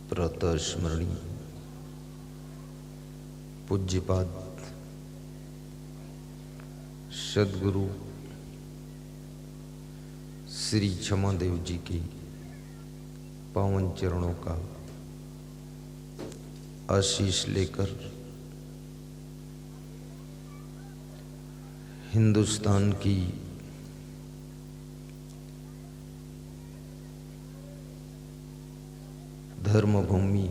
प्रातः स्मरणीय पूज्यपाद सद्गुरु श्री क्षमादेव जी के पावन चरणों का आशीष लेकर हिंदुस्तान की धर्मभूमि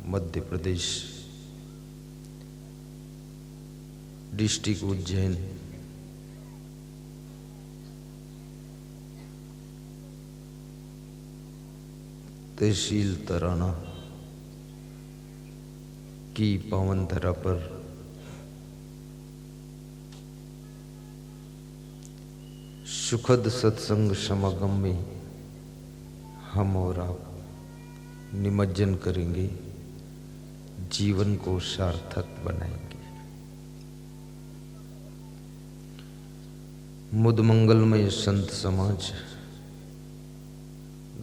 मध्य प्रदेश डिस्ट्रिक्ट उज्जैन तहसील तराना की पावन धरा पर सुखद सत्संग समागम में हम और आप निमज्जन करेंगे, जीवन को सार्थक बनाएंगे। मुद मंगलमय संत समाज,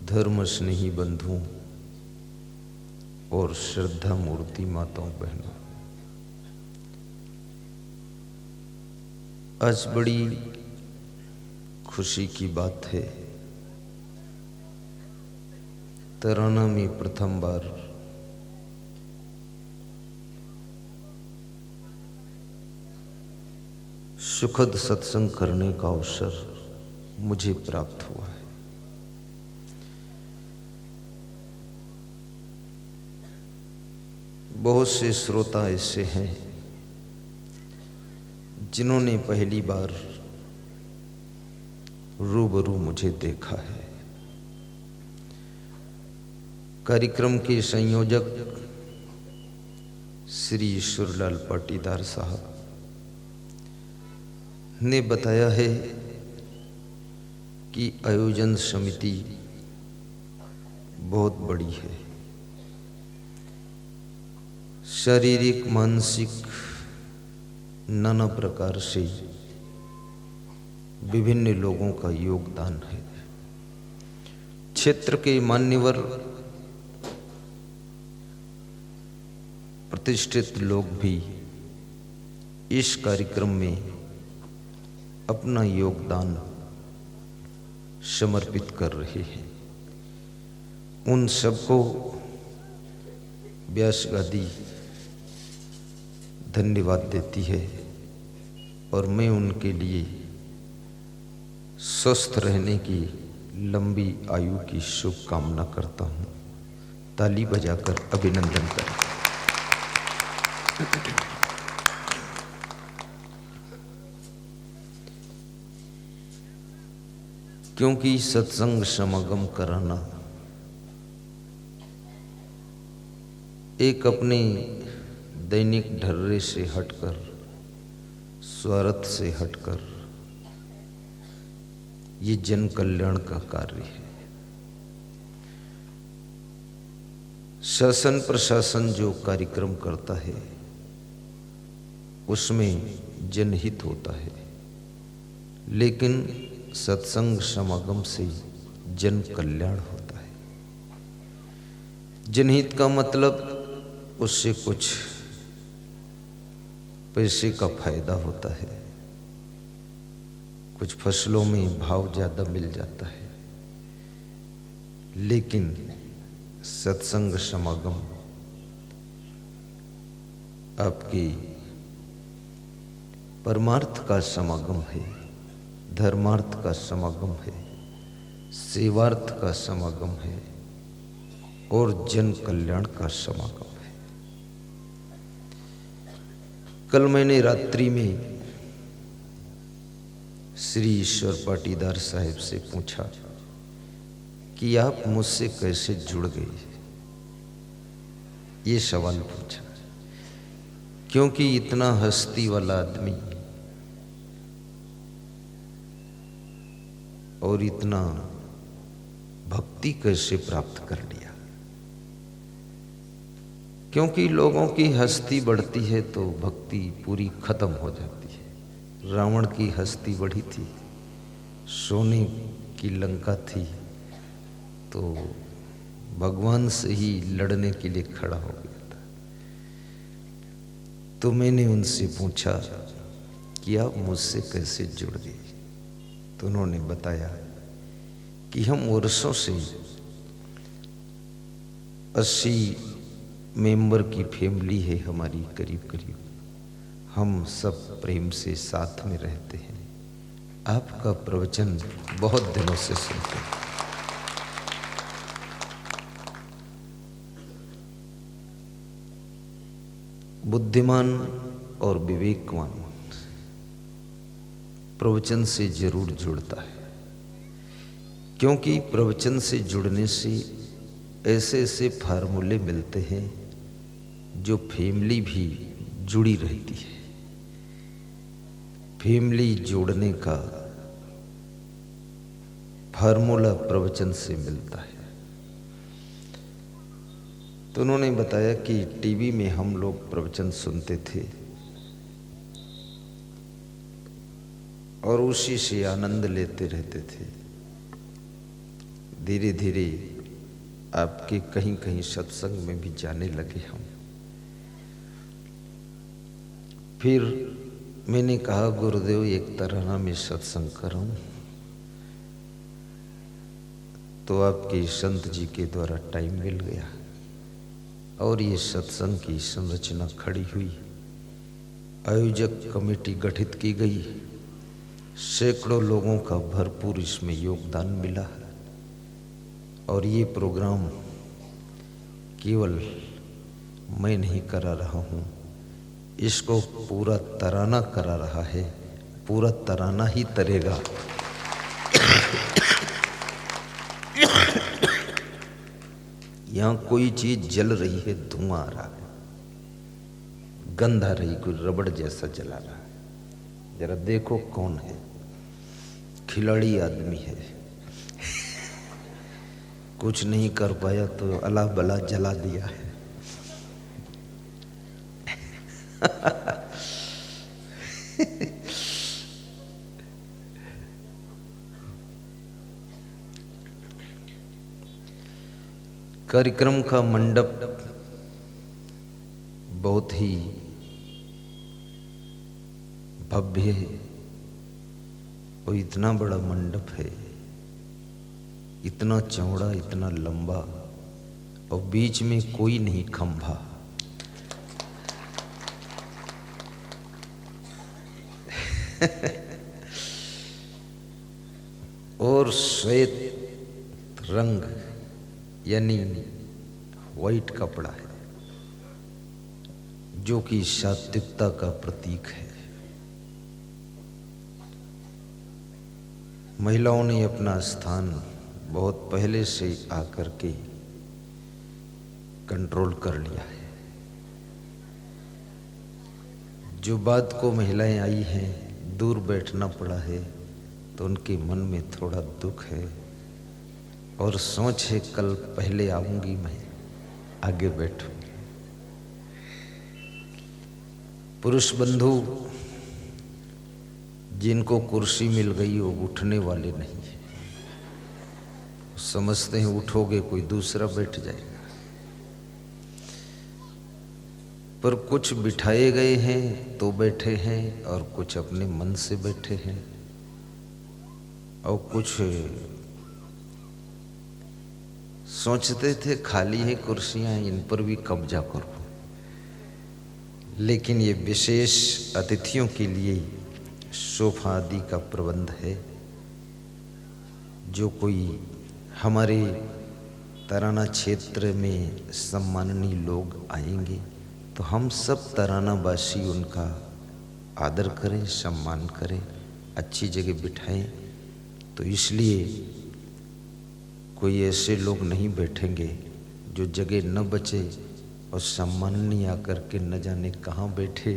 धर्म स्नेही बंधुओं और श्रद्धा मूर्ति माताओं बहनों, आज बड़ी खुशी की बात है। तराना में प्रथम बार सुखद सत्संग करने का अवसर मुझे प्राप्त हुआ है। बहुत से श्रोता ऐसे हैं जिन्होंने पहली बार रूबरू मुझे देखा है। कार्यक्रम के संयोजक श्री ईश्वरलाल पाटीदार साहब ने बताया है कि आयोजन समिति बहुत बड़ी है। शारीरिक मानसिक नाना प्रकार से विभिन्न लोगों का योगदान है। क्षेत्र के मान्यवर प्रतिष्ठित लोग भी इस कार्यक्रम में अपना योगदान समर्पित कर रहे हैं। उन सबको व्यास गादी धन्यवाद देती है और मैं उनके लिए स्वस्थ रहने की लंबी आयु की शुभकामना करता हूँ। ताली बजाकर अभिनंदन करें। क्योंकि सत्संग समागम कराना एक अपने दैनिक ढर्रे से हटकर, स्वार्थ से हटकर ये जन कल्याण का कार्य है। शासन प्रशासन जो कार्यक्रम करता है उसमें जनहित होता है, लेकिन सत्संग समागम से जन कल्याण होता है। जनहित का मतलब उससे कुछ पैसे का फायदा होता है, कुछ फसलों में भाव ज़्यादा मिल जाता है, लेकिन सत्संग समागम आपकी परमार्थ का समागम है, धर्मार्थ का समागम है, सेवार्थ का समागम है और जन कल्याण का समागम है। कल मैंने रात्रि में श्री ईश्वर पाटीदार साहब से पूछा कि आप मुझसे कैसे जुड़ गए, ये सवाल पूछा, क्योंकि इतना हस्ती वाला आदमी और इतना भक्ति कैसे प्राप्त कर लिया। क्योंकि लोगों की हस्ती बढ़ती है तो भक्ति पूरी खत्म हो जाती है। रावण की हस्ती बढ़ी थी, सोने की लंका थी, तो भगवान से ही लड़ने के लिए खड़ा हो गया था। तो मैंने उनसे पूछा कि आप मुझसे कैसे जुड़ गए? तो उन्होंने बताया कि हम वर्षों से 80 मेंबर की फैमिली है हमारी, करीब करीब हम सब प्रेम से साथ में रहते हैं। आपका प्रवचन बहुत दिनों से सुनते हैं। बुद्धिमान और विवेकवान प्रवचन से जरूर जुड़ता है, क्योंकि प्रवचन से जुड़ने से ऐसे ऐसे फार्मूले मिलते हैं जो फैमिली भी जुड़ी रहती है। फैमिली जोड़ने का फार्मूला प्रवचन से मिलता है। तो उन्होंने बताया कि टीवी में हम लोग प्रवचन सुनते थे और उसी से आनंद लेते रहते थे। धीरे धीरे आपके कहीं कहीं सत्संग में भी जाने लगे हम। फिर मैंने कहा गुरुदेव एक तराना में सत्संग कराऊं, तो आपके संत जी के द्वारा टाइम मिल गया और ये सत्संग की संरचना खड़ी हुई। आयोजक कमेटी गठित की गई, सैकड़ों लोगों का भरपूर इसमें योगदान मिला और ये प्रोग्राम केवल मैं नहीं करा रहा हूँ, इसको पूरा तराना करा रहा है। पूरा तराना ही तरेगा। यहाँ कोई चीज जल रही है, धुआं आ रहा है, गंध आ रही, कोई रबड़ जैसा जला रहा है। जरा देखो कौन है? खिलाड़ी आदमी है, कुछ नहीं कर पाया तो अला बला जला दिया है। कार्यक्रम का मंडप बहुत ही भव्य है और इतना बड़ा मंडप है, इतना चौड़ा, इतना लंबा, और बीच में कोई नहीं खंभा। और श्वेत रंग यानी वाइट कपड़ा है जो कि सात्विकता का प्रतीक है। महिलाओं ने अपना स्थान बहुत पहले से आकर के कंट्रोल कर लिया है। जो बात को महिलाएं आई हैं, दूर बैठना पड़ा है, तो उनके मन में थोड़ा दुख है और सोच है कल पहले आऊंगी, मैं आगे बैठूंगी। पुरुष बंधु जिनको कुर्सी मिल गई वो उठने वाले नहीं है, समझते हैं उठोगे कोई दूसरा बैठ जाएगा। पर कुछ बिठाए गए हैं तो बैठे हैं और कुछ अपने मन से बैठे हैं और कुछ सोचते थे खाली है कुर्सियां, इन पर भी कब्जा करो। लेकिन ये विशेष अतिथियों के लिए सोफा आदि का प्रबंध है। जो कोई हमारे तराना क्षेत्र में सम्माननीय लोग आएंगे तो हम सब तरानावासी उनका आदर करें, सम्मान करें, अच्छी जगह बिठाएं। तो इसलिए कोई ऐसे लोग नहीं बैठेंगे जो जगह न बचे और सम्माननीय आकर के न जाने कहाँ बैठे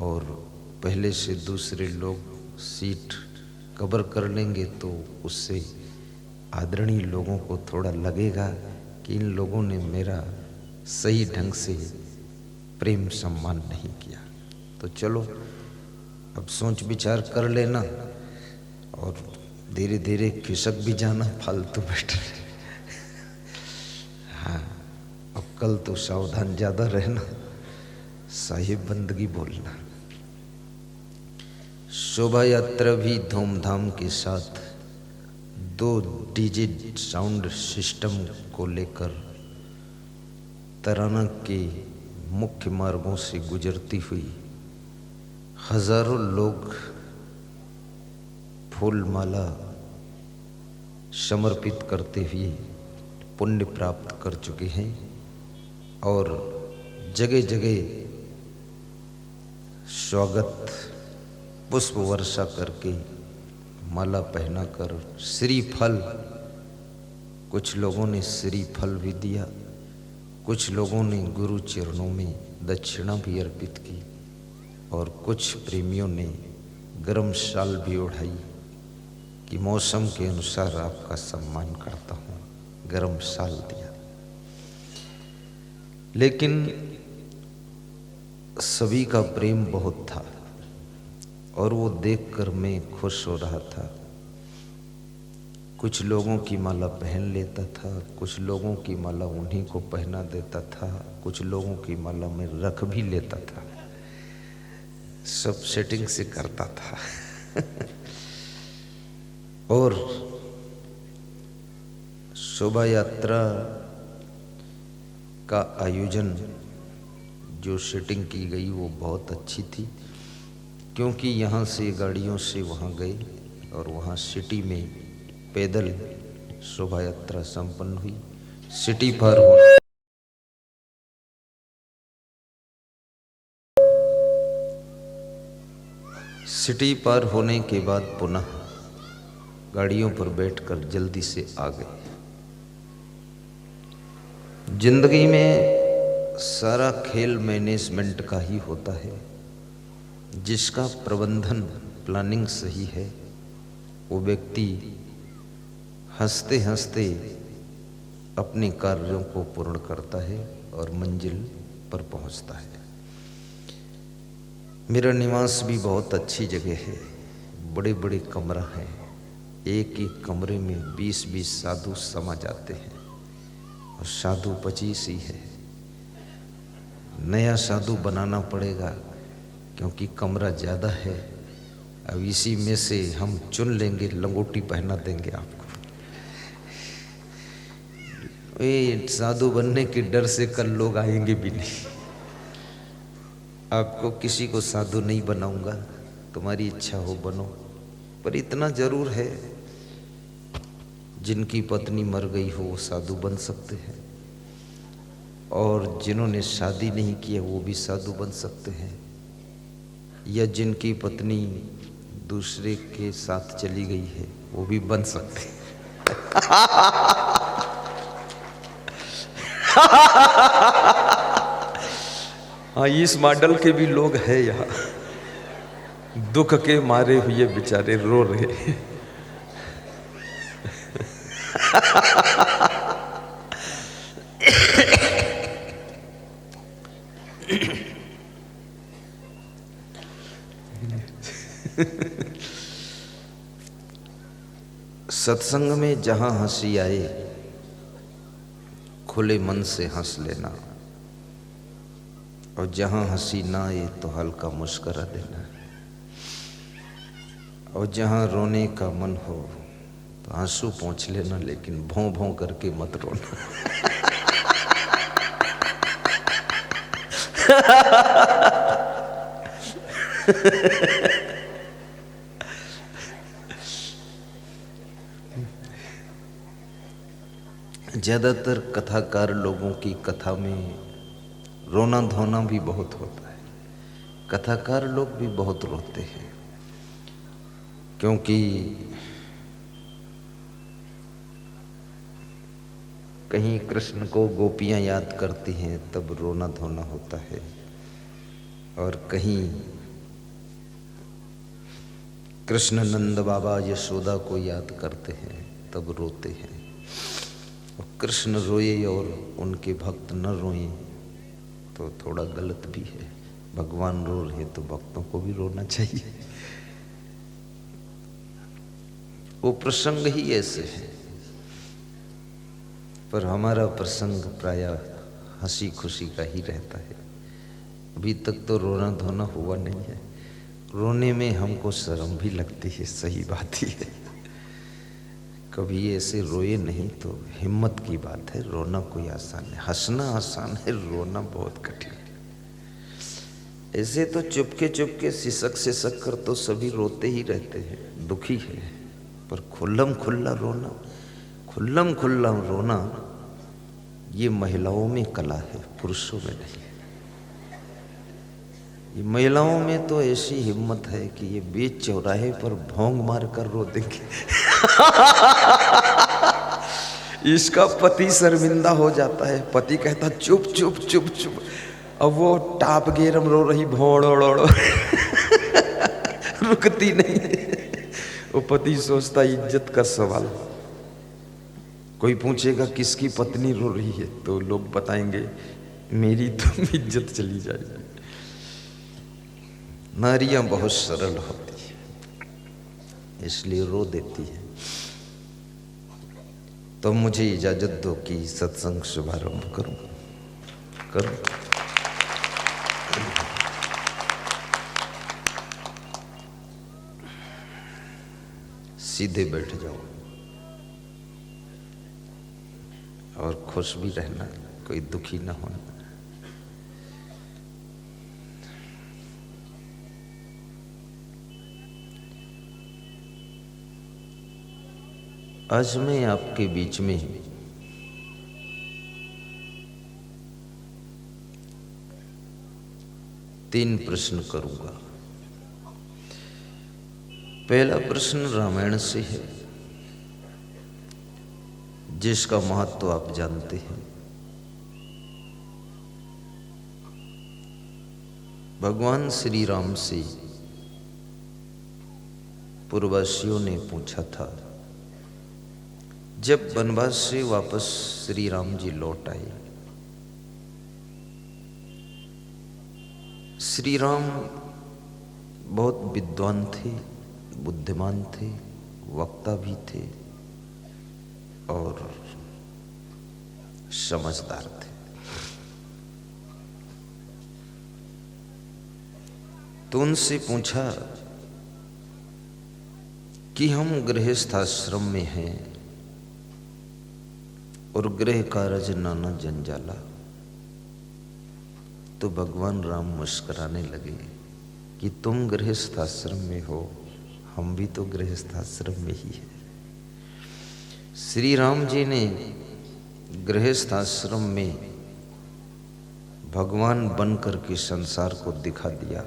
और पहले से दूसरे लोग सीट कवर कर लेंगे, तो उससे आदरणीय लोगों को थोड़ा लगेगा कि इन लोगों ने मेरा सही ढंग से प्रेम सम्मान नहीं किया। तो चलो अब सोच विचार कर लेना और धीरे धीरे खिसक भी जाना, फालतू बैठ रहे। कल तो सावधान ज्यादा रहना, साहिब बंदगी बोलना। शोभा यात्रा भी धूमधाम के साथ 2 डीजे साउंड सिस्टम को लेकर तराना के मुख्य मार्गों से गुजरती हुई हजारों लोग फूल माला समर्पित करते हुए पुण्य प्राप्त कर चुके हैं और जगह जगह स्वागत पुष्प वर्षा करके माला पहनाकर श्रीफल, कुछ लोगों ने श्रीफल भी दिया, कुछ लोगों ने गुरु चरणों में दक्षिणा भी अर्पित की और कुछ प्रेमियों ने गरम शाल भी ओढ़ाई कि मौसम के अनुसार आपका सम्मान करता हूँ, गरम शाल दिया। लेकिन सभी का प्रेम बहुत था और वो देखकर मैं खुश हो रहा था। कुछ लोगों की माला पहन लेता था, कुछ लोगों की माला उन्हीं को पहना देता था, कुछ लोगों की माला में रख भी लेता था, सब सेटिंग से करता था। और शोभा यात्रा का आयोजन जो सेटिंग की गई वो बहुत अच्छी थी, क्योंकि यहाँ से गाड़ियों से वहाँ गए और वहाँ सिटी में पैदल शोभा यात्रा संपन्न हुई। सिटी पार होने के बाद पुनः गाड़ियों पर बैठकर जल्दी से आ गए। जिंदगी में सारा खेल मैनेजमेंट का ही होता है। जिसका प्रबंधन प्लानिंग सही है वो व्यक्ति हंसते हंसते अपने कार्यों को पूर्ण करता है और मंजिल पर पहुंचता है। मेरा निवास भी बहुत अच्छी जगह है, बड़े बड़े कमरा हैं, एक एक कमरे में 20-20 साधु समा जाते हैं और साधु 25 ही है। नया साधु बनाना पड़ेगा क्योंकि कमरा ज़्यादा है। अब इसी में से हम चुन लेंगे, लंगोटी पहना देंगे आपको। ये साधु बनने के डर से कल लोग आएंगे भी नहीं। आपको किसी को साधु नहीं बनाऊंगा, तुम्हारी इच्छा हो बनो, पर इतना जरूर है जिनकी पत्नी मर गई हो वो साधु बन सकते हैं और जिन्होंने शादी नहीं की है वो भी साधु बन सकते हैं, या जिनकी पत्नी दूसरे के साथ चली गई है वो भी बन सकते हैं। हाँ, इस मॉडल के भी लोग हैं यहाँ, दुख के मारे हुए बेचारे रो रहे। सत्संग में जहां हंसी आए खुले मन से हंस लेना और जहां हंसी ना आए तो हल्का मुस्कुरा देना, और जहां रोने का मन हो तो आंसू पोंछ लेना, लेकिन भौं भौं करके मत रोना। ज़्यादातर कथाकार लोगों की कथा में रोना धोना भी बहुत होता है। कथाकार लोग भी बहुत रोते हैं क्योंकि कहीं कृष्ण को गोपियां याद करती हैं तब रोना धोना होता है, और कहीं कृष्ण नंद बाबा यशोदा को याद करते हैं तब रोते हैं। और कृष्ण रोए और उनके भक्त न रोए तो थोड़ा गलत भी है। भगवान रो रहे तो भक्तों को भी रोना चाहिए। वो प्रसंग ही ऐसे है, पर हमारा प्रसंग प्रायः हंसी खुशी का ही रहता है। अभी तक तो रोना धोना हुआ नहीं है। रोने में हमको शर्म भी लगती है, सही बात ही है। कभी ऐसे रोए नहीं तो हिम्मत की बात है। रोना कोई आसान है, हंसना आसान है, रोना बहुत कठिन है। ऐसे तो चुपके चुपके सिसक सिसक कर तो सभी रोते ही रहते हैं, दुखी है। पर खुल्लम खुल्ला रोना ये महिलाओं में कला है, पुरुषों में नहीं। ये महिलाओं में तो ऐसी हिम्मत है कि ये बीच चौराहे पर भोंग मार कर रो देंगे। इसका पति शर्मिंदा हो जाता है, पति कहता चुप चुप चुप चुप, अब वो टाप गेरम रो रही भोड़ोड़ो रुकती नहीं। वो पति सोचता इज्जत का सवाल। कोई पूछेगा किसकी पत्नी रो रही है तो लोग बताएंगे मेरी, तो इज्जत चली जाएगी। नारियां बहुत सरल होती है, इसलिए रो देती है। तो मुझे इजाजत दो कि सत्संग शुभारंभ करूं। सीधे बैठ जाओ और खुश भी रहना, कोई दुखी ना होना। आज मैं आपके बीच में 3 प्रश्न करूंगा। पहला प्रश्न रामायण से है, जिसका महत्व आप जानते हैं। भगवान श्री राम से पूर्ववासियों ने पूछा था, जब वनवास से वापस श्री राम जी लौट आए, श्री राम बहुत विद्वान थे, बुद्धिमान थे, वक्ता भी थे और समझदार थे। तो उनसे पूछा कि हम गृहस्थ आश्रम में हैं और गृह कारज नाना जंजाला। तो भगवान राम मुस्कुराने लगे कि तुम गृहस्थ आश्रम में हो, हम भी तो गृहस्थ आश्रम में ही है। श्री राम जी ने गृहस्थ आश्रम में भगवान बनकर के संसार को दिखा दिया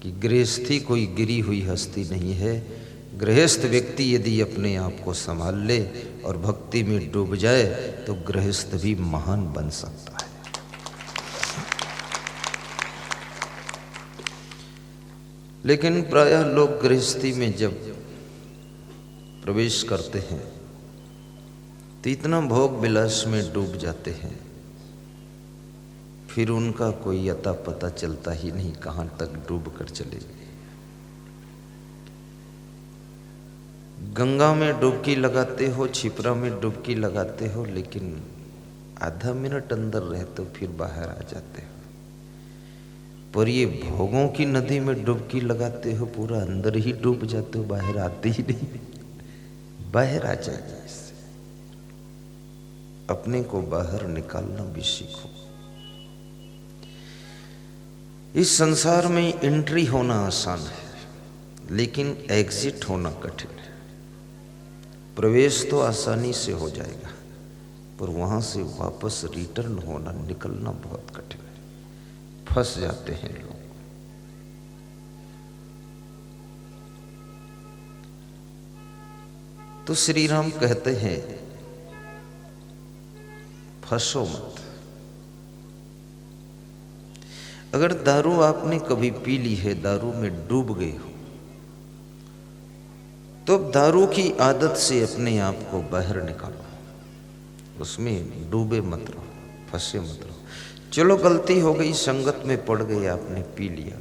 कि गृहस्थी कोई गिरी हुई हस्ती नहीं है। गृहस्थ व्यक्ति यदि अपने आप को संभाल ले और भक्ति में डूब जाए तो गृहस्थ भी महान बन सकता है। लेकिन प्रायः लोग गृहस्थी में जब प्रवेश करते हैं तो इतना भोग विलास में डूब जाते हैं, फिर उनका कोई अता पता चलता ही नहीं कहां तक डूब कर चले गए। गंगा में डुबकी लगाते हो, छिपरा में डुबकी लगाते हो, लेकिन आधा मिनट अंदर रहते हो फिर बाहर आ जाते हो। पर ये भोगों की नदी में डुबकी लगाते हो, पूरा अंदर ही डूब जाते हो, बाहर आते ही नहीं। बाहर आ जाइए, इससे अपने को बाहर निकालना भी सीखो। इस संसार में एंट्री होना आसान है, लेकिन एग्जिट होना कठिन है। प्रवेश तो आसानी से हो जाएगा, पर वहां से वापस रिटर्न होना, निकलना बहुत कठिन है। फंस जाते हैं लोग। तो श्री राम कहते हैं फंसो मत। अगर दारू आपने कभी पी ली है, दारू में डूब गए हो, तो अब दारू की आदत से अपने आप को बाहर निकालो, उसमें डूबे मत रहो, फंसे मत रहो। चलो गलती हो गई, संगत में पड़ गए, आपने पी लिया,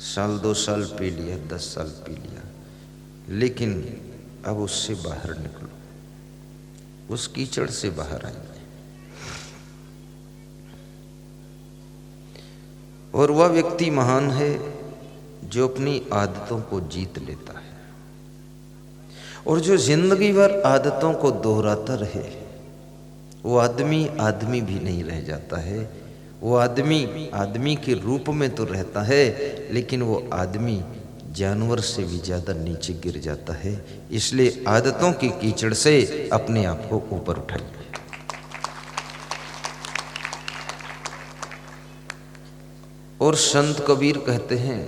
साल 2 साल पी लिया, 10 साल पी लिया, लेकिन अब उससे बाहर निकलो, उस कीचड़ से बाहर आइए। और वह व्यक्ति महान है जो अपनी आदतों को जीत लेता है, और जो जिंदगी भर आदतों को दोहराता रहे वो आदमी आदमी भी नहीं रह जाता है। वो आदमी आदमी के रूप में तो रहता है, लेकिन वो आदमी जानवर से भी ज्यादा नीचे गिर जाता है। इसलिए आदतों की कीचड़ से अपने आप को ऊपर उठाइए। और संत कबीर कहते हैं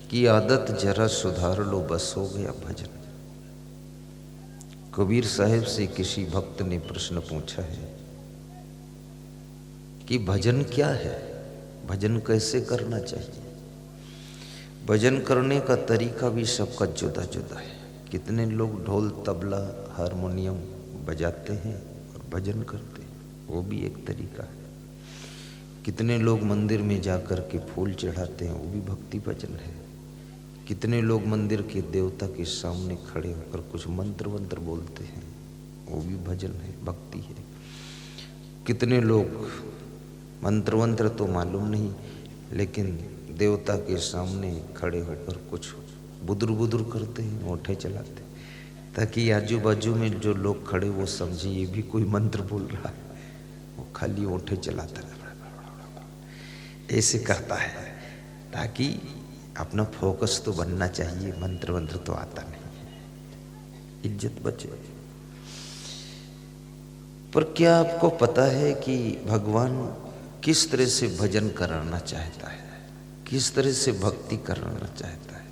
कि आदत जरा सुधार लो बस हो गया भजन। कबीर साहब से किसी भक्त ने प्रश्न पूछा है कि भजन क्या है, भजन कैसे करना चाहिए। भजन करने का तरीका भी सबका जुदा जुदा है। कितने लोग ढोल तबला हारमोनियम बजाते हैं और भजन करते हैं, वो भी एक तरीका है। कितने लोग मंदिर में जाकर के फूल चढ़ाते हैं, वो भी भक्ति भजन है। कितने लोग मंदिर के देवता के सामने खड़े होकर कुछ मंत्र वंत्र बोलते हैं, वो भी भजन है, भक्ति है। कितने लोग मंत्र वंत्र तो मालूम नहीं, लेकिन देवता के सामने खड़े होकर कुछ बुदुर बुदुर करते हैं, ओठे चलाते, ताकि आजू बाजू में जो लोग खड़े वो समझे ये भी कोई मंत्र बोल रहा है। वो खाली ओठे चलाता है, ऐसे करता है ताकि अपना फोकस तो बनना चाहिए। मंत्र वंत्र तो आता नहीं, इज्जत बचे। पर क्या आपको पता है कि भगवान किस तरह से भजन कराना चाहता है, किस तरह से भक्ति कराना चाहता है।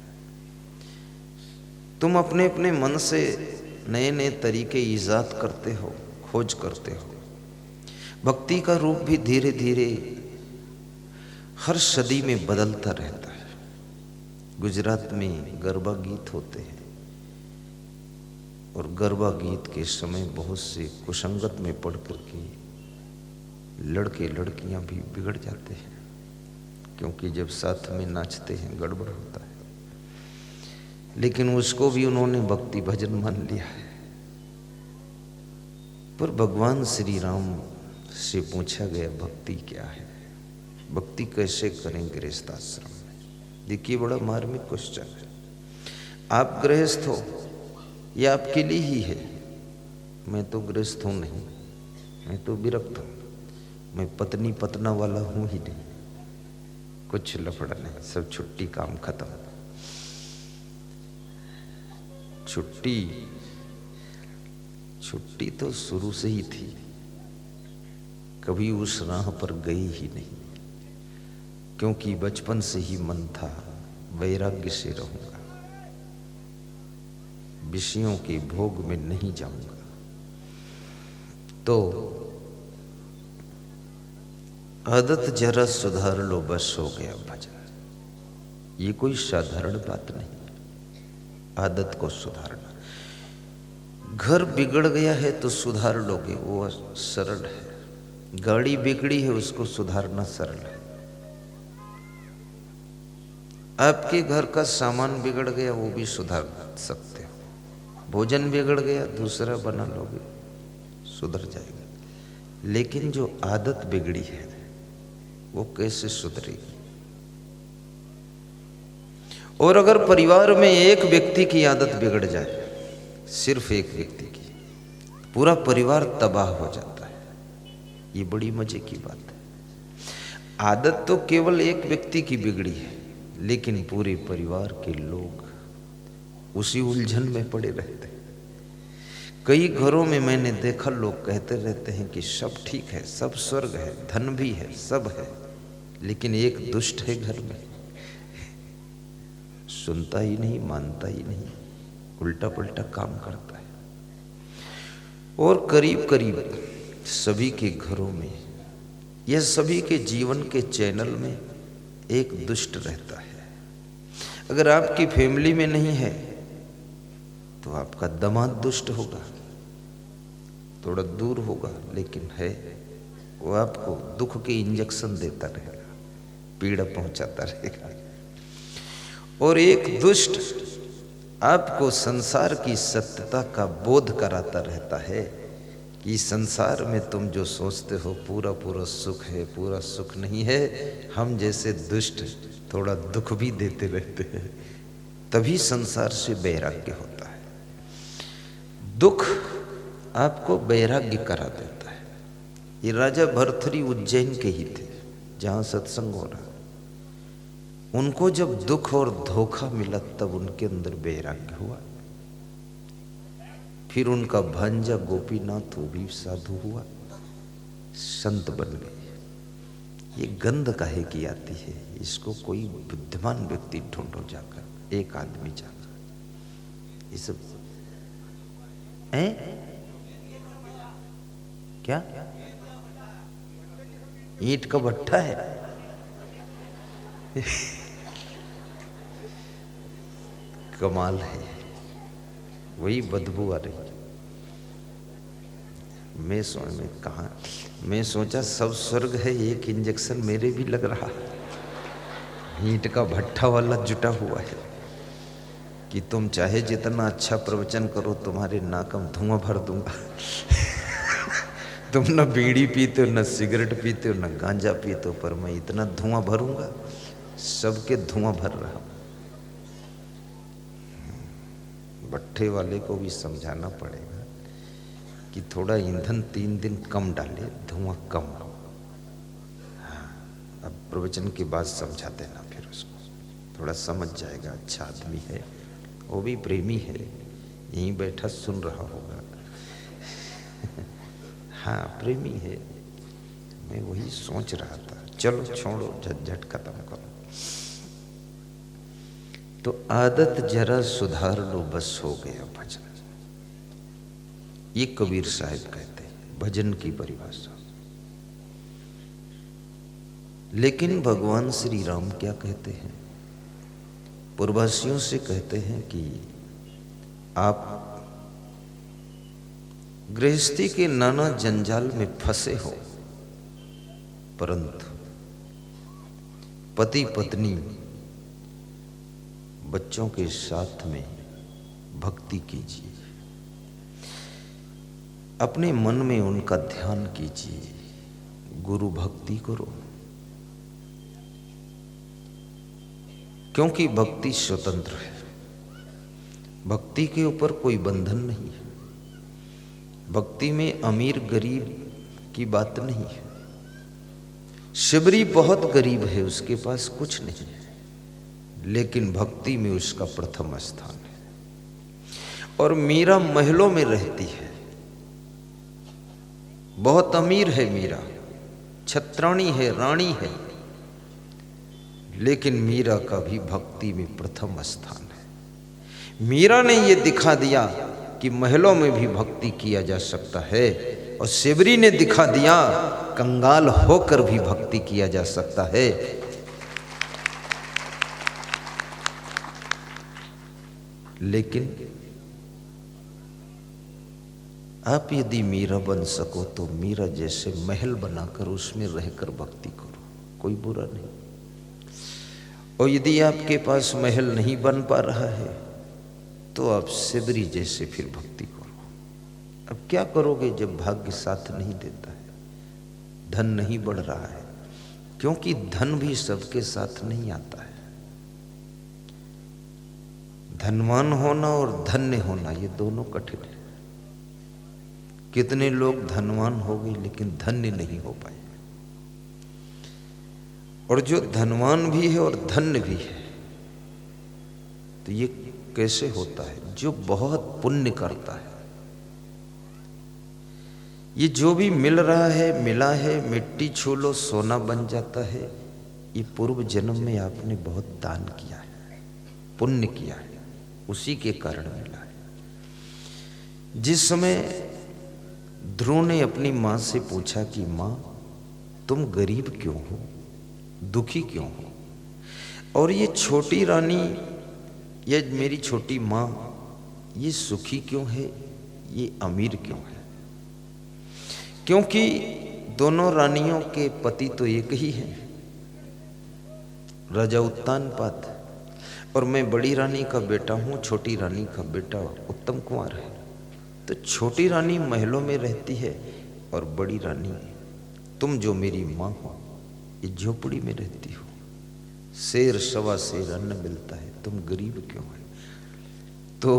तुम अपने अपने मन से नए नए तरीके ईजाद करते हो, खोज करते हो। भक्ति का रूप भी धीरे धीरे हर सदी में बदलता रहता है। गुजरात में गरबा गीत होते हैं, और गरबा गीत के समय बहुत से कुसंगत में पड़ करके लड़के लड़कियां भी बिगड़ जाते हैं, क्योंकि जब साथ में नाचते हैं गड़बड़ होता है। लेकिन उसको भी उन्होंने भक्ति भजन मान लिया है। पर भगवान श्री राम से पूछा गया भक्ति क्या है, भक्ति कैसे करें गृहस्थ आश्रम में। देखिए बड़ा मार्मिक क्वेश्चन है। आप गृहस्थ हो, यह आपके लिए ही है। मैं तो गृहस्थ हूं नहीं, मैं तो विरक्त हूं, मैं पत्नी पतना वाला हूं ही नहीं, कुछ लफड़ा नहीं, सब छुट्टी काम खत्म। छुट्टी तो शुरू से ही थी, कभी उस राह पर गई ही नहीं, क्योंकि बचपन से ही मन था वैराग्य से रहूंगा, विषयों के भोग में नहीं जाऊंगा। तो आदत जरा सुधार लो बस हो गया भजन। ये कोई साधारण बात नहीं, आदत को सुधारना। घर बिगड़ गया है तो सुधार लोगे, वो सरल है। गाड़ी बिगड़ी है, उसको सुधारना सरल है। आपके घर का सामान बिगड़ गया, वो भी सुधार सकते हो। भोजन बिगड़ गया, दूसरा बना लोगे, सुधर जाएगा। लेकिन जो आदत बिगड़ी है वो कैसे सुधरेगी। और अगर परिवार में एक व्यक्ति की आदत बिगड़ जाए, सिर्फ एक व्यक्ति की, पूरा परिवार तबाह हो जाता है। ये बड़ी मजे की बात है। आदत तो केवल एक व्यक्ति की बिगड़ी है, लेकिन पूरे परिवार के लोग उसी उलझन में पड़े रहते हैं। कई घरों में मैंने देखा, लोग कहते रहते हैं कि सब ठीक है, सब स्वर्ग है, धन भी है, सब है, लेकिन एक दुष्ट है घर में, सुनता ही नहीं, मानता ही नहीं, उल्टा पुल्टा काम करता है। और करीब करीब सभी के घरों में या सभी के जीवन के चैनल में एक दुष्ट रहता है। अगर आपकी फैमिली में नहीं है तो आपका दामाद दुष्ट होगा, थोड़ा दूर होगा, लेकिन है, वो आपको दुख के इंजेक्शन देता रहेगा, पीड़ा पहुंचाता रहेगा। और एक दुष्ट आपको संसार की सत्यता का बोध कराता रहता है कि संसार में तुम जो सोचते हो पूरा पूरा सुख है, पूरा सुख नहीं है। हम जैसे दुष्ट थोड़ा दुख भी देते रहते हैं, तभी संसार से वैराग्य होता है। दुख आपको वैराग्य करा देता है। ये राजा भर्तृहरि उज्जैन के ही थे जहाँ सत्संग हो रहा। उनको जब दुख और धोखा मिला तब उनके अंदर वैराग्य हुआ। फिर उनका भांजा गोपीनाथ वो भी साधु हुआ, संत बन गए। ये गंध काहे की आती है? इसको कोई बुद्धिमान व्यक्ति ढूंढो जाकर, एक आदमी जाकर। ये सब है क्या? ईंट का भट्ठा है? कमाल है, वही बदबू आ रही। मैं सोचा सब स्वर्ग है, एक इंजेक्शन मेरे भी लग रहा। ईंट का भट्ठा वाला जुटा हुआ है कि तुम चाहे जितना अच्छा प्रवचन करो, तुम्हारे नाक में धुआं भर दूंगा। तुम न बीड़ी पीते हो, न सिगरेट पीते हो, न गांजा पीते हो, पर मैं इतना धुआं भरूंगा, सबके धुआं भर रहा। भट्ठे वाले को भी समझाना पड़ेगा कि थोड़ा ईंधन 3 दिन कम डाले, धुआं कम हो। हाँ, अब प्रवचन के बाद समझा देना, फिर उसको थोड़ा समझ जाएगा। अच्छा आदमी है, वो भी प्रेमी है, यहीं बैठा सुन रहा होगा। हाँ, प्रेमी है। मैं वही सोच रहा था। चलो छोड़ो, झंझट खत्म करो। तो आदत जरा सुधार लो, बस हो गया भजन। ये कबीर साहब कहते हैं भजन की परिभाषा। लेकिन भगवान श्री राम क्या कहते हैं? पूर्ववासियों से कहते हैं कि आप गृहस्थी के नाना जंजाल में फंसे हो, परंतु पति पत्नी बच्चों के साथ में भक्ति कीजिए, अपने मन में उनका ध्यान कीजिए, गुरु भक्ति करो। क्योंकि भक्ति स्वतंत्र है, भक्ति के ऊपर कोई बंधन नहीं है। भक्ति में अमीर गरीब की बात नहीं है। शिवरी बहुत गरीब है, उसके पास कुछ नहीं है, लेकिन भक्ति में उसका प्रथम स्थान है। और मीरा महलों में रहती है, बहुत अमीर है मीरा, छत्राणी है, रानी है, लेकिन मीरा का भी भक्ति में प्रथम स्थान है। मीरा ने ये दिखा दिया कि महलों में भी भक्ति किया जा सकता है, और शिवरी ने दिखा दिया कंगाल होकर भी भक्ति किया जा सकता है। लेकिन आप यदि मीरा बन सको तो मीरा जैसे महल बनाकर उसमें रहकर भक्ति करो, कोई बुरा नहीं। और यदि आपके पास महल नहीं बन पा रहा है तो आप शिवरी जैसे फिर भक्ति करो। अब क्या करोगे जब भाग्य साथ नहीं देता है, धन नहीं बढ़ रहा है? क्योंकि धन भी सबके साथ नहीं आता है। धनवान होना और धन्य होना ये दोनों कठिन है। कितने लोग धनवान हो गए लेकिन धन्य नहीं हो पाए। और जो धनवान भी है और धन्य भी है, तो ये कैसे होता है? जो बहुत पुण्य करता है। ये जो भी मिल रहा है, मिला है, मिट्टी छू लो सोना बन जाता है, ये पूर्व जन्म में आपने बहुत दान किया है, पुण्य किया है, उसी के कारण मिला है। जिस समय ध्रुव ने अपनी माँ से पूछा कि माँ तुम गरीब क्यों हो, दुखी क्यों हो, और ये छोटी रानी, ये मेरी छोटी माँ, ये सुखी क्यों है, ये अमीर क्यों है? क्योंकि दोनों रानियों के पति तो एक ही हैं, राजा उत्तानपाद, और मैं बड़ी रानी का बेटा हूँ, छोटी रानी का बेटा उत्तम कुमार है। तो छोटी रानी महलों में रहती है और बड़ी रानी तुम जो मेरी माँ हो ये झोपड़ी में रहती हो। शेर सवा शेर अन्न मिलता है, तुम गरीब क्यों है? तो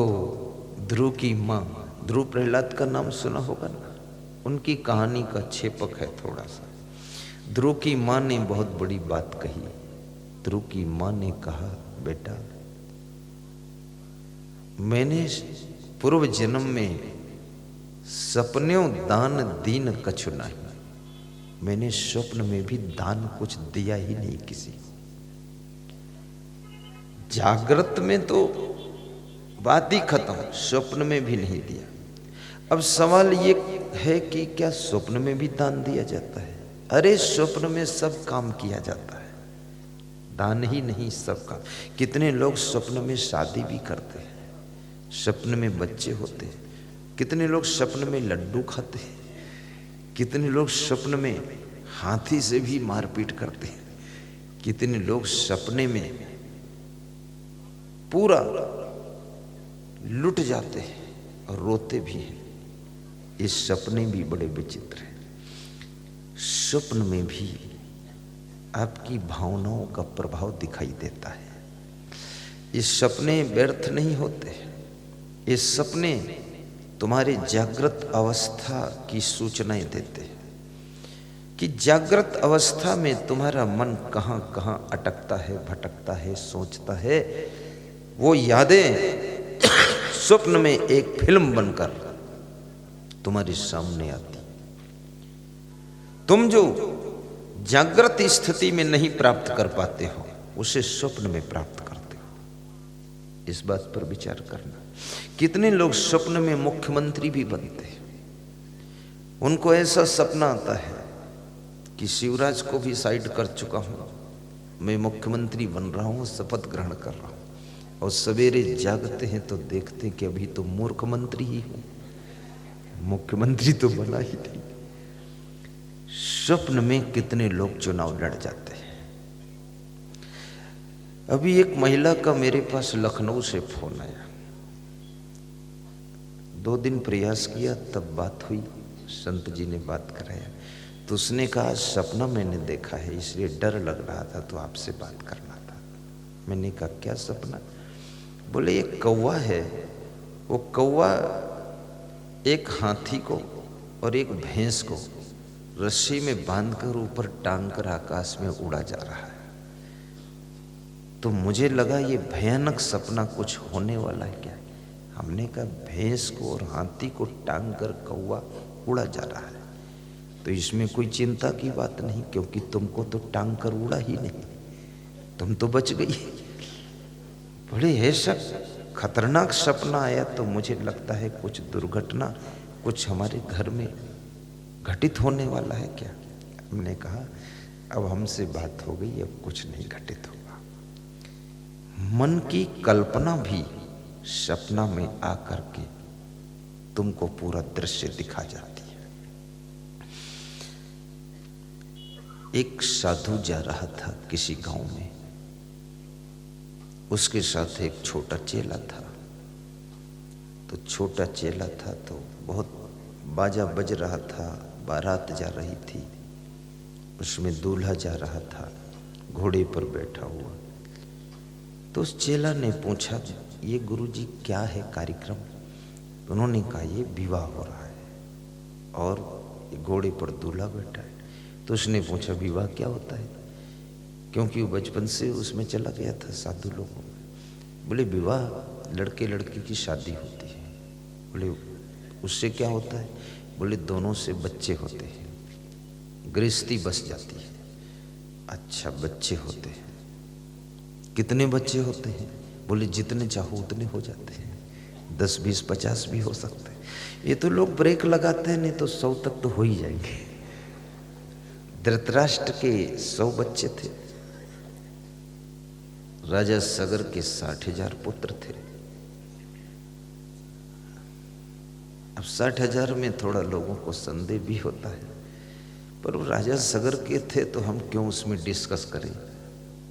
ध्रुव की माँ, ध्रुव प्रहलाद का नाम सुना होगा ना, उनकी कहानी का छेपक है थोड़ा सा। ध्रुव की माँ ने बहुत बड़ी बात कही। ध्रुव की माँ ने कहा, बेटा मैंने पूर्व जन्म में सपन्यों दान दीन कछु नहीं, मैंने स्वप्न में भी दान कुछ दिया ही नहीं किसी। जागृत में तो बात ही खत्म, स्वप्न में भी नहीं दिया। अब सवाल ये है कि क्या स्वप्न में भी दान दिया जाता है? अरे स्वप्न में सब काम किया जाता है, दान ही नहीं सब काम। कितने लोग स्वप्न में शादी भी करते हैं, स्वप्न में बच्चे होते हैं। कितने लोग स्वप्न में लड्डू खाते हैं, कितने लोग स्वप्न में हाथी से भी मारपीट करते हैं, कितने लोग सपने में पूरा लुट जाते हैं और रोते भी हैं। ये सपने भी बड़े विचित्र हैं। स्वप्न में भी आपकी भावनाओं का प्रभाव दिखाई देता है। ये सपने व्यर्थ नहीं होते, ये सपने तुम्हारे जागृत अवस्था की सूचनाएं देते हैं कि जागृत अवस्था में तुम्हारा मन कहाँ कहाँ अटकता है, भटकता है, सोचता है। वो यादें स्वप्न में एक फिल्म बनकर तुम्हारे सामने आती। तुम जो जागृत स्थिति में नहीं प्राप्त कर पाते हो उसे स्वप्न में प्राप्त करते हो। इस बात पर विचार करना। कितने लोग स्वप्न में मुख्यमंत्री भी बनते हैं। उनको ऐसा सपना आता है कि शिवराज को भी साइड कर चुका हूं, मैं मुख्यमंत्री बन रहा हूं, शपथ ग्रहण कर रहा हूं, और सवेरे जागते हैं तो देखते हैं कि अभी तो मूर्ख मंत्री ही हूं, मुख्यमंत्री तो बना ही नहीं। स्वप्न में कितने लोग चुनाव लड़ जाते हैं। अभी एक महिला का मेरे पास लखनऊ से फोन आया। 2 दिन प्रयास किया तब बात हुई, संत जी ने बात कराया। तो उसने कहा सपना मैंने देखा है इसलिए डर लग रहा था तो आपसे बात करना था। मैंने कहा क्या सपना? बोले एक कौवा है, वो कौवा एक हाथी को और एक भैंस को रस्सी में बांधकर ऊपर टांग कर आकाश में उड़ा जा रहा है। तो मुझे लगा ये भयानक सपना कुछ होने वाला है क्या। हमने कहा भैंस को और हाथी को टांग कर कौवा उड़ा जा रहा है तो इसमें कोई चिंता की बात नहीं, क्योंकि तुमको तो टांग कर उड़ा ही नहीं, तुम तो बच गई। बड़े ऐसा खतरनाक सपना आया तो मुझे लगता है कुछ दुर्घटना कुछ हमारे घर में घटित होने वाला है क्या। हमने कहा अब हमसे बात हो गई, अब कुछ नहीं घटित होगा। मन की कल्पना भी सपना में आकर के तुमको पूरा दृश्य दिखा जाती है। एक साधु जा रहा था किसी गांव में, उसके साथ एक छोटा चेला था। तो छोटा चेला था तो बहुत बाजा बज रहा था, बारात जा रही थी, उसमें दूल्हा जा रहा था घोड़े पर बैठा हुआ। तो उस चेला ने पूछा ये गुरुजी क्या है कार्यक्रम? तो उन्होंने कहा ये विवाह हो रहा है और घोड़े पर दूल्हा बैठा है। तो उसने पूछा विवाह क्या होता है, क्योंकि वो बचपन से उसमें चला गया था साधु लोगों में। बोले विवाह लड़के लड़की की शादी होती है। बोले उससे क्या होता है? बोले दोनों से बच्चे होते हैं, गृहस्थी बस जाती है। अच्छा बच्चे होते हैं, कितने बच्चे होते हैं? बोले जितने चाहो उतने हो जाते हैं, 10 20 50 भी हो सकते हैं। ये तो लोग ब्रेक लगाते हैं, नहीं तो 100 तक तो हो ही जाएंगे। धृतराष्ट्र के 100 बच्चे थे, राजा सगर के 60,000 पुत्र थे। अब 60,000 में थोड़ा लोगों को संदेह भी होता है, पर वो राजा सगर के थे तो हम क्यों उसमें डिस्कस करें,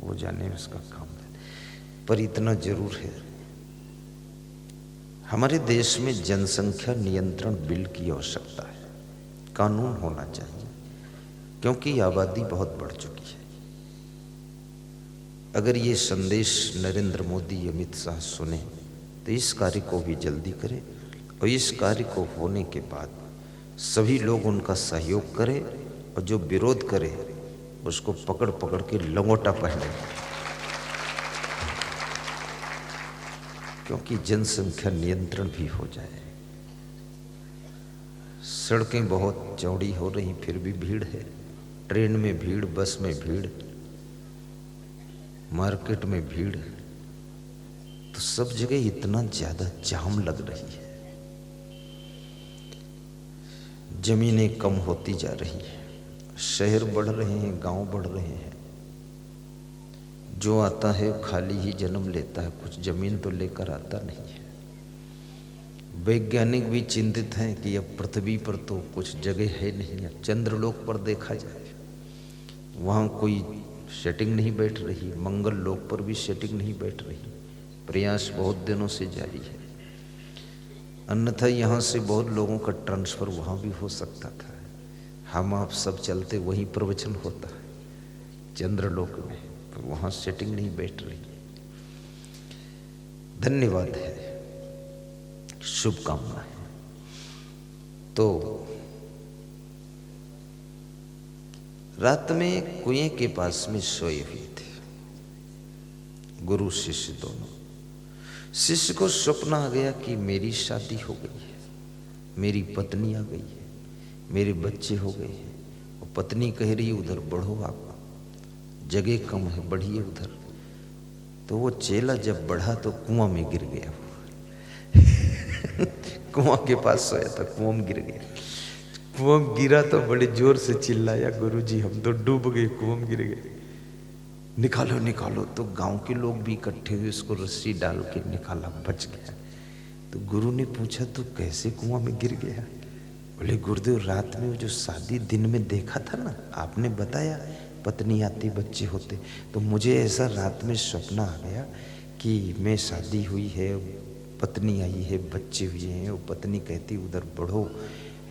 वो जाने उसका काम है। पर इतना जरूर है हमारे देश में जनसंख्या नियंत्रण बिल की आवश्यकता है, कानून होना चाहिए, क्योंकि आबादी बहुत बढ़ चुकी है। अगर ये संदेश नरेंद्र मोदी, अमित शाह सुने तो इस कार्य को भी जल्दी करें, और इस कार्य को होने के बाद सभी लोग उनका सहयोग करें, और जो विरोध करे उसको पकड़ पकड़ के लंगोटा पहने, क्योंकि जनसंख्या नियंत्रण भी हो जाए। सड़कें बहुत चौड़ी हो रही, फिर भी भीड़ है, ट्रेन में भीड़, बस में भीड़, मार्केट में भीड़, तो सब जगह इतना ज्यादा जाम लग रही है। जमीनें कम होती जा रही है, शहर बढ़ रहे हैं, गांव बढ़ रहे हैं। जो आता है खाली ही जन्म लेता है, कुछ जमीन तो लेकर आता नहीं है। वैज्ञानिक भी चिंतित हैं कि अब पृथ्वी पर तो कुछ जगह है नहीं। अब चंद्रलोक पर देखा जाए, वहाँ कोई सेटिंग नहीं बैठ रही, मंगल लोक पर भी सेटिंग नहीं बैठ रही। प्रयास बहुत दिनों से जारी है, अन्यथा यहाँ से बहुत लोगों का ट्रांसफर वहाँ भी हो सकता था। हम आप सब चलते वहीं प्रवचन होता है चंद्रलोक में, पर वहाँ सेटिंग नहीं बैठ रही। धन्यवाद है, शुभकामनाएं। तो रात में कुएं के पास में सोए हुए थे गुरु शिष्य दोनों। शिष्य को स्वप्न आ गया कि मेरी शादी हो गई है, मेरी पत्नी आ गई है, मेरे बच्चे हो गए हैं। और पत्नी कह रही उधर बढ़ो, आप जगह कम है, बढ़िए उधर। तो वो चेला जब बढ़ा तो कुआं में गिर गया। कुआं के पास सोया था, कुआं में गिर गया। कुआं में गिरा तो बड़े जोर से चिल्लाया, गुरुजी हम तो डूब गए, कुआं में गिर गए, निकालो निकालो। तो गांव के लोग भी इकट्ठे हुए, उसको रस्सी डाल के निकाला, बच गया। तो गुरु ने पूछा तो कैसे कुआं में गिर गया? बोले गुरुदेव रात में वो जो शादी दिन में देखा था ना, आपने बताया पत्नी आती बच्चे होते, तो मुझे ऐसा रात में सपना आ गया कि मैं शादी हुई है, पत्नी आई है, बच्चे हुए हैं। वो पत्नी कहती उधर बढ़ो,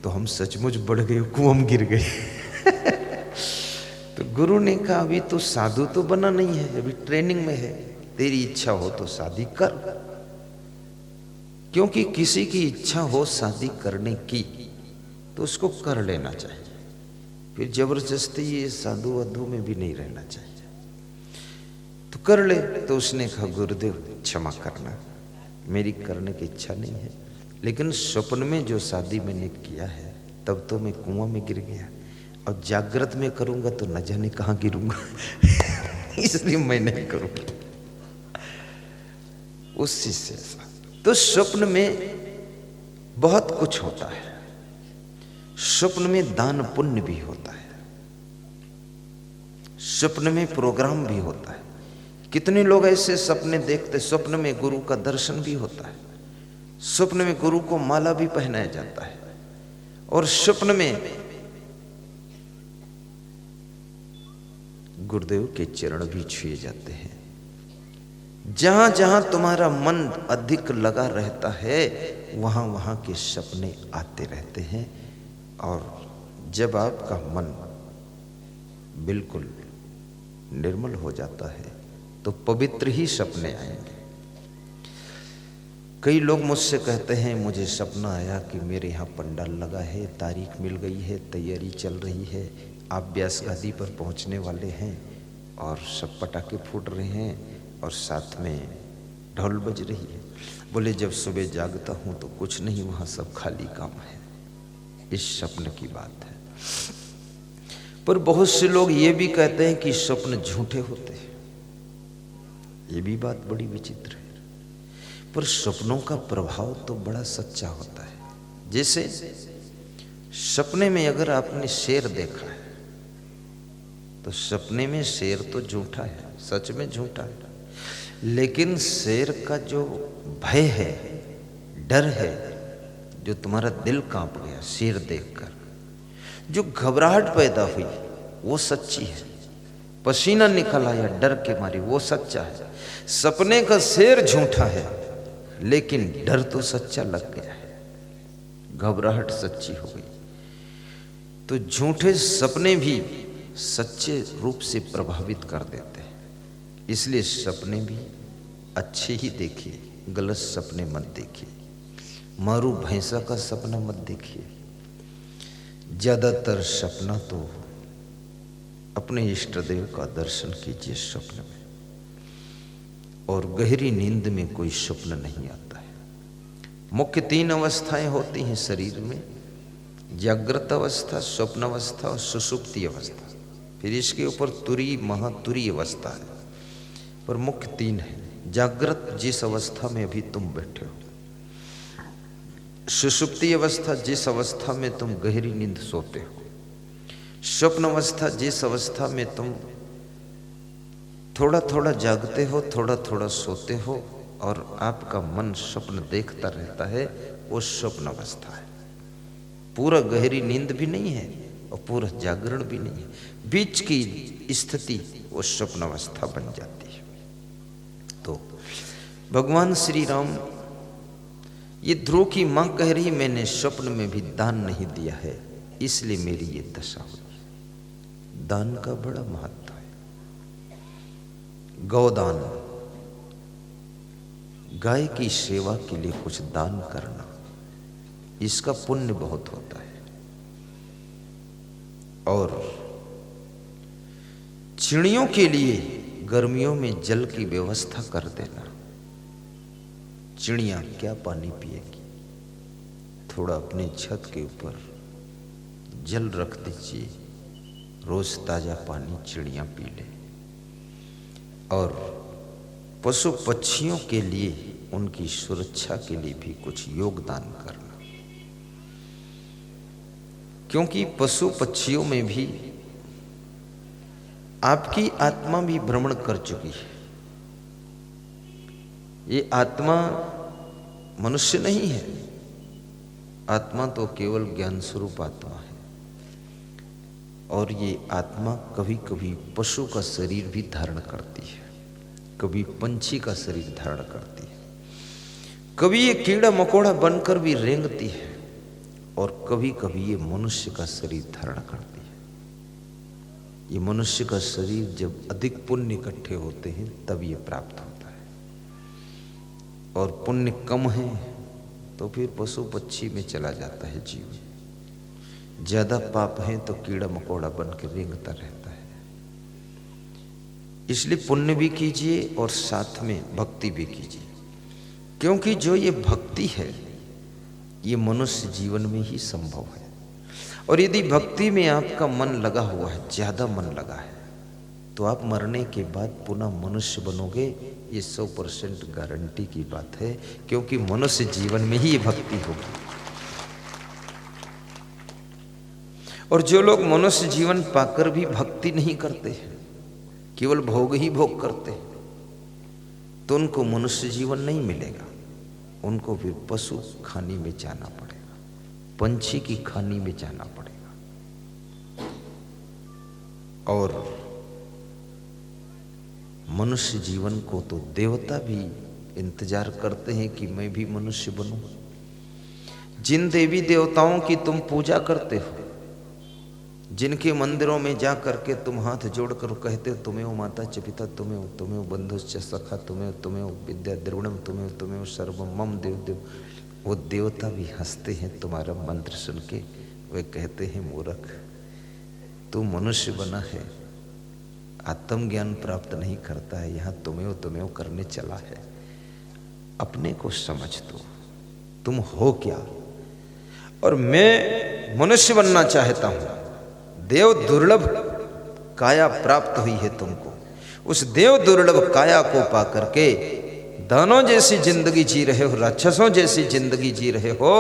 तो हम सचमुच बढ़ गए, कुआं में गिर गए। तो गुरु ने कहा अभी तो साधु तो बना नहीं है, अभी ट्रेनिंग में है, तेरी इच्छा हो तो शादी कर। क्योंकि किसी की इच्छा हो शादी करने की तो उसको कर लेना चाहिए, फिर जबरदस्ती ये साधु वाधु में भी नहीं रहना चाहिए। तो कर ले। तो उसने कहा गुरुदेव क्षमा करना, मेरी करने की इच्छा नहीं है, लेकिन स्वप्न में जो शादी मैंने किया है तब तो मैं कुआं में गिर गया, और जागृत में करूंगा तो न जाने कहाँ गिरूंगा। इसलिए मैं नहीं करूंगा। उसी से तो स्वप्न में बहुत कुछ होता है, स्वप्न में दान पुण्य भी होता है, स्वप्न में प्रोग्राम भी होता है। कितने लोग ऐसे सपने देखते, स्वप्न में गुरु का दर्शन भी होता है, स्वप्न में गुरु को माला भी पहनाया जाता है, और स्वप्न में गुरुदेव के चरण भी छुए जाते हैं। जहां जहां तुम्हारा मन अधिक लगा रहता है वहां वहां के सपने आते रहते हैं, और जब आपका मन बिल्कुल निर्मल हो जाता है तो पवित्र ही सपने आएंगे। कई लोग मुझसे कहते हैं मुझे सपना आया कि मेरे यहाँ पंडाल लगा है, तारीख मिल गई है, तैयारी चल रही है, आप व्यास गादी पर पहुँचने वाले हैं, और सब पटाखे फूट रहे हैं और साथ में ढोल बज रही है। बोले जब सुबह जागता हूँ तो कुछ नहीं, वहाँ सब खाली काम है। इस स्वप्न की बात है। पर बहुत से लोग ये भी कहते हैं कि स्वप्न झूठे होते हैं, ये भी बात बड़ी विचित्र है। पर स्वप्नों का प्रभाव तो बड़ा सच्चा होता है। जैसे सपने में अगर आपने शेर देखा है तो सपने में शेर तो झूठा है, सच में झूठा है, लेकिन शेर का जो भय है, डर है, जो तुम्हारा दिल कांप गया शेर देखकर, जो घबराहट पैदा हुई वो सच्ची है, पसीना निकल आया डर के मारे वो सच्चा है। सपने का शेर झूठा है, लेकिन डर तो सच्चा लग गया है, घबराहट सच्ची हो गई। तो झूठे सपने भी सच्चे रूप से प्रभावित कर देते हैं, इसलिए सपने भी अच्छे ही देखिए, गलत सपने मत देखिए। मारू भैंसा का सपना मत देखिए। ज्यादातर सपना तो अपने इष्ट देव का दर्शन कीजिए स्वप्न में, और गहरी नींद में कोई स्वप्न नहीं आता है। मुख्य 3 अवस्थाएं होती हैं शरीर में, जागृत अवस्था, स्वप्न अवस्था और सुषुप्ति अवस्था। फिर इसके ऊपर तुरी महातुरी अवस्था है, पर मुख्य 3 है। जागृत जिस अवस्था में अभी तुम बैठे हो, सुषुप्ति अवस्था जिस अवस्था में तुम गहरी नींद सोते हो, स्वप्न अवस्था जिस अवस्था में तुम थोड़ा थोड़ा जागते हो, थोड़ा थोड़ा सोते हो और आपका मन स्वप्न देखता रहता है, वो स्वप्न अवस्था है। पूरा गहरी नींद भी नहीं है और पूरा जागरण भी नहीं है, बीच की स्थिति वो स्वप्न अवस्था बन जाती है। तो भगवान श्री राम, ये ध्रुव की मां कह रही, मैंने स्वप्न में भी दान नहीं दिया है, इसलिए मेरी ये दशा हुई। दान का बड़ा महत्व है। गौदान, गाय की सेवा के लिए कुछ दान करना, इसका पुण्य बहुत होता है। और चिड़ियों के लिए गर्मियों में जल की व्यवस्था कर देना। चिड़ियां क्या पानी पिएगी, थोड़ा अपने छत के ऊपर जल रख दीजिए, रोज ताजा पानी चिड़ियां पी ले। और पशु पक्षियों के लिए, उनकी सुरक्षा के लिए भी कुछ योगदान करना, क्योंकि पशु पक्षियों में भी आपकी आत्मा भी भ्रमण कर चुकी है। ये आत्मा मनुष्य नहीं है, आत्मा तो केवल ज्ञान स्वरूप आत्मा है। और ये आत्मा कभी कभी पशु का शरीर भी धारण करती है, कभी पंछी का शरीर धारण करती है, कभी ये कीड़ा मकोड़ा बनकर भी रेंगती है, और कभी कभी ये मनुष्य का शरीर धारण करती है। ये मनुष्य का शरीर जब अधिक पुण्य इकट्ठे होते हैं तब ये प्राप्त होता है, और पुण्य कम है तो फिर पशु पक्षी में चला जाता है जीव। ज्यादा पाप है तो कीड़ा मकोड़ा बन के रेंगता रहता है। इसलिए पुण्य भी कीजिए और साथ में भक्ति भी कीजिए, क्योंकि जो ये भक्ति है ये मनुष्य जीवन में ही संभव है। और यदि भक्ति में आपका मन लगा हुआ है, ज्यादा मन लगा है, तो आप मरने के बाद पुनः मनुष्य बनोगे, ये 100% गारंटी की बात है, क्योंकि मनुष्य जीवन में ही ये भक्ति होगी। और जो लोग मनुष्य जीवन पाकर भी भक्ति नहीं करते हैं, केवल भोग ही भोग करते हैं, तो उनको मनुष्य जीवन नहीं मिलेगा, उनको फिर पशु खानी में जाना पड़ेगा, पंछी की खानी में जाना पड़ेगा। और मनुष्य जीवन को तो देवता भी इंतजार करते हैं कि मैं भी मनुष्य बनूं। जिन देवी देवताओं की तुम पूजा करते हो, जिनके मंदिरों में जा करके तुम हाथ जोड़कर कहते हो तुम्हें माता च पिता, तुम्हें बंधुश्च सखा, तुम्हें विद्या द्रविणम, तुम्हें सर्वम मम देव देव, वो देवता भी हंसते हैं तुम्हारा मंत्र सुन के। वे कहते हैं मूर्ख, तू मनुष्य बना है, आत्मज्ञान प्राप्त नहीं करता है, यहाँ तुम्हें करने चला है। अपने को समझ दो, तुम हो क्या। और मैं मनुष्य बनना चाहता हूं। देव दुर्लभ काया प्राप्त हुई है तुमको, उस देव दुर्लभ काया को पा करके दानों जैसी जिंदगी जी रहे हो, राक्षसों जैसी जिंदगी जी रहे हो,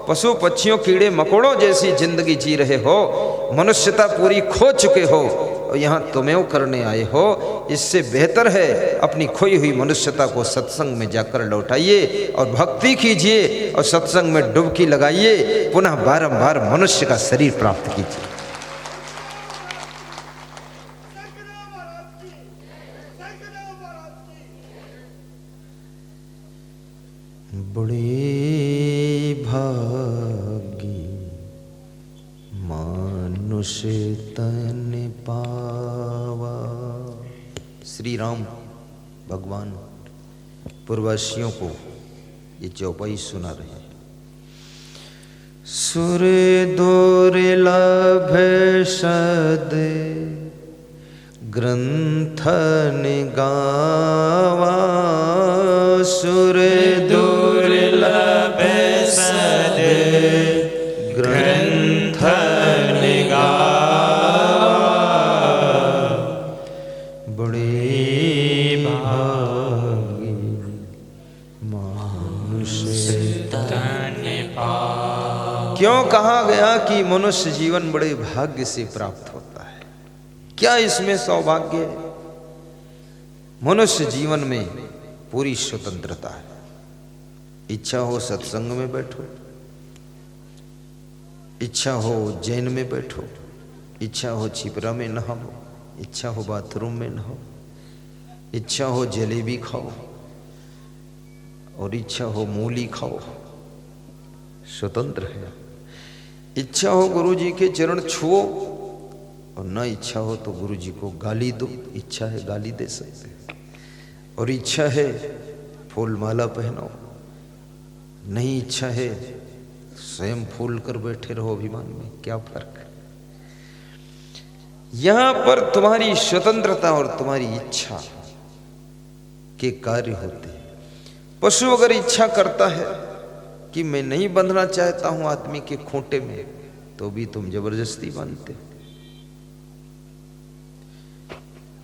पशु पक्षियों कीड़े मकोड़ों जैसी जिंदगी जी रहे हो, मनुष्यता पूरी खो चुके हो और यहाँ तुम्हें करने आए हो। इससे बेहतर है अपनी खोई हुई मनुष्यता को सत्संग में जाकर लौटाइए और भक्ति कीजिए और सत्संग में डुबकी लगाइए, पुनः बारंबार मनुष्य का शरीर प्राप्त कीजिए। बड़े भागी मानुष तन पावा। श्री राम भगवान पूर्ववासियों को ये चौपाई सुना रहे हैं। सुर दुर्लभ सद ग्रंथ गावा। सुर दुर्लभ सद ग्रंथ गावा। बड़े भागी मनुष्य तन पावा। क्यों कहा गया कि मनुष्य जीवन बड़े भाग्य से प्राप्त होता है? क्या इसमें सौभाग्य है? मनुष्य जीवन में पूरी स्वतंत्रता है। इच्छा हो सत्संग में बैठो, इच्छा हो जैन में बैठो, इच्छा हो छिपरा में नहाओ, इच्छा हो बाथरूम में नहाओ, इच्छा हो जलेबी खाओ और इच्छा हो मूली खाओ, स्वतंत्र है। इच्छा हो गुरु जी के चरण छुओ और न इच्छा हो तो गुरु जी को गाली दो। इच्छा है गाली दे सकते हैं, और इच्छा है फूल माला पहनो, नहीं इच्छा है स्वयं फूल कर बैठे रहो अभिमान में। क्या फर्क है? यहां पर तुम्हारी स्वतंत्रता और तुम्हारी इच्छा के कार्य होते हैं। पशु अगर इच्छा करता है कि मैं नहीं बंधना चाहता हूं आदमी के खूंटे में, तो भी तुम जबरदस्ती बांधते हो।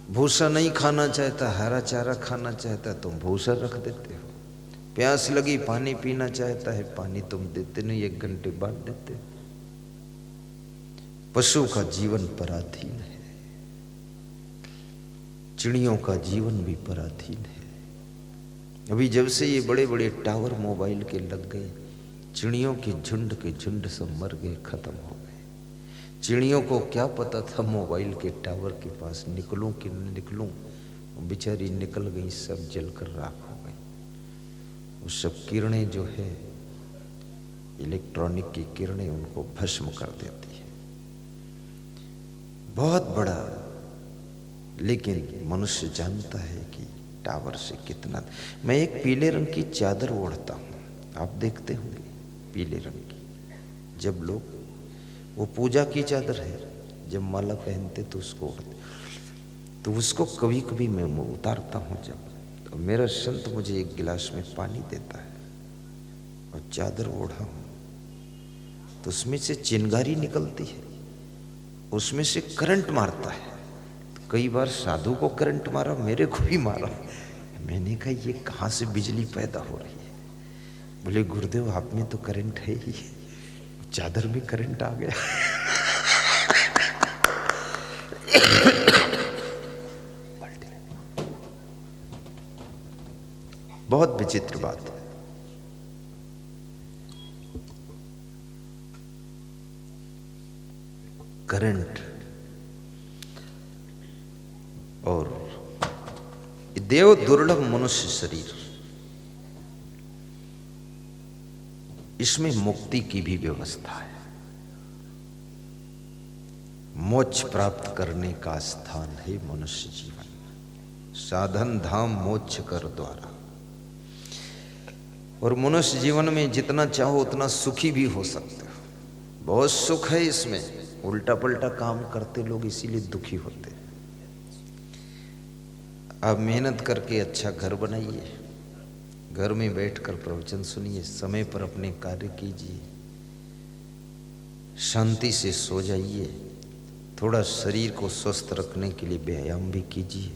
भूसा नहीं खाना चाहता, हरा चारा खाना चाहता है, तुम भूसा रख देते हो। प्यास लगी पानी पीना चाहता है, पानी तुम देते नहीं, 1 घंटे बाद देते हो। पशु का जीवन पराधीन है, चिड़ियों का जीवन भी पराधीन है। अभी जब से ये बड़े बड़े टावर मोबाइल के लग गए, चिड़ियों के झुंड सब मर गए, खत्म हो गए। चिड़ियों को क्या पता था मोबाइल के टावर के पास निकलूं कि न निकलूं, बेचारी निकल गई, सब जलकर राख हो गई। वो सब किरणें जो है, इलेक्ट्रॉनिक की किरणें उनको भस्म कर देती है। बहुत बड़ा, लेकिन मनुष्य जानता है कि टावर से कितना। मैं एक पीले रंग की चादर ओढ़ता हूँ, आप देखते होंगे पीले रंग की। जब लोग, वो पूजा की चादर है, जब माला पहनते तो उसको ओढ़ते, तो उसको कभी कभी मैं उतारता हूँ जब, तो मेरा संत मुझे एक गिलास में पानी देता है और चादर ओढ़ा हूँ, तो उसमें से चिंगारी निकलती है, उसमें से करंट मारता है। तो कई बार साधु को करंट मारा, मेरे को भी मारा। मैंने कहा ये कहाँ से बिजली पैदा हो रही है? बोले गुरुदेव आप में तो करंट है ही, चादर में करंट आ गया। बहुत विचित्र बात है। करंट और देव दुर्लभ मनुष्य शरीर, इसमें मुक्ति की भी व्यवस्था है। मोक्ष प्राप्त करने का स्थान है मनुष्य जीवन। साधन धाम मोक्ष कर द्वारा। और मनुष्य जीवन में जितना चाहो उतना सुखी भी हो सकते हो। बहुत सुख है इसमें। उल्टा पल्टा काम करते लोग इसीलिए दुखी होते। आप मेहनत करके अच्छा घर बनाइए, घर में बैठकर प्रवचन सुनिए, समय पर अपने कार्य कीजिए, शांति से सो जाइए, थोड़ा शरीर को स्वस्थ रखने के लिए व्यायाम भी कीजिए,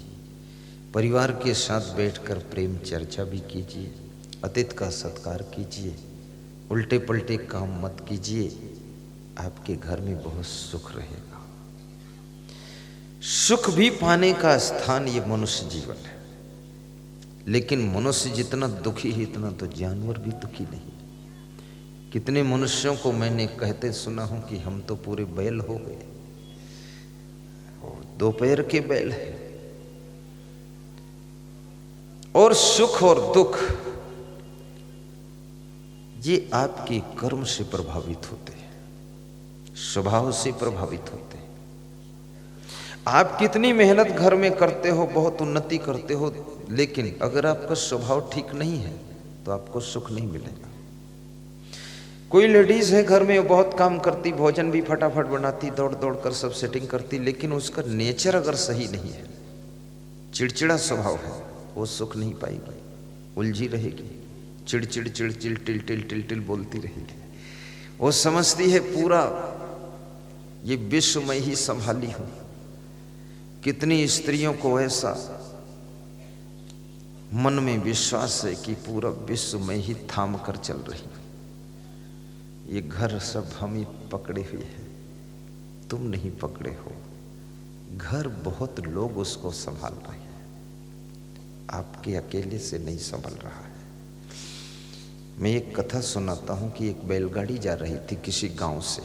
परिवार के साथ बैठकर प्रेम चर्चा भी कीजिए, अतिथि का सत्कार कीजिए, उल्टे पल्टे काम मत कीजिए। आपके घर में बहुत सुख रहेगा। सुख भी पाने का स्थान ये मनुष्य जीवन है। लेकिन मनुष्य जितना दुखी है इतना तो जानवर भी दुखी नहीं। कितने मनुष्यों को मैंने कहते सुना हूं कि हम तो पूरे बैल हो गए, और 2 पैर के बैल है। और सुख और दुख ये आपके कर्म से प्रभावित होते हैं, स्वभाव से प्रभावित होते हैं। आप कितनी मेहनत घर में करते हो, बहुत उन्नति करते हो, लेकिन अगर आपका स्वभाव ठीक नहीं है तो आपको सुख नहीं मिलेगा। कोई लेडीज है घर में, वो बहुत काम करती, भोजन भी फटाफट बनाती, दौड़ दौड़ कर सब सेटिंग करती, लेकिन उसका नेचर अगर सही नहीं है, चिड़चिड़ा स्वभाव है, वो सुख नहीं पाएगी, उलझी रहेगी, चिड़चिड़ चिड़चिड़ टिल टिल टिल टिल बोलती रहेगी। वो समझती है पूरा ये विश्व में ही संभाली हूं। कितनी स्त्रियों को ऐसा मन में विश्वास है कि पूरा विश्व में ही थाम कर चल रही हूं, ये घर सब हम ही पकड़े हुए हैं, तुम नहीं पकड़े हो। घर बहुत लोग उसको संभाल रहे हैं, आपके अकेले से नहीं संभल रहा है। मैं एक कथा सुनाता हूं कि एक बैलगाड़ी जा रही थी, किसी गांव से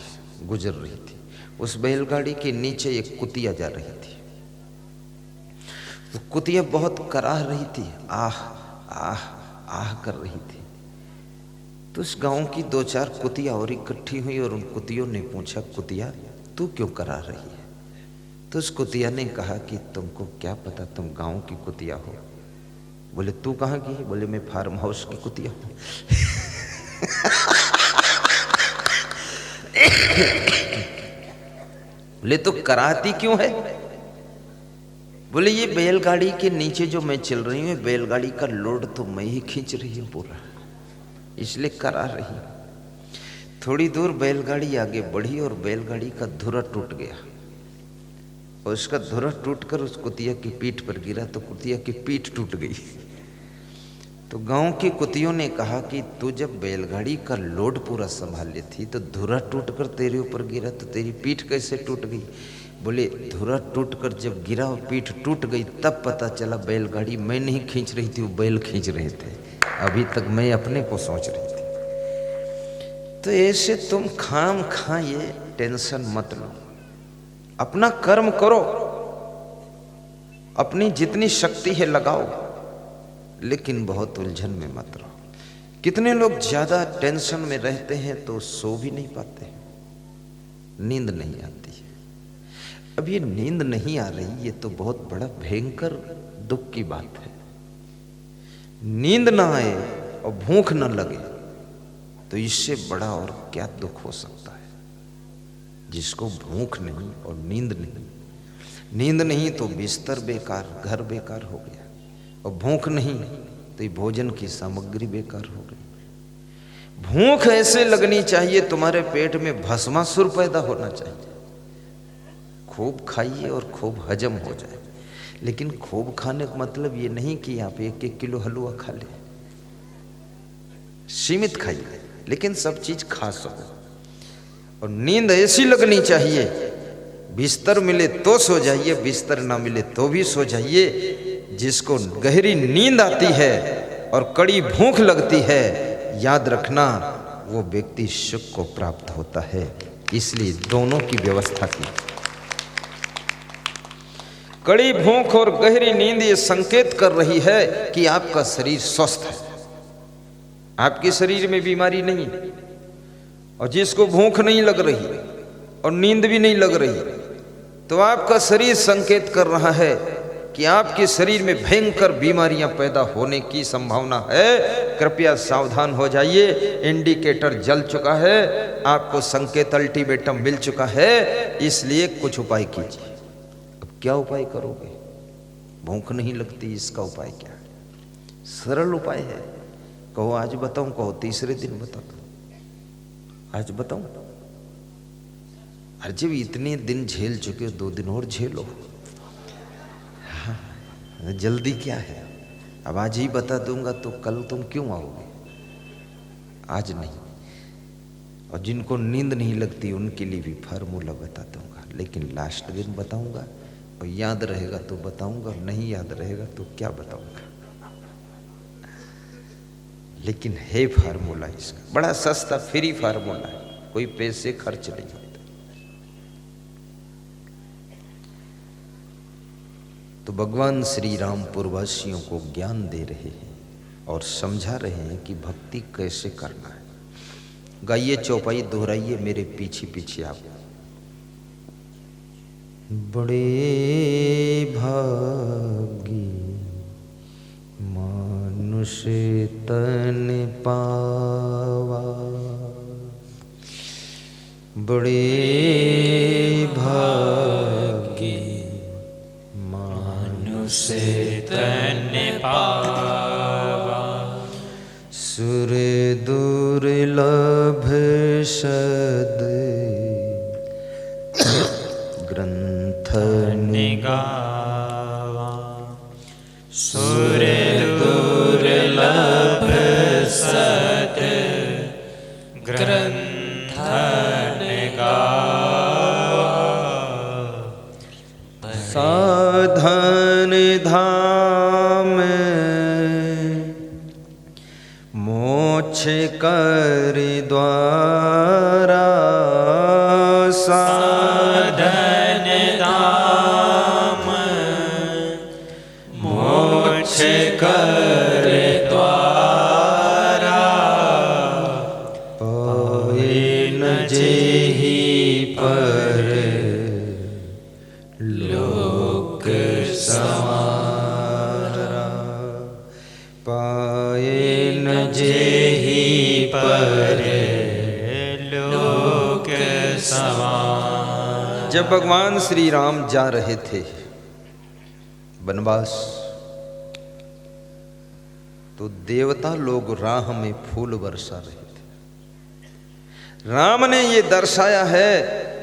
गुजर रही थी। उस बैलगाड़ी के नीचे एक कुतिया जा रही थी। तो कुतिया बहुत कराह रही थी, आह आह आह कर रही थी। तो उस गांव की 2-4 कुतिया और इकट्ठी हुई और उन कुतियों ने पूछा, कुतिया तू क्यों करा रही है? तो उस कुतिया ने कहा कि तुमको क्या पता, तुम गांव की कुतिया हो। बोले तू कहाँ की है? बोले मैं फार्म हाउस की कुतिया हूं। बोले तो कराती क्यों है? बोले ये बैलगाड़ी के नीचे जो मैं चल रही हूँ, बैलगाड़ी का लोड तो मैं ही खींच रही हूँ पूरा, इसलिए करा रही। थोड़ी दूर बैलगाड़ी आगे बढ़ी और बैलगाड़ी का धुरा टूट गया और उसका धुरा टूटकर उस कुतिया की पीठ पर गिरा तो कुतिया की पीठ टूट गई। तो गांव की कुतियों ने कहा कि तू जब बैलगाड़ी का लोड पूरा संभाल ली थी तो धुरा टूटकर तेरे ऊपर गिरा तो तेरी पीठ कैसे टूट गई? बोले धुरा टूटकर जब गिरा और पीठ टूट गई तब पता चला बैलगाड़ी मैं नहीं खींच रही थी, वो बैल खींच रहे थे। अभी तक मैं अपने को सोच रही थी। तो ऐसे तुम खाम खा ये टेंशन मत लो, अपना कर्म करो, अपनी जितनी शक्ति है लगाओ, लेकिन बहुत उलझन में मत रहो। कितने लोग ज्यादा टेंशन में रहते हैं तो सो भी नहीं पाते, नींद नहीं आती है। अब ये नींद नहीं आ रही, ये तो बहुत बड़ा भयंकर दुख की बात है। नींद ना आए और भूख न लगे तो इससे बड़ा और क्या दुख हो सकता है। जिसको भूख नहीं और नींद नहीं, नींद नहीं तो बिस्तर बेकार, घर बेकार हो गया, और भूख नहीं तो ये भोजन की सामग्री बेकार हो गई। भूख ऐसे लगनी चाहिए तुम्हारे पेट में भस्मासुर पैदा होना चाहिए। खूब खाइए और खूब हजम हो जाए, लेकिन खूब खाने का मतलब ये नहीं कि आप 1-1 किलो हलवा खा ले। सीमित खाइए, लेकिन सब चीज खा सको। और नींद ऐसी लगनी चाहिए, बिस्तर मिले तो सो जाइए, बिस्तर ना मिले तो भी सो जाइए। जिसको गहरी नींद आती है और कड़ी भूख लगती है, याद रखना वो व्यक्ति सुख को प्राप्त होता है। इसलिए दोनों की व्यवस्था की। कड़ी भूख और गहरी नींद ये संकेत कर रही है कि आपका शरीर स्वस्थ है, आपके शरीर में बीमारी नहीं। और जिसको भूख नहीं लग रही और नींद भी नहीं लग रही, तो आपका शरीर संकेत कर रहा है कि आपके शरीर में भयंकर बीमारियां पैदा होने की संभावना है। कृपया सावधान हो जाइए, इंडिकेटर जल चुका है, आपको संकेत अल्टीमेटम मिल चुका है, इसलिए कुछ उपाय कीजिए। अब क्या उपाय करोगे? भूख नहीं लगती, इसका उपाय क्या है? सरल उपाय है। कहो आज बताऊं, कहो तीसरे दिन बता दो, आज बताऊं। अरे जब इतने दिन झेल चुके हो, 2 दिन और झेलो। हाँ, जल्दी क्या है? अब आज ही बता दूंगा तो कल तुम क्यों आओगे? आज नहीं। और जिनको नींद नहीं लगती उनके लिए भी फार्मूला बता दूंगा, लेकिन लास्ट दिन बताऊंगा। और याद रहेगा तो बताऊंगा, नहीं याद रहेगा तो क्या बताऊंगा। लेकिन है फार्मूला इसका, बड़ा सस्ता फ्री फार्मूला है, कोई पैसे खर्च नहीं होते। तो भगवान श्री राम पूर्ववासियों को ज्ञान दे रहे हैं और समझा रहे हैं कि भक्ति कैसे करना है। गाइए चौपाई, दोहराइए मेरे पीछे पीछे आप। बड़े भागी मानुष तन पावा, बड़े भागी मानुष तन पावा, सुर दुर्लभ सद ग्रंथ निगावा, सुर दुर्लभ सद ग्रंथ निगावा, साधन धाम मोक्ष कर द्वारा, साधन धाम मोक्ष कर द्वारा, पाए न जेहि पर लोक समारा, पाए न जेहि पर लोक समारा। जब भगवान श्री राम जा रहे थे वनवास, तो देवता लोग राह में फूल बरसा रहे थे। राम ने ये दर्शाया है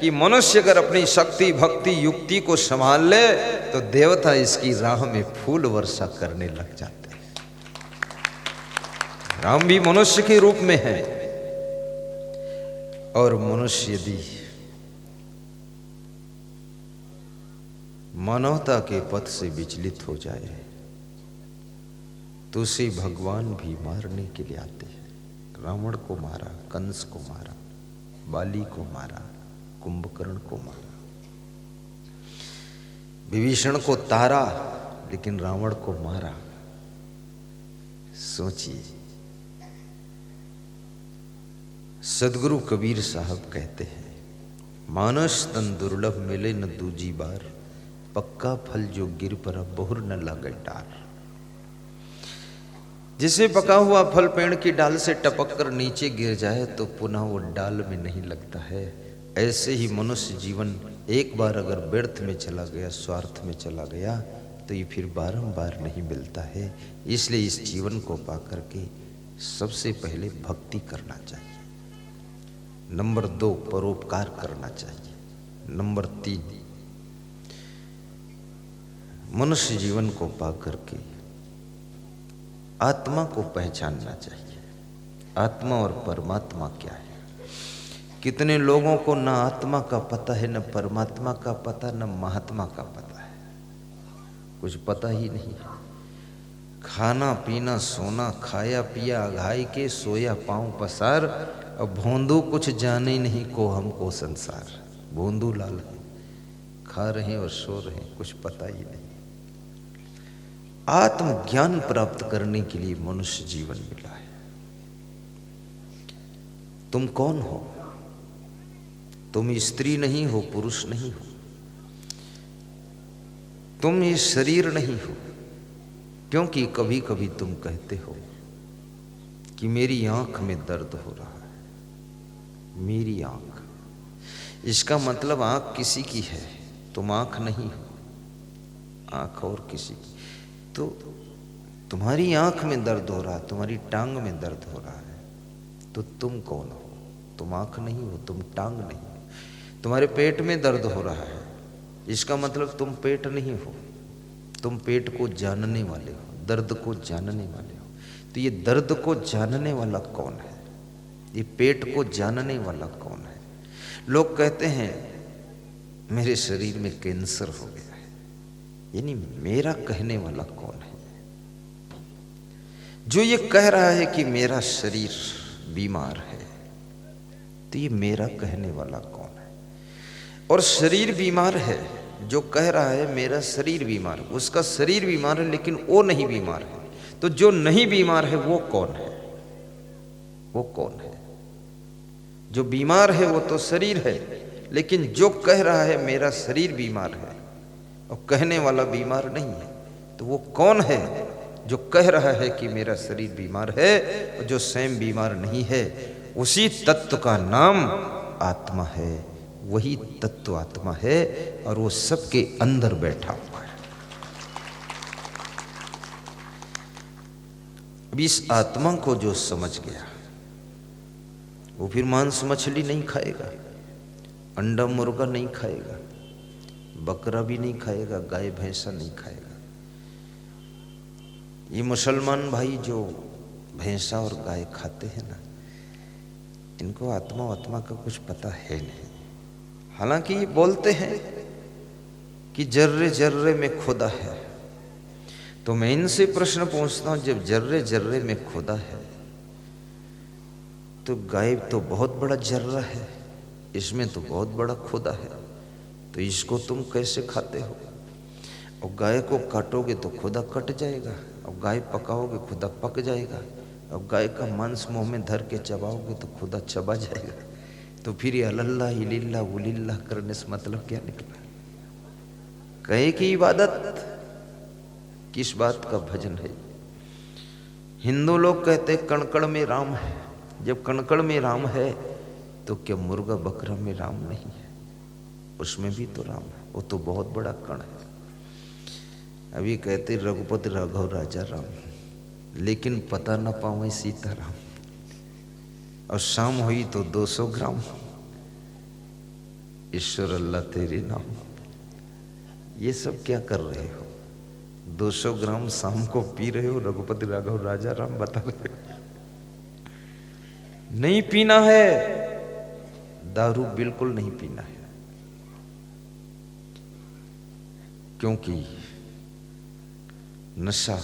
कि मनुष्य अगर अपनी शक्ति भक्ति युक्ति को संभाल ले तो देवता इसकी राह में फूल वर्षा करने लग जाते हैं। राम भी मनुष्य के रूप में है, और मनुष्य यदि मानवता के पथ से विचलित हो जाए तो उसे भगवान भी मारने के लिए आते हैं। रावण को मारा, कंस को मारा, बाली को मारा, कुंभकर्ण को मारा, विभीषण को तारा, लेकिन रावण को मारा। सोचिए, सदगुरु कबीर साहब कहते हैं, मानस तन दुर्लभ मिले न दूजी बार, पक्का फल जो गिर पर बहुर न लागे डार। जिसे पका हुआ फल पेड़ की डाल से टपक कर नीचे गिर जाए तो पुनः वो डाल में नहीं लगता है। ऐसे ही मनुष्य जीवन एक बार अगर व्यर्थ में चला गया, स्वार्थ में चला गया, तो ये फिर बारंबार नहीं मिलता है। इसलिए इस जीवन को पा करके सबसे पहले भक्ति करना चाहिए। नंबर 2, परोपकार करना चाहिए। नंबर 3, मनुष्य जीवन को पा करके आत्मा को पहचानना चाहिए। आत्मा और परमात्मा क्या है? कितने लोगों को न आत्मा का पता है, न परमात्मा का पता, न महात्मा का पता है। कुछ पता ही नहीं है। खाना पीना सोना, खाया पिया अघाई के, सोया पांव पसार, अब भोंदू कुछ जाने नहीं को हमको संसार। भोंदू लाल है, खा रहे हैं और सो रहे हैं, कुछ पता ही नहीं। आत्मज्ञान प्राप्त करने के लिए मनुष्य जीवन मिला है। तुम कौन हो? तुम स्त्री नहीं हो, पुरुष नहीं हो, तुम ये शरीर नहीं हो। क्योंकि कभी कभी तुम कहते हो कि मेरी आंख में दर्द हो रहा है, मेरी आंख। इसका मतलब आंख किसी की है, तुम आंख नहीं हो, आंख और किसी की। तो तुम्हारी आंख में दर्द हो रहा है, तुम्हारी टांग में दर्द हो रहा है, तो तुम कौन हो? तुम आंख नहीं हो, तुम टांग नहीं हो। तुम्हारे पेट में दर्द हो रहा है, इसका मतलब तुम पेट नहीं हो, तुम पेट को जानने वाले हो, दर्द को जानने वाले हो। तो ये दर्द को जानने वाला कौन है? ये पेट को जानने वाला कौन है? लोग कहते हैं मेरे शरीर में कैंसर हो गया है, यानी मेरा कहने वाला कौन है? जो ये कह रहा है कि मेरा शरीर बीमार है, तो ये मेरा कहने वाला कौन है? और शरीर बीमार है, जो कह रहा है मेरा शरीर बीमार, उसका शरीर बीमार है लेकिन वो नहीं बीमार है। तो जो नहीं बीमार है वो कौन है? वो कौन है? जो बीमार है वो तो शरीर है, लेकिन जो कह रहा है मेरा शरीर बीमार है और कहने वाला बीमार नहीं है, तो वो कौन है जो कह रहा है कि मेरा शरीर बीमार है और जो स्वयं बीमार नहीं है? उसी तत्व का नाम आत्मा है, वही तत्व आत्मा है और वो सबके अंदर बैठा हुआ है। अब इस आत्मा को जो समझ गया वो फिर मांस मछली नहीं खाएगा, अंडा मुर्गा नहीं खाएगा, बकरा भी नहीं खाएगा, गाय भैंसा नहीं खाएगा। ये मुसलमान भाई जो भैंसा और गाय खाते हैं ना, इनको आत्मा का कुछ पता है नहीं। हालांकि ये बोलते हैं कि जर्रे जर्रे में खुदा है, तो मैं इनसे प्रश्न पूछता हूं, जब जर्रे जर्रे में खुदा है तो गाय तो बहुत बड़ा जर्रा है, इसमें तो बहुत बड़ा खुदा है, तो इसको तुम कैसे खाते हो? और गाय को काटोगे तो खुदा कट जाएगा, और गाय पकाओगे खुदा पक जाएगा, और गाय का मांस मुंह में धर के चबाओगे तो खुदा चबा जाएगा। तो फिर ये अल्लाह इल्लल्लाह उलिल्लाह करने से मतलब क्या निकला? कहे की इबादत, किस बात का भजन है? हिंदू लोग कहते कणकण में राम है। जब कणकण में राम है तो क्या मुर्गा बकरा में राम नहीं है? उसमें भी तो राम है, वो तो बहुत बड़ा कण है। अभी कहते रघुपति राघव राजा राम, लेकिन पता न पावे सीताराम, और शाम हुई तो 200 ग्राम ईश्वर अल्लाह तेरे नाम। ये सब क्या कर रहे हो? 200 ग्राम शाम को पी रहे हो, रघुपति राघव राजा राम बता रहे हो। नहीं पीना है, दारू बिल्कुल नहीं पीना है, क्योंकि नशा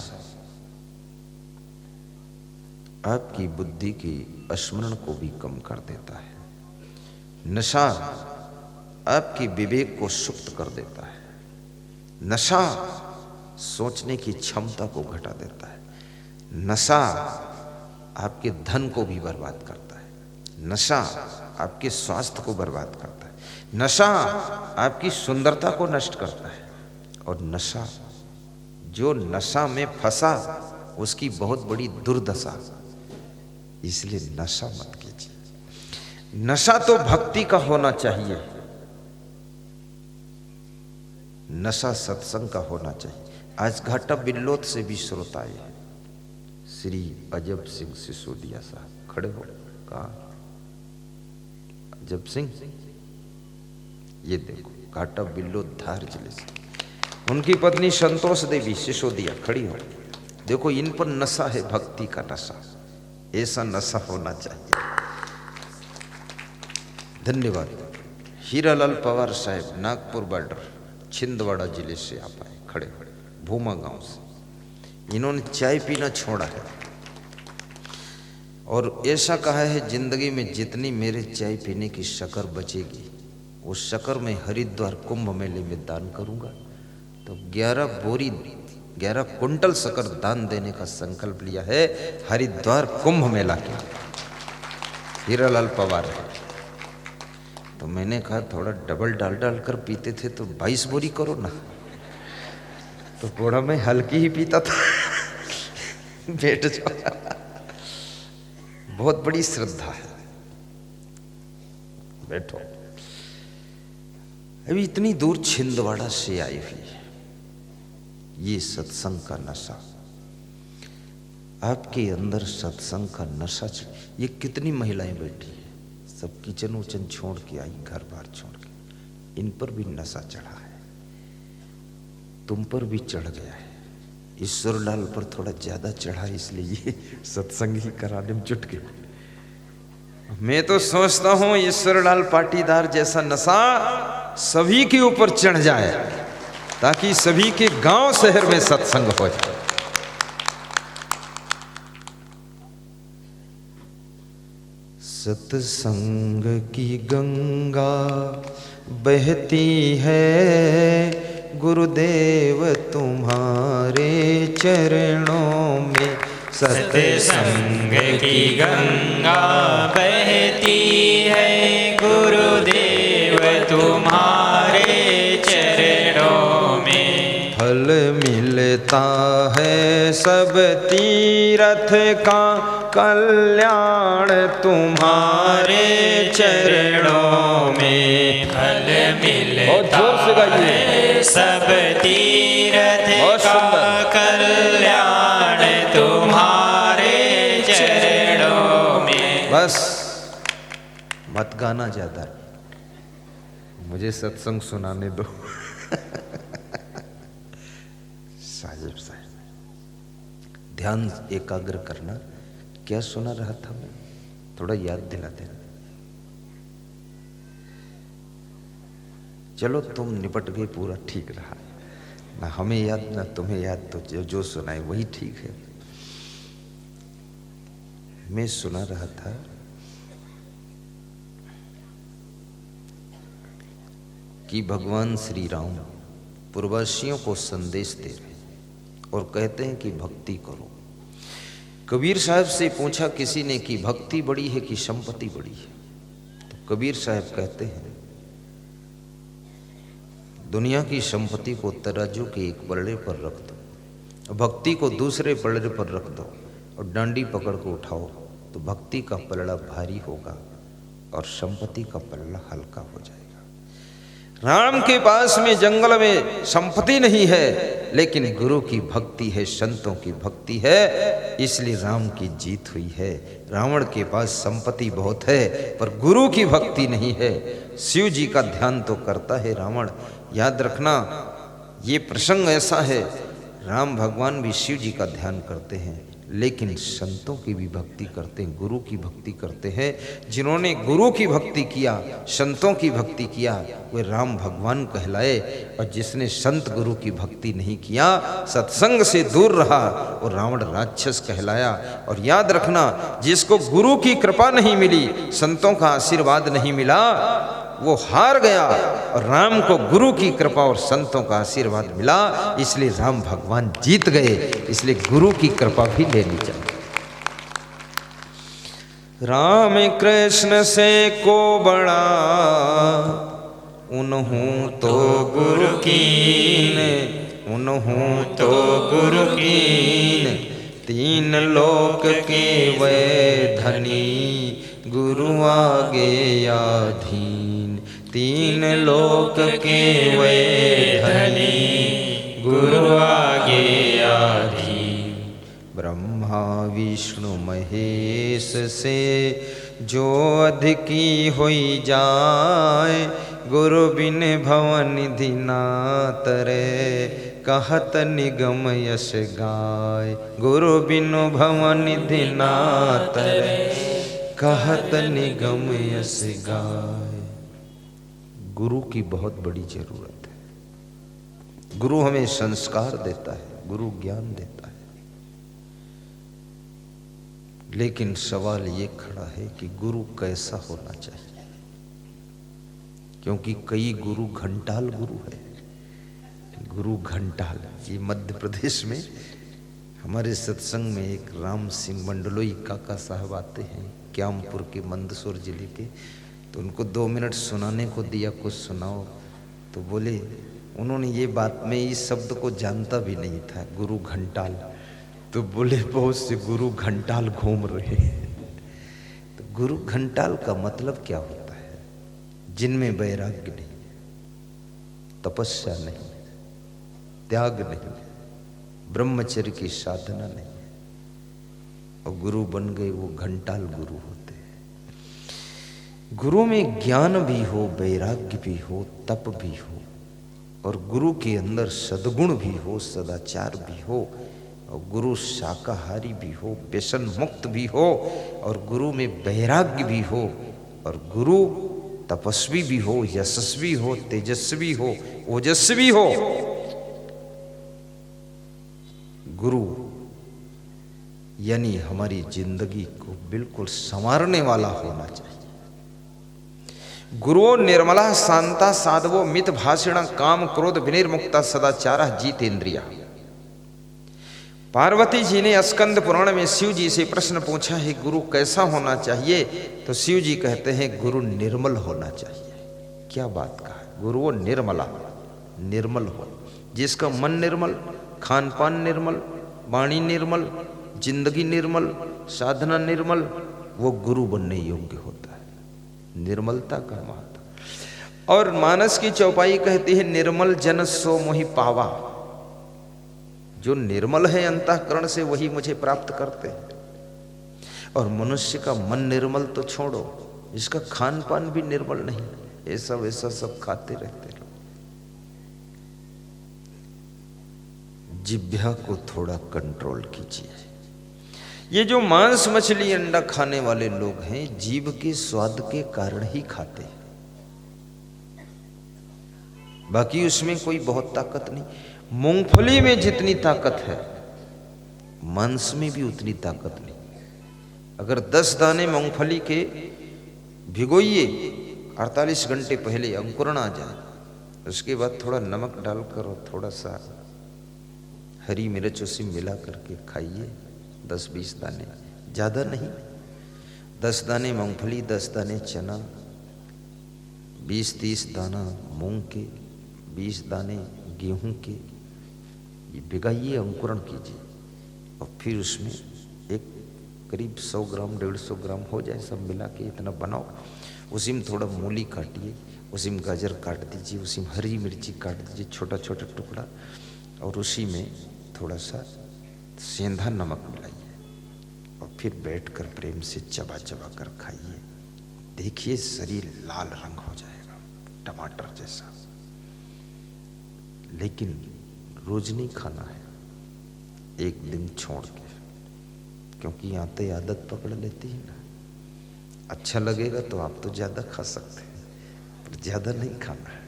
आपकी बुद्धि की स्मरण को भी कम कर देता है। नशा आपकी विवेक को सुप्त कर देता है। नशा सोचने की क्षमता को घटा देता है। नशा आपके धन को भी बर्बाद करता है। नशा आपके स्वास्थ्य को बर्बाद करता है। नशा आपकी सुंदरता को नष्ट करता है। और नशा, जो नशा में फंसा उसकी बहुत बड़ी दुर्दशा। इसलिए नशा मत कीजिए। नशा तो भक्ति का होना चाहिए, नशा सत्संग का होना चाहिए। आज घाटा बिल्लोद से भी श्रोता आए, श्री अजब सिंह सिसोदिया साहब खड़े हो। कहा अजब सिंह, ये देखो घाटा बिल्लोद धार जिले से, उनकी पत्नी संतोष देवी सिसोदिया खड़ी हो। देखो इन पर नशा है, भक्ति का नशा। ऐसा नशा होना चाहिए। धन्यवाद। हीरालाल पवार साहब नागपुर बॉर्डर छिंदवाड़ा जिले से आप आए, खड़े खड़े भूमा गांव से। इन्होंने चाय पीना छोड़ा है और ऐसा कहा है, जिंदगी में जितनी मेरे चाय पीने की शक्कर बचेगी उस शक्कर में हरिद्वार कुंभ मेले में दान करूंगा। तो 11 कुंटल शक्कर दान देने का संकल्प लिया है हरिद्वार कुंभ मेला के। हीरालाल पवार है। तो मैंने कहा थोड़ा डबल डाल डाल कर पीते थे तो 22 बोरी करो ना। तो थोड़ा मैं हल्की ही पीता था। बैठ जाओ। बहुत बड़ी श्रद्धा है, बैठो। अभी इतनी दूर छिंदवाड़ा से आई हुई है। ये सत्संग का नशा, आपके अंदर सत्संग का नशा। ये कितनी महिलाएं बैठी है, सब किचन उचन छोड़ के आई, घर बार छोड़ के। इन पर भी नशा चढ़ा है, तुम पर भी चढ़ गया है। ईश्वरलाल पर थोड़ा ज्यादा चढ़ा, इसलिए ये सत्संग ही कराने में जुट गए। मैं तो सोचता हूं ईश्वरलाल पाटीदार जैसा नशा सभी के ऊपर चढ़ जाए, ताकि सभी के गांव शहर में सत्संग हो जाए। सत्संग की गंगा बहती है, गुरुदेव तुम्हारे चरणों में सत्संग की गंगा बहती है, गुरुदेव तुम्हारे चरणों में। फल मिलता है सब तीर्थ का, कल्याण तुम्हारे चरणों में। फल मिलता है सब तीर्थ का, कल्याण तुम्हारे चरणों में। बस मत गाना ज्यादा, मुझे सत्संग सुनाने दो। साहिब ध्यान एकाग्र करना। क्या सुना रहा था मैं, थोड़ा याद दिला देना। चलो तुम निपट गए, पूरा ठीक रहा, ना हमें याद ना तुम्हें याद, तो जो सुनाए वही ठीक है। मैं सुना रहा था कि भगवान श्री राम पूर्ववासियों को संदेश दे रहे हैं और कहते हैं कि भक्ति करो। कबीर साहब से पूछा किसी ने कि भक्ति बड़ी है कि संपत्ति बड़ी है, तो कबीर साहब कहते हैं दुनिया की संपत्ति को तराजू के एक पलड़े पर रख दो, भक्ति को दूसरे पलड़े पर रख दो और डांडी पकड़ को उठाओ, तो भक्ति का पलड़ा भारी होगा और संपत्ति का पलड़ा हल्का हो जाएगा। राम के पास में जंगल में संपत्ति नहीं है, लेकिन गुरु की भक्ति है, संतों की भक्ति है, इसलिए राम की जीत हुई है। रावण के पास संपत्ति बहुत है पर गुरु की भक्ति नहीं है। शिव जी का ध्यान तो करता है रावण, याद रखना ये प्रसंग ऐसा है, राम भगवान भी शिव जी का ध्यान करते हैं, लेकिन संतों की भी भक्ति करते हैं, गुरु की भक्ति करते हैं। जिन्होंने गुरु की भक्ति किया, संतों की भक्ति किया, वे राम भगवान कहलाए, और जिसने संत गुरु की भक्ति नहीं किया, सत्संग से दूर रहा, और रावण राक्षस कहलाया। और याद रखना, जिसको गुरु की कृपा नहीं मिली, संतों का आशीर्वाद नहीं मिला, वो हार गया, और राम को गुरु की कृपा और संतों का आशीर्वाद मिला, इसलिए राम भगवान जीत गए। इसलिए गुरु की कृपा भी लेनी चाहिए। राम कृष्ण से को बड़ा उन्हों तो गुरु कीन, उन्हों तो गुरु कीन, तीन लोक के वे धनी, गुरु आगे आधीन, तीन लोक के वे धनी, गुरु आगे आधीन। ब्रह्मा विष्णु महेश से जो अधिकी होई जाए, गुरु बिन भवन निधि ना तरे, कहत निगम यश गाय, गुरु बिनु भवन निधि ना तरे, कहत निगम यश गाय। गुरु की बहुत बड़ी जरूरत है। गुरु हमें संस्कार देता है, गुरु ज्ञान देता है, लेकिन सवाल ये खड़ा है कि गुरु कैसा होना चाहिए, क्योंकि कई गुरु घंटाल गुरु है। गुरु घंटाल, ये मध्य प्रदेश में हमारे सत्संग में एक राम सिंह मंडलोई काका साहब आते हैं, क्यामपुर के मंदसौर जिले के, तो उनको 2 मिनट सुनाने को दिया, कुछ सुनाओ, तो बोले, उन्होंने ये बात में इस शब्द को जानता भी नहीं था, गुरु घंटाल, तो बोले बहुत से गुरु घंटाल घूम रहे हैं। तो गुरु घंटाल का मतलब क्या होता है? जिनमें वैराग्य नहीं, तपस्या नहीं, त्याग नहीं, ब्रह्मचर्य की साधना नहीं, और गुरु बन गए, वो घंटाल गुरु होते हैं। गुरु में ज्ञान भी हो, वैराग्य भी हो, तप भी हो, और गुरु के अंदर सद्गुण भी हो, सदाचार भी हो, और गुरु शाकाहारी भी हो, व्यसन मुक्त भी हो, और गुरु में वैराग्य भी हो, और गुरु तपस्वी भी हो, यशस्वी हो, तेजस्वी हो, ओजस्वी हो। गुरु यानी हमारी जिंदगी को बिल्कुल संवारने वाला होना चाहिए। गुरुओ निर्मला शांता साधवो मित भाषिण काम क्रोध विनिर्मुक्ता सदाचारा जितेंद्रिया। पार्वती जी ने स्कंद पुराण में शिव जी से प्रश्न पूछा है, गुरु कैसा होना चाहिए? तो शिव जी कहते हैं गुरु निर्मल होना चाहिए। क्या बात कहा, गुरु वो निर्मला, निर्मल हो, जिसका मन निर्मल, खान पान निर्मल, वाणी निर्मल, जिंदगी निर्मल, साधना निर्मल, वो गुरु बनने योग्य होता है। निर्मलता का महत्व। और मानस की चौपाई कहती है, निर्मल जन सो मोहि पावा। जो निर्मल है अंतःकरण से वही मुझे प्राप्त करते हैं। और मनुष्य का मन निर्मल तो छोड़ो, इसका खान पान भी निर्मल नहीं, ऐसा वैसा सब खाते रहते लोग। जिह्वा को थोड़ा कंट्रोल कीजिए। ये जो मांस मछली अंडा खाने वाले लोग हैं, जीभ के स्वाद के कारण ही खाते हैं, बाकी उसमें कोई बहुत ताकत नहीं। मूंगफली में जितनी ताकत है, मांस में भी उतनी ताकत नहीं। अगर 10 दाने मूंगफली के भिगोइए, 48 घंटे पहले अंकुरण आ जाए, उसके बाद थोड़ा नमक डालकर और थोड़ा सा हरी मिर्च उसी मिला करके खाइए, 10-20 दाने, ज़्यादा नहीं। 10 दाने मूंगफली, 10 दाने चना, 20-30 दाना मूंग के, 20 दाने गेहूं के, ये भिगाइए, अंकुरण कीजिए, और फिर उसमें एक करीब 100 ग्राम 150 ग्राम हो जाए, सब मिला के इतना बनाओ। उसी में थोड़ा मूली काटिए, उसी में गाजर काट दीजिए, उसी में हरी मिर्ची काट दीजिए छोटा छोटा टुकड़ा, और उसी में थोड़ा सा सेंधा नमक मिलाइए, और फिर बैठकर प्रेम से चबा चबा कर खाइए। देखिए शरीर लाल रंग हो जाएगा, टमाटर जैसा। लेकिन रोज नहीं खाना है, एक दिन छोड़ के, क्योंकि आते आदत पकड़ लेती है ना। अच्छा लगेगा तो आप तो ज्यादा खा सकते हैं, पर ज्यादा नहीं खाना है।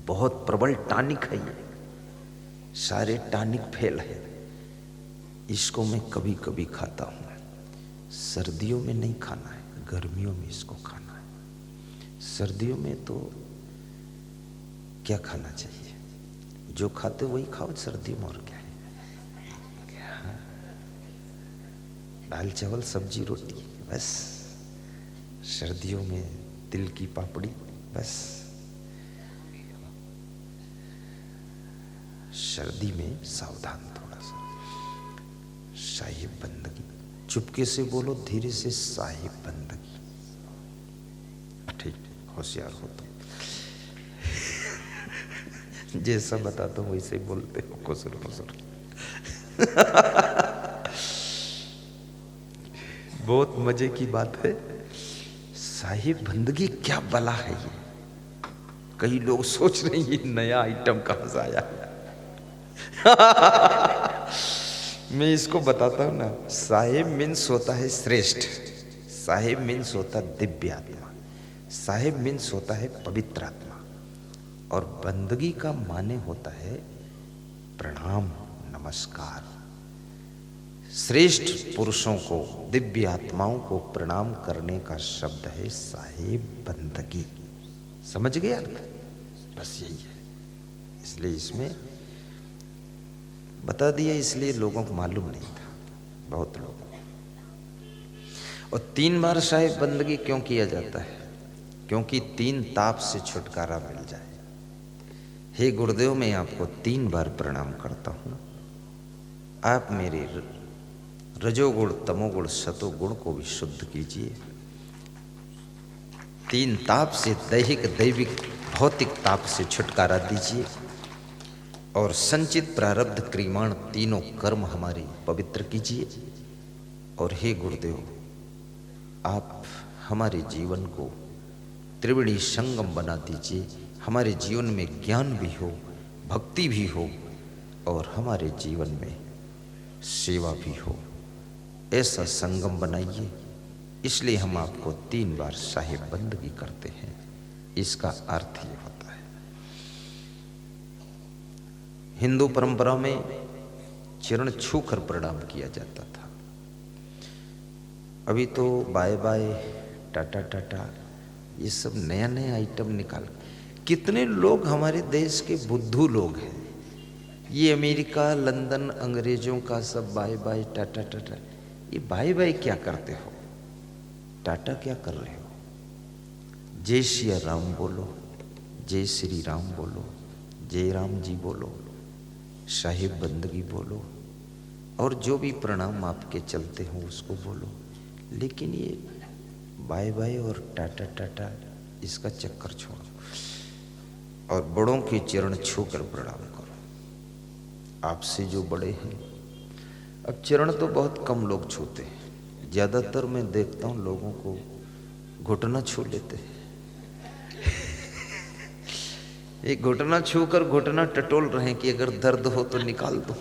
बहुत प्रबल टॉनिक है ये, सारे टॉनिक फेल है। इसको मैं कभी कभी खाता हूँ, सर्दियों में नहीं खाना है, गर्मियों में इसको खाना है। सर्दियों में तो क्या खाना चाहिए, जो खाते वही खाओ सर्दियों में, और क्या है। दाल चावल सब्जी रोटी बस। सर्दियों में तिल की पापड़ी बस। सर्दी में सावधान थोड़ा सा। साहिब बंदगी, चुपके से बोलो, धीरे से, साहिब बंदगी। ठीक, होशियार हो तुम। जैसा बताता हूँ वैसे बोलते हो, कुसुर कुसुर। बहुत मजे की बात है। साहिब बंदगी क्या बला है ये। कई लोग सोच रहे हैं ये नया आइटम कहां से आया। मैं इसको बताता हूं ना। साहिब मीन्स होता है श्रेष्ठ, साहिब मीन्स होता दिव्य आत्मा, साहिब मीन्स होता है पवित्र आत्मा, और बंदगी का माने होता है प्रणाम, नमस्कार। श्रेष्ठ पुरुषों को, दिव्य आत्माओं को प्रणाम करने का शब्द है साहिब बंदगी। समझ गए अर्थ? बस यही है। इसलिए इसमें बता दिया, इसलिए लोगों को मालूम नहीं था, बहुत लोगों को। और 3 बार साहिब बंदगी क्यों किया जाता है? क्योंकि 3 ताप से छुटकारा मिल जाए। हे गुरुदेव, मैं आपको 3 बार प्रणाम करता हूँ। आप मेरे रजोगुण, तमोगुण, सतोगुण को भी शुद्ध कीजिए। 3 ताप से, दैहिक, दैविक, भौतिक ताप से छुटकारा दीजिए, और संचित प्रारब्ध क्रियमाण तीनों कर्म हमारे पवित्र कीजिए। और हे गुरुदेव, आप हमारे जीवन को त्रिवेणी संगम बना दीजिए। हमारे जीवन में ज्ञान भी हो, भक्ति भी हो, और हमारे जीवन में सेवा भी हो, ऐसा संगम बनाइए। इसलिए हम आपको 3 बार साहिब बंदगी करते हैं। इसका अर्थ ये होता है। हिंदू परंपरा में चरण छूकर प्रणाम किया जाता था। अभी तो बाय बाय, टाटा टाटा, ये सब नया नया आइटम निकाल। कितने लोग हमारे देश के बुद्धू लोग हैं, ये अमेरिका, लंदन, अंग्रेजों का सब बाय बाय टाटा टाटा, ये बाय बाय क्या करते हो, टाटा क्या कर रहे हो? जय श्री राम बोलो, जय श्री राम बोलो, जय राम जी बोलो, साहिब बंदगी बोलो, और जो भी प्रणाम आपके चलते हो उसको बोलो। लेकिन ये बाय बाय और टाटा टाटा, इसका चक्कर छोड़ो और बड़ों के चरण छूकर प्रणाम करो। आपसे जो बड़े हैं, अब चरण तो बहुत कम लोग छूते हैं, ज्यादातर मैं देखता हूं लोगों को घुटना छू लेते हैं। एक घुटना छूकर घुटना टटोल रहे हैं कि अगर दर्द हो तो निकाल दो,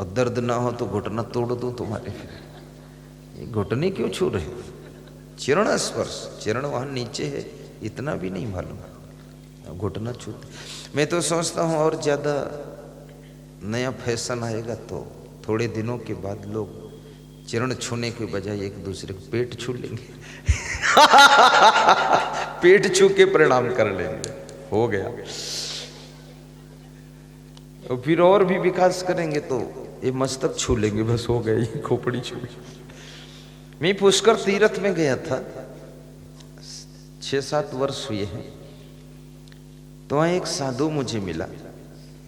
और दर्द ना हो तो घुटना तोड़ दो तुम्हारे। ये घुटने क्यों छू रहे हो? चरण स्पर्श, चरण वहां नीचे है, इतना भी नहीं मालूम, घुटना छूते। मैं तो सोचता हूं और ज्यादा नया फैशन आएगा तो थोड़े दिनों के बाद लोग चरण छूने के बजाय एक दूसरे को पेट छू लेंगे। पेट छू के प्रणाम कर लेंगे, हो गया। और फिर और भी विकास करेंगे तो ये मस्तक छू लेंगे, बस हो गया, ये खोपड़ी छू। मैं पुष्कर तीर्थ में गया था, 6-7 वर्ष हुए हैं, तो वहां एक साधु मुझे मिला,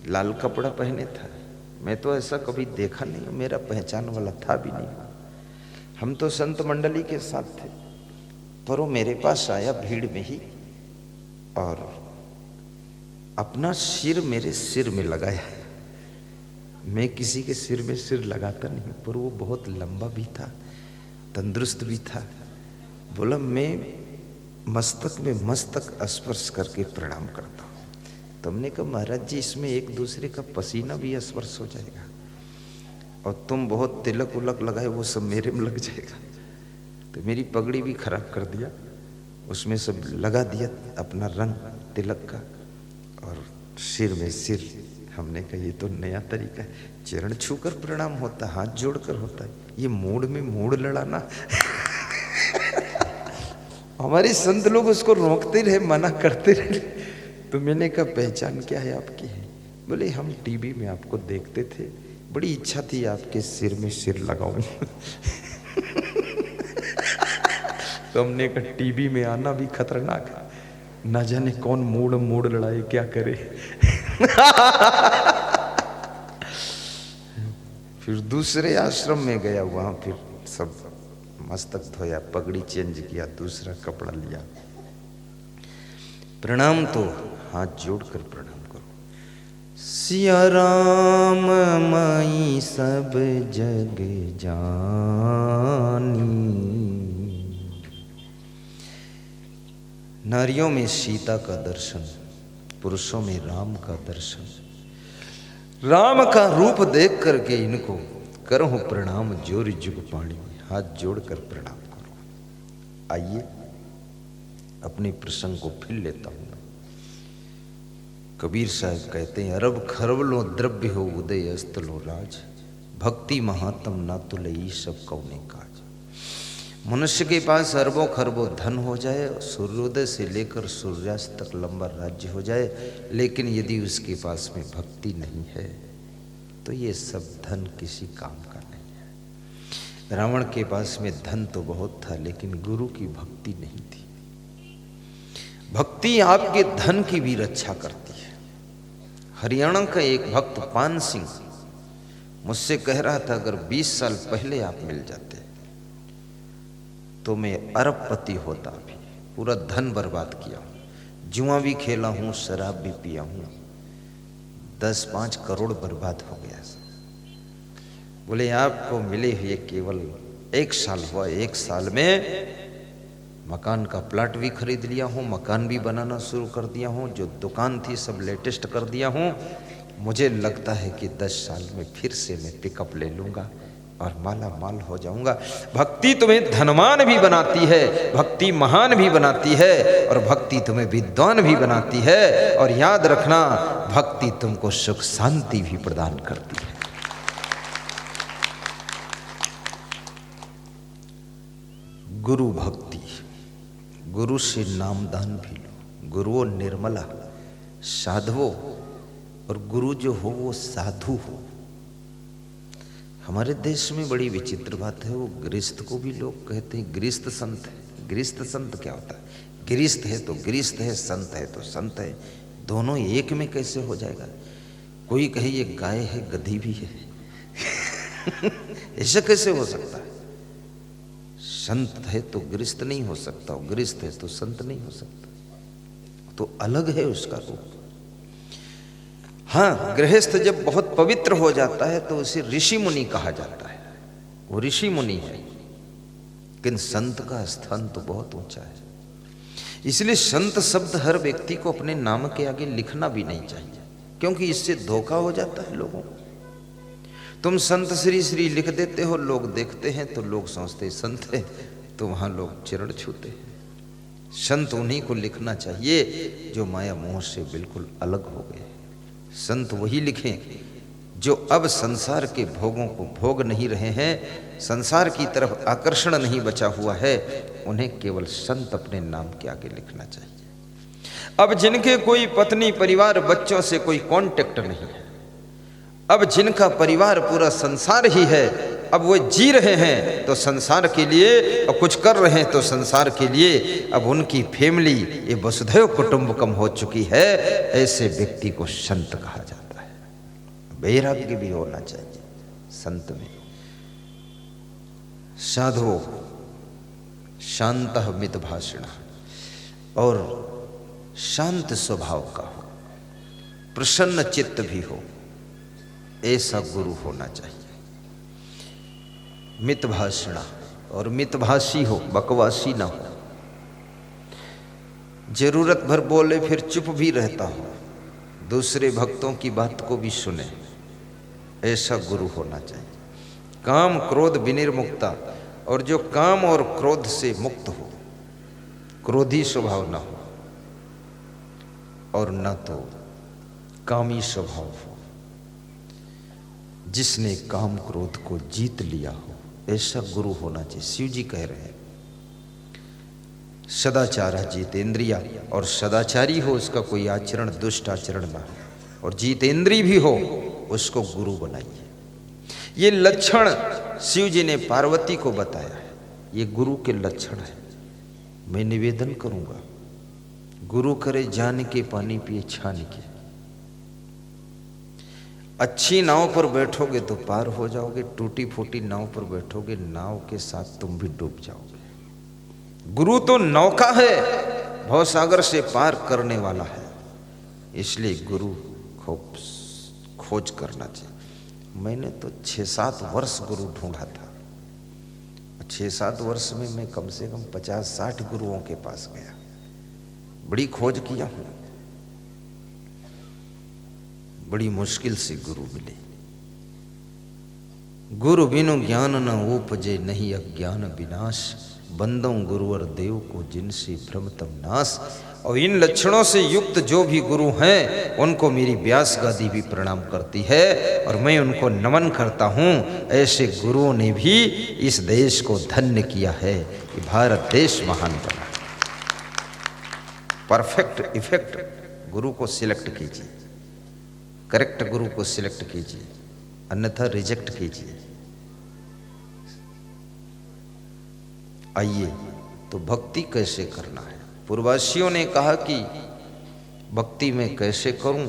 लाल कपड़ा पहने था। मैं तो ऐसा कभी देखा नहीं, मेरा पहचान वाला था भी नहीं। हम तो संत मंडली के साथ थे, पर वो मेरे पास आया भीड़ में ही और अपना सिर मेरे सिर में लगाया। मैं किसी के सिर में सिर लगाता नहीं, पर वो बहुत लंबा भी था, तंदुरुस्त भी था। बोला मैं मस्तक में मस्तक स्पर्श करके प्रणाम करता हूँ। तुमने कहा महाराज जी इसमें एक दूसरे का पसीना भी स्पर्श हो जाएगा, और तुम बहुत तिलक उलक लगाए वो सब मेरे में लग जाएगा। तो मेरी पगड़ी भी खराब कर दिया, उसमें सब लगा दिया अपना रंग तिलक का, और सिर में सिर। हमने कहा ये तो नया तरीका है, चरण छूकर प्रणाम होता, हाथ जोड़कर होता है, ये मूड में मूड लड़ाना। हमारे संत लोग उसको रोकते रहे, मना करते रहे। तो मैंने कहा पहचान क्या है आपकी? है बोले हम टीवी में आपको देखते थे, बड़ी इच्छा थी आपके सिर में सिर लगाऊं। तो हमने कहा टीवी में आना भी खतरनाक है, ना जाने कौन मूड लड़ाए क्या करे। फिर दूसरे आश्रम में गया, वहां फिर सब मस्तक धोया, पगड़ी चेंज किया, दूसरा कपड़ा लिया। प्रणाम तो हाथ जोड़कर प्रणाम करो। सिया राम माई सब जग जानी। नारियों में सीता का दर्शन, पुरुषों में राम का दर्शन। राम का रूप देख करके इनको करो प्रणाम जोर जुग पाणी, हाथ जोड़कर प्रणाम करो। आइए अपने प्रसंग को फिर लेता हूं। कबीर साहब कहते हैं अरब खरब लो द्रव्य हो उदय अस्त लो राज, भक्ति महात्म ना तुलई सब कौने काज। मनुष्य के पास अरबों खरबों धन हो जाए, सूर्योदय से लेकर सूर्यास्त तक लंबा राज्य हो जाए, लेकिन यदि उसके पास में भक्ति नहीं है तो ये सब धन किसी काम का नहीं है। रावण के पास में धन तो बहुत था, लेकिन गुरु की भक्ति नहीं थी। भक्ति आपके धन की भी रक्षा करती है। हरियाणा का एक भक्त पान सिंह मुझसे कह रहा था अगर 20 साल पहले आप मिल जाते तो मैं अरबपति होता। भी पूरा धन बर्बाद किया हूं, जुआ भी खेला हूं, शराब भी पिया हूं, 10-5 करोड़ बर्बाद हो गया। बोले आपको मिले हुए केवल 1 साल हुआ, 1 साल में मकान का प्लाट भी खरीद लिया हूं, मकान भी बनाना शुरू कर दिया हूं, जो दुकान थी सब लेटेस्ट कर दिया हूं। मुझे लगता है कि 10 साल में फिर से मैं पिकअप ले लूंगा और माला माल हो जाऊंगा। भक्ति तुम्हें धनवान भी बनाती है, भक्ति महान भी बनाती है, और भक्ति तुम्हें विद्वान भी बनाती है। और याद रखना भक्ति तुमको सुख शांति भी प्रदान करती है। गुरु भक्ति, गुरु से नामदान भी लो। गुरुओं निर्मला, साधवो और गुरु जो हो वो साधु हो। हमारे देश में बड़ी विचित्र बात है, वो गृहस्थ को भी लोग कहते हैं गृहस्थ संत है। गृहस्थ संत क्या होता है? गृहस्थ है तो गृहस्थ है, संत है तो संत है, दोनों एक में कैसे हो जाएगा? कोई कहे ये गाय है गधी भी है ऐसा कैसे हो सकता है? संत है तो गृहस्थ नहीं हो सकता, और गृहस्थ है तो संत नहीं हो सकता, तो अलग है उसका रूप। हाँ, गृहस्थ जब बहुत पवित्र हो जाता है तो उसे ऋषि मुनि कहा जाता है, वो ऋषि मुनि है। लेकिन संत का स्थान तो बहुत ऊंचा है। इसलिए संत शब्द हर व्यक्ति को अपने नाम के आगे लिखना भी नहीं चाहिए, क्योंकि इससे धोखा हो जाता है लोगों को। तुम संत श्री श्री लिख देते हो, लोग देखते हैं तो लोग सोचते संत है, तो वहां लोग चरण छूते हैं। संत उन्हीं को लिखना चाहिए जो माया मोह से बिल्कुल अलग हो गए। संत वही लिखें जो अब संसार के भोगों को भोग नहीं रहे हैं, संसार की तरफ आकर्षण नहीं बचा हुआ है, उन्हें केवल संत अपने नाम के आगे लिखना चाहिए। अब जिनके कोई पत्नी परिवार बच्चों से कोई कांटेक्ट नहीं है, अब जिनका परिवार पूरा संसार ही है, अब वो जी रहे हैं तो संसार के लिए और कुछ कर रहे हैं तो संसार के लिए, अब उनकी फैमिली ये वसुधैव कुटुंबकम हो चुकी है, ऐसे व्यक्ति को संत कहा जाता है। वैराग्य भी होना चाहिए संत में। साधो शांतः मितभाषिणः, और शांत स्वभाव का हो, प्रसन्न चित्त भी हो, ऐसा गुरु होना चाहिए। मितभाषिणा, और मितभाषी हो, बकवासी ना हो, जरूरत भर बोले फिर चुप भी रहता हो, दूसरे भक्तों की बात को भी सुने, ऐसा गुरु होना चाहिए। काम क्रोध विनिर्मुक्ता, और जो काम और क्रोध से मुक्त हो, क्रोधी स्वभाव ना हो और न तो कामी स्वभाव हो, जिसने काम क्रोध को जीत लिया हो, ऐसा गुरु होना चाहिए। शिव जी कह रहे हैं सदाचार जितेंद्रिया, और सदाचारी हो उसका कोई आचरण दुष्ट आचरण ना हो, और जितेंद्री भी हो उसको गुरु बनाइए। ये लक्षण शिव जी ने पार्वती को बताया है, ये गुरु के लक्षण है। मैं निवेदन करूंगा, गुरु करे जान के पानी पिए छान के। अच्छी नाव पर बैठोगे तो पार हो जाओगे, टूटी फूटी नाव पर बैठोगे, नाव के साथ तुम भी डूब जाओगे। गुरु तो नौका है, भवसागर से पार करने वाला है, इसलिए गुरु खूब खोज करना चाहिए। मैंने तो 6-7 वर्ष गुरु ढूंढा था, 6-7 वर्ष में मैं कम से कम 50-60 गुरुओं के पास गया, बड़ी खोज किया हूं, बड़ी मुश्किल से गुरु मिले। गुरु बिनु ज्ञान न उपजे, नहीं अज्ञान विनाश, बंदों गुरुवर देव को जिनसे भ्रमतम नाश। और इन लक्षणों से युक्त जो भी गुरु हैं उनको मेरी व्यास गादी भी प्रणाम करती है, और मैं उनको नमन करता हूं। ऐसे गुरुओं ने भी इस देश को धन्य किया है कि भारत देश महान बना। परफेक्ट इफेक्ट गुरु को सिलेक्ट कीजिए, करेक्ट गुरु को सिलेक्ट कीजिए, अन्यथा रिजेक्ट कीजिए। आइए तो भक्ति कैसे करना है। पूर्ववासियों ने कहा कि भक्ति में कैसे करूं,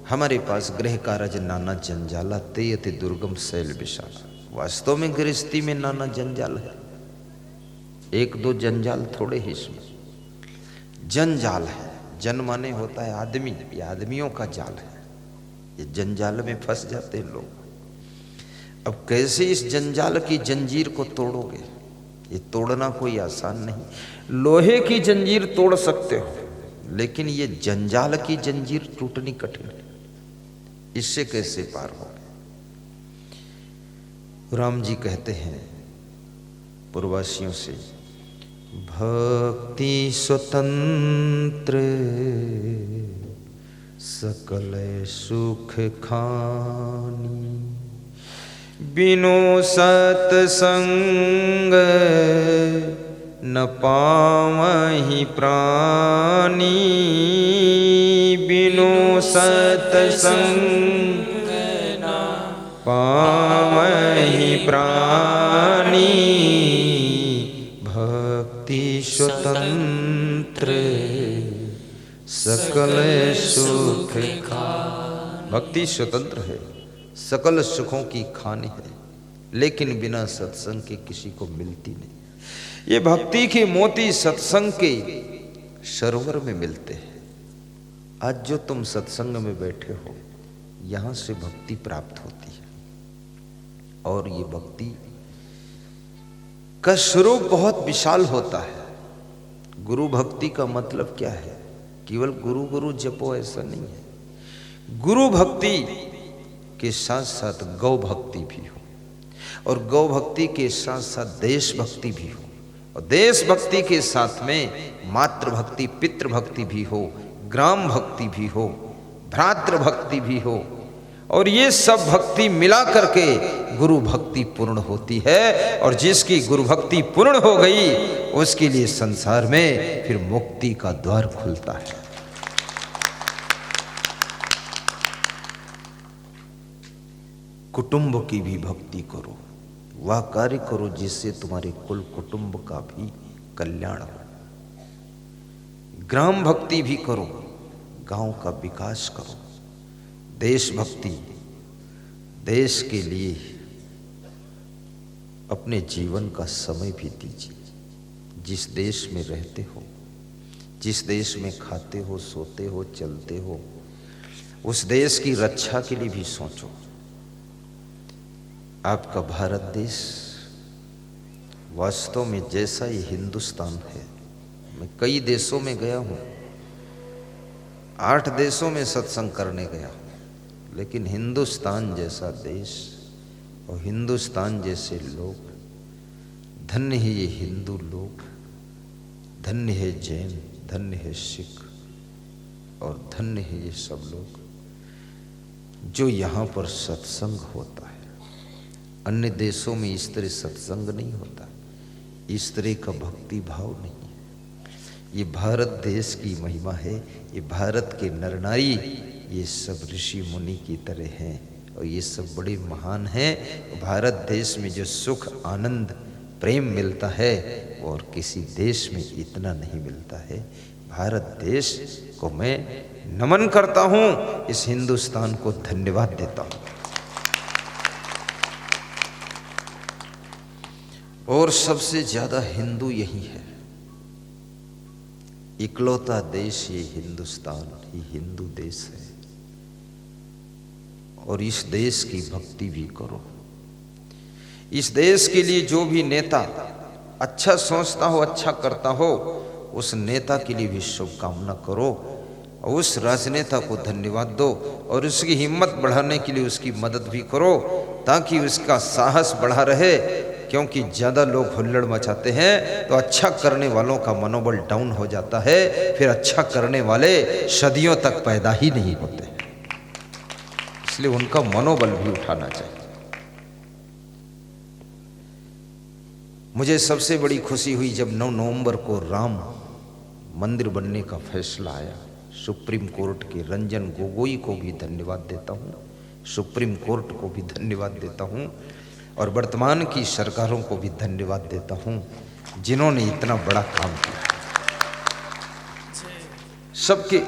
हमारे पास गृह कारज नाना जंजाला, ते अति दुर्गम शैल विशाला। वास्तव में गृहस्थी में नाना जंजाल है, 1-2 जंजाल थोड़े ही इसमें जंजाल है। जन माने होता है आदमी, ये आदमियों का जाल है, ये जंजाल में फंस जाते हैं लोग। अब कैसे इस जंजाल की जंजीर को तोड़ोगे, ये तोड़ना कोई आसान नहीं। लोहे की जंजीर तोड़ सकते हो, लेकिन ये जंजाल की जंजीर टूटनी कठिन है, इससे कैसे पार हो। राम जी कहते हैं पूर्ववासियों से, भक्ति स्वतंत्र सकल सुख खानी, बिनु सत्संग न पावहि प्राणी बिनु सत्संग, पावहि प्राणी भक्ति स्वतंत्र सकल सुख खान। भक्ति स्वतंत्र है, सकल सुखों की खान है, लेकिन बिना सत्संग के किसी को मिलती नहीं। ये भक्ति के मोती सत्संग के सरोवर में मिलते हैं। आज जो तुम सत्संग में बैठे हो, यहां से भक्ति प्राप्त होती है। और ये भक्ति का स्वरूप बहुत विशाल होता है। गुरु भक्ति का मतलब क्या है? केवल गुरु गुरु जपो ऐसा नहीं है। गुरु भक्ति के साथ साथ गौ भक्ति भी हो, और गौ भक्ति के साथ साथ देश भक्ति भी हो, और देश भक्ति के साथ में मातृ भक्ति, पितृ भक्ति भी हो, ग्राम भक्ति भी हो, भ्रातृ भक्ति भी हो। और ये सब भक्ति मिला करके गुरु भक्ति पूर्ण होती है। और जिसकी गुरु भक्ति पूर्ण हो गई, उसके लिए संसार में फिर मुक्ति का द्वार खुलता है। कुटुंब की भी भक्ति करो, वह कार्य करो जिससे तुम्हारे कुल कुटुंब का भी कल्याण हो। ग्राम भक्ति भी करो, गांव का विकास करो। देश भक्ति, देश के लिए अपने जीवन का समय भी दीजिए। जिस देश में रहते हो, जिस देश में खाते हो, सोते हो, चलते हो, उस देश की रक्षा के लिए भी सोचो। आपका भारत देश वास्तव में जैसा ये हिंदुस्तान है, मैं कई देशों में गया हूँ, 8 देशों में सत्संग करने गया हूँ, लेकिन हिंदुस्तान जैसा देश और हिंदुस्तान जैसे लोग, धन्य है ये हिंदू लोग, धन्य है जैन, धन्य है सिख, और धन्य है ये सब लोग जो यहाँ पर सत्संग होता है। अन्य देशों में इस तरह सत्संग नहीं होता, इस तरह का भक्ति भाव नहीं है। ये भारत देश की महिमा है। ये भारत के नर नारी, ये सब ऋषि मुनि की तरह हैं, और ये सब बड़े महान हैं। भारत देश में जो सुख, आनंद, प्रेम मिलता है, वो और किसी देश में इतना नहीं मिलता है। भारत देश को मैं नमन करता हूँ, इस हिंदुस्तान को धन्यवाद देता हूँ। और सबसे ज्यादा हिंदू यही है। इकलौता देश ये हिंदुस्तान ही हिंदू देश है। और इस देश की भक्ति भी करो। इस देश के लिए जो भी नेता अच्छा सोचता हो, अच्छा करता हो, उस नेता के लिए भी शुभकामना करो, और उस राजनेता को धन्यवाद दो, और उसकी हिम्मत बढ़ाने के लिए उसकी मदद भी करो, ताकि उसका साहस बढ़ा रहे। क्योंकि ज़्यादा लोग हुल्लड़ मचाते हैं तो अच्छा करने वालों का मनोबल डाउन हो जाता है, फिर अच्छा करने वाले सदियों तक पैदा ही नहीं होते। इसलिए उनका मनोबल भी उठाना चाहिए। मुझे सबसे बड़ी खुशी हुई जब 9 नवंबर को राम मंदिर बनने का फैसला आया। सुप्रीम कोर्ट के रंजन गोगोई को भी धन्यवाद देता हूँ, सुप्रीम कोर्ट को भी धन्यवाद देता हूँ, और वर्तमान की सरकारों को भी धन्यवाद देता हूँ, जिन्होंने इतना बड़ा काम किया। सबके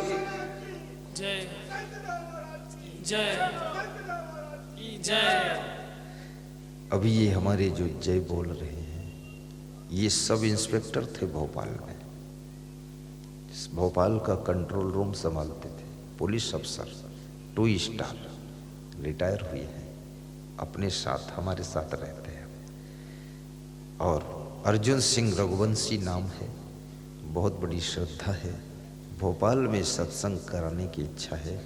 जय जय जय। अभी ये हमारे जो जय बोल रहे हैं, ये सब इंस्पेक्टर थे भोपाल में। भोपाल का कंट्रोल रूम संभालते थे, पुलिस अफसर 2 स्टार रिटायर हुए हैं, अपने साथ हमारे साथ रहते हैं। और अर्जुन सिंह रघुवंशी नाम है, बहुत बड़ी श्रद्धा है। भोपाल में सत्संग कराने की इच्छा है।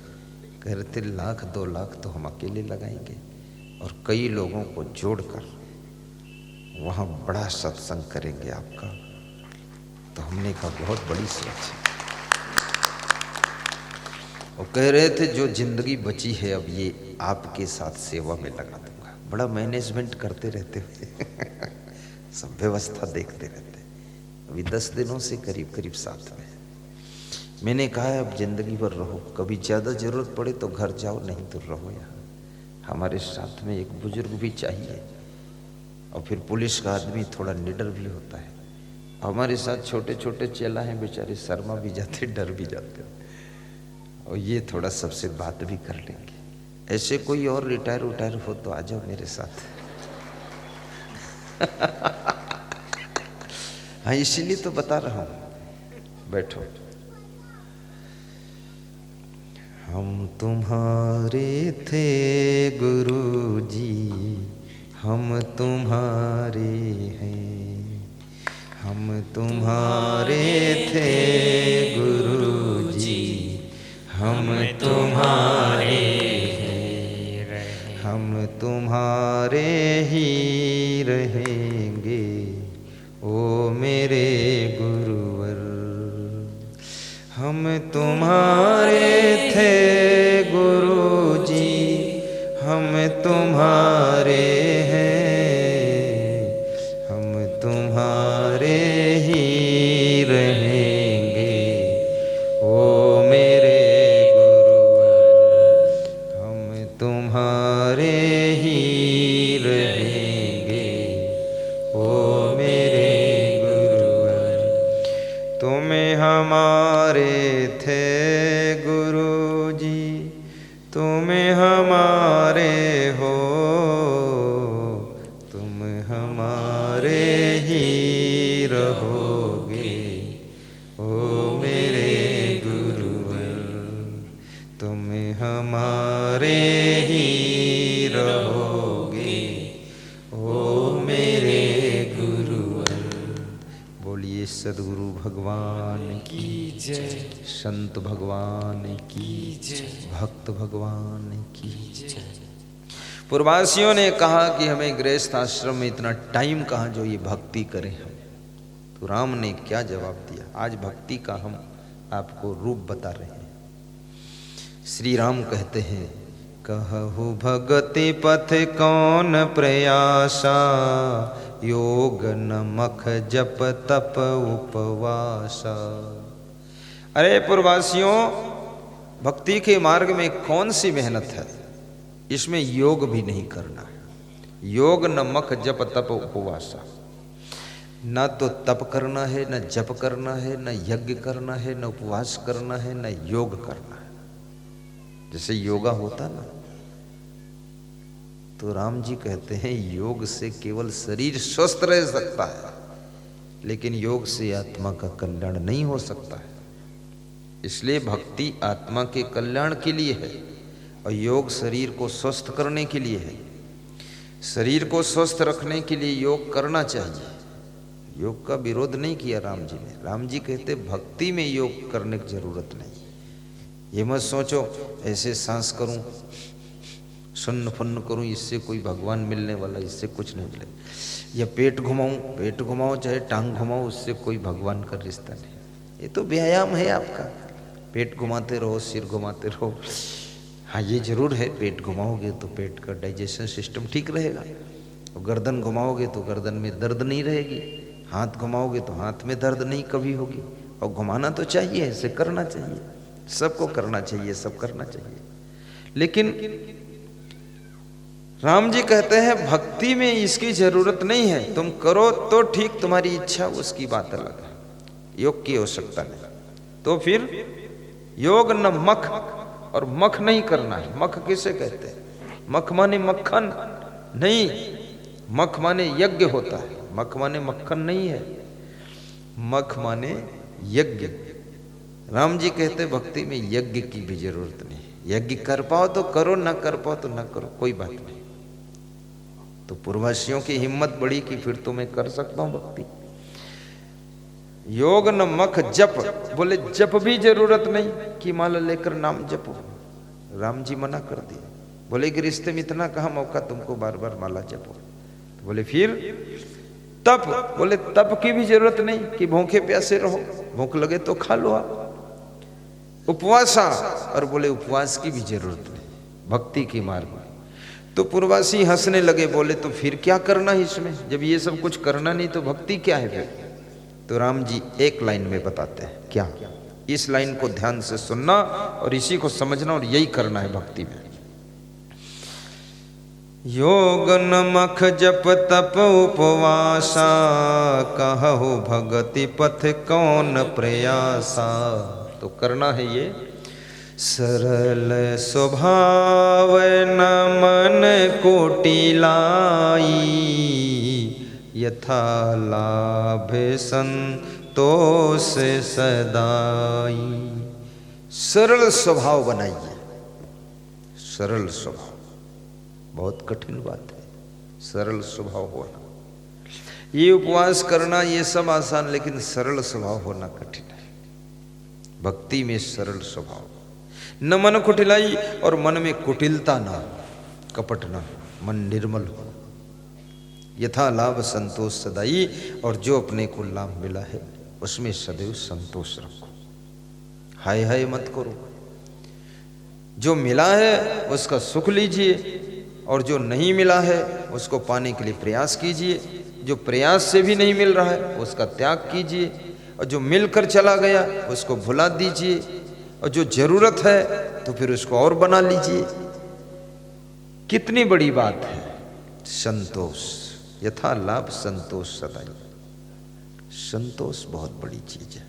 कह रहे थे 1 2 लाख तो हम अकेले लगाएंगे, और कई लोगों को जोड़कर वहाँ बड़ा सत्संग करेंगे आपका। तो हमने कहा बहुत बड़ी सोच है। वो कह रहे थे जो जिंदगी बची है अब ये आपके साथ सेवा में लगा दूंगा। बड़ा मैनेजमेंट करते रहते हुए सब व्यवस्था देखते रहते। अभी 10 दिनों से करीब करीब साथ में। मैंने कहा है अब जिंदगी भर रहो, कभी ज़्यादा ज़रूरत पड़े तो घर जाओ, नहीं तो रहो यहाँ। हमारे साथ में एक बुजुर्ग भी चाहिए, और फिर पुलिस का आदमी थोड़ा निडर भी होता है। हमारे साथ छोटे छोटे चेला हैं, बेचारे शर्मा भी जाते, डर भी जाते, और ये थोड़ा सबसे बात भी कर लेंगे। ऐसे कोई और रिटायर हो तो आ जाओ मेरे साथ। हाँ, इसीलिए तो बता रहा हूँ, बैठो। हम तुम्हारे थे गुरुजी, हम तुम्हारे हैं, हम तुम्हारे थे गुरुजी, हम तुम्हारे हैं, हम तुम्हारे ही रहेंगे ओ मेरे गुरुवर। हम तुम्हारे थे गुरुजी, हम तुम्हारे हैं, हम तुम्हारे ही रहेंगे ओ मेरे गुरुवर। हम तुम्हारे ही रहेंगे ओ मेरे गुरुवर। तुम हमारे थे गुरुजी, तुम हमारे हो, तुम हमारे ही रहोगे ओ मेरे गुरुवर। तुम हमारे ही रहोगे ओ मेरे गुरुवर। बोलिए सद्गुरु भगवान की जय, संत भगवान की जय, भक्त भगवान की जय। पूर्ववासियों ने कहा कि हमें गृहस्थ आश्रम में इतना टाइम कहाँ जो ये भक्ति करें हम। तो राम ने क्या जवाब दिया? आज भक्ति का हम आपको रूप बता रहे हैं। श्री राम कहते हैं, कहु भगति पथ कौन प्रयासा, योग नमक जप तप उपवासा। अरे पूर्ववासियों, भक्ति के मार्ग में कौन सी मेहनत है? इसमें योग भी नहीं करना है। योग नमक जप तप उपवासा। न तो तप करना है, न जप करना है, न यज्ञ करना है, न उपवास करना है, न योग करना है। जैसे योगा होता ना, तो राम जी कहते हैं योग से केवल शरीर स्वस्थ रह सकता है, लेकिन योग से आत्मा का कल्याण नहीं हो सकता है। इसलिए भक्ति आत्मा के कल्याण के लिए है और योग शरीर को स्वस्थ करने के लिए है। शरीर को स्वस्थ रखने के लिए योग करना चाहिए। योग का विरोध नहीं किया राम जी ने। राम जी कहते भक्ति में योग करने की जरूरत नहीं। ये मत सोचो ऐसे सांस करूं, सुन्न फन्न करूं, इससे कोई भगवान मिलने वाला, इससे कुछ नहीं मिले। या पेट घुमाओ चाहे टांग घुमाओ, उससे कोई भगवान का रिश्ता नहीं। ये तो व्यायाम है आपका। पेट घुमाते रहो, सिर घुमाते रहो। हाँ, ये जरूर है, पेट घुमाओगे तो पेट का डाइजेशन सिस्टम ठीक रहेगा, और गर्दन घुमाओगे तो गर्दन में दर्द नहीं रहेगी, हाथ घुमाओगे तो हाथ में दर्द नहीं कभी होगी। और घुमाना तो चाहिए, ऐसे करना चाहिए, सबको करना चाहिए, सब करना चाहिए। लेकिन राम जी कहते हैं भक्ति में इसकी जरूरत नहीं है। तुम करो तो ठीक, तुम्हारी इच्छा उसकी बात अलग है, योग की आवश्यकता नहीं। तो फिर योग न मख, और मख नहीं करना है। मख किसे कहते हैं? मख माने मक्खन नहीं, मख माने यज्ञ होता है। मख माने मक्खन नहीं है, मख माने यज्ञ। राम जी कहते भक्ति में यज्ञ की भी जरूरत नहीं। यज्ञ कर पाओ तो करो, ना कर पाओ तो ना करो, कोई बात नहीं। तो पूर्ववासियों की हिम्मत बढ़ी कि फिर तो मैं कर सकता हूं भक्ति। योग न मख जप, बोले जप भी जरूरत नहीं कि माला लेकर नाम जपो। राम जी मना कर दिए, बोले कि रिश्ते में इतना कहाँ मौका तुमको बार बार माला जपो। तो बोले फिर तप, बोले तप की भी जरूरत नहीं कि भूखे प्यासे रहो, भूख लगे तो खा लो आप। उपवासा, और बोले उपवास की भी जरूरत नहीं भक्ति के मार्ग में। तो पूर्ववासी हंसने लगे, बोले तो फिर क्या करना है इसमें, जब ये सब कुछ करना नहीं तो भक्ति क्या है फिर? तो राम जी एक लाइन में बताते हैं क्या, इस लाइन को ध्यान से सुनना और इसी को समझना और यही करना है भक्ति में। योग नमख जप तप उपवासा, कहु भगति पथ कौन प्रयासा। तो करना है ये, सरल स्वभाव न मन कोटि लाई, यथा लाभ संतोष सदाई। सरल स्वभाव बनाइए। सरल स्वभाव बहुत कठिन बात है, सरल स्वभाव होना। ये उपवास करना ये सब आसान, लेकिन सरल स्वभाव होना कठिन है। भक्ति में सरल स्वभाव, न मन कुटिलाई, और मन में कुटिलता ना, कपट ना, मन निर्मल हो। यथा लाभ संतोष सदाई, और जो अपने को लाभ मिला है उसमें सदैव संतोष रखो। हाय हाय मत करो। जो मिला है उसका सुख लीजिए, और जो नहीं मिला है उसको पाने के लिए प्रयास कीजिए। जो प्रयास से भी नहीं मिल रहा है उसका त्याग कीजिए, और जो मिलकर चला गया उसको भुला दीजिए, और जो जरूरत है तो फिर उसको और बना लीजिए। कितनी बड़ी बात है संतोष। यथा लाभ संतोष सदाई। संतोष बहुत बड़ी चीज है।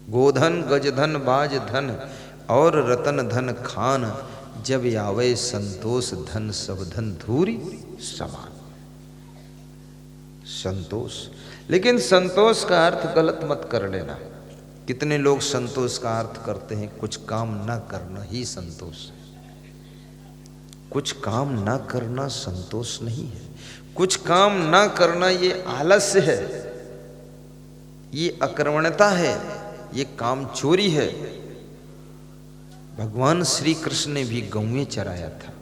गोधन गजधन बाज धन और रतन धन खान, जब आवे संतोष धन सब धन धूरी समान। संतोष, लेकिन संतोष का अर्थ गलत मत कर लेना। कितने लोग संतोष का अर्थ करते हैं कुछ काम ना करना ही संतोष है। कुछ काम ना करना संतोष नहीं है। कुछ काम ना करना ये आलस्य है, ये अकर्मण्यता है, ये काम चोरी है। भगवान श्री कृष्ण ने भी गौएं चराया था।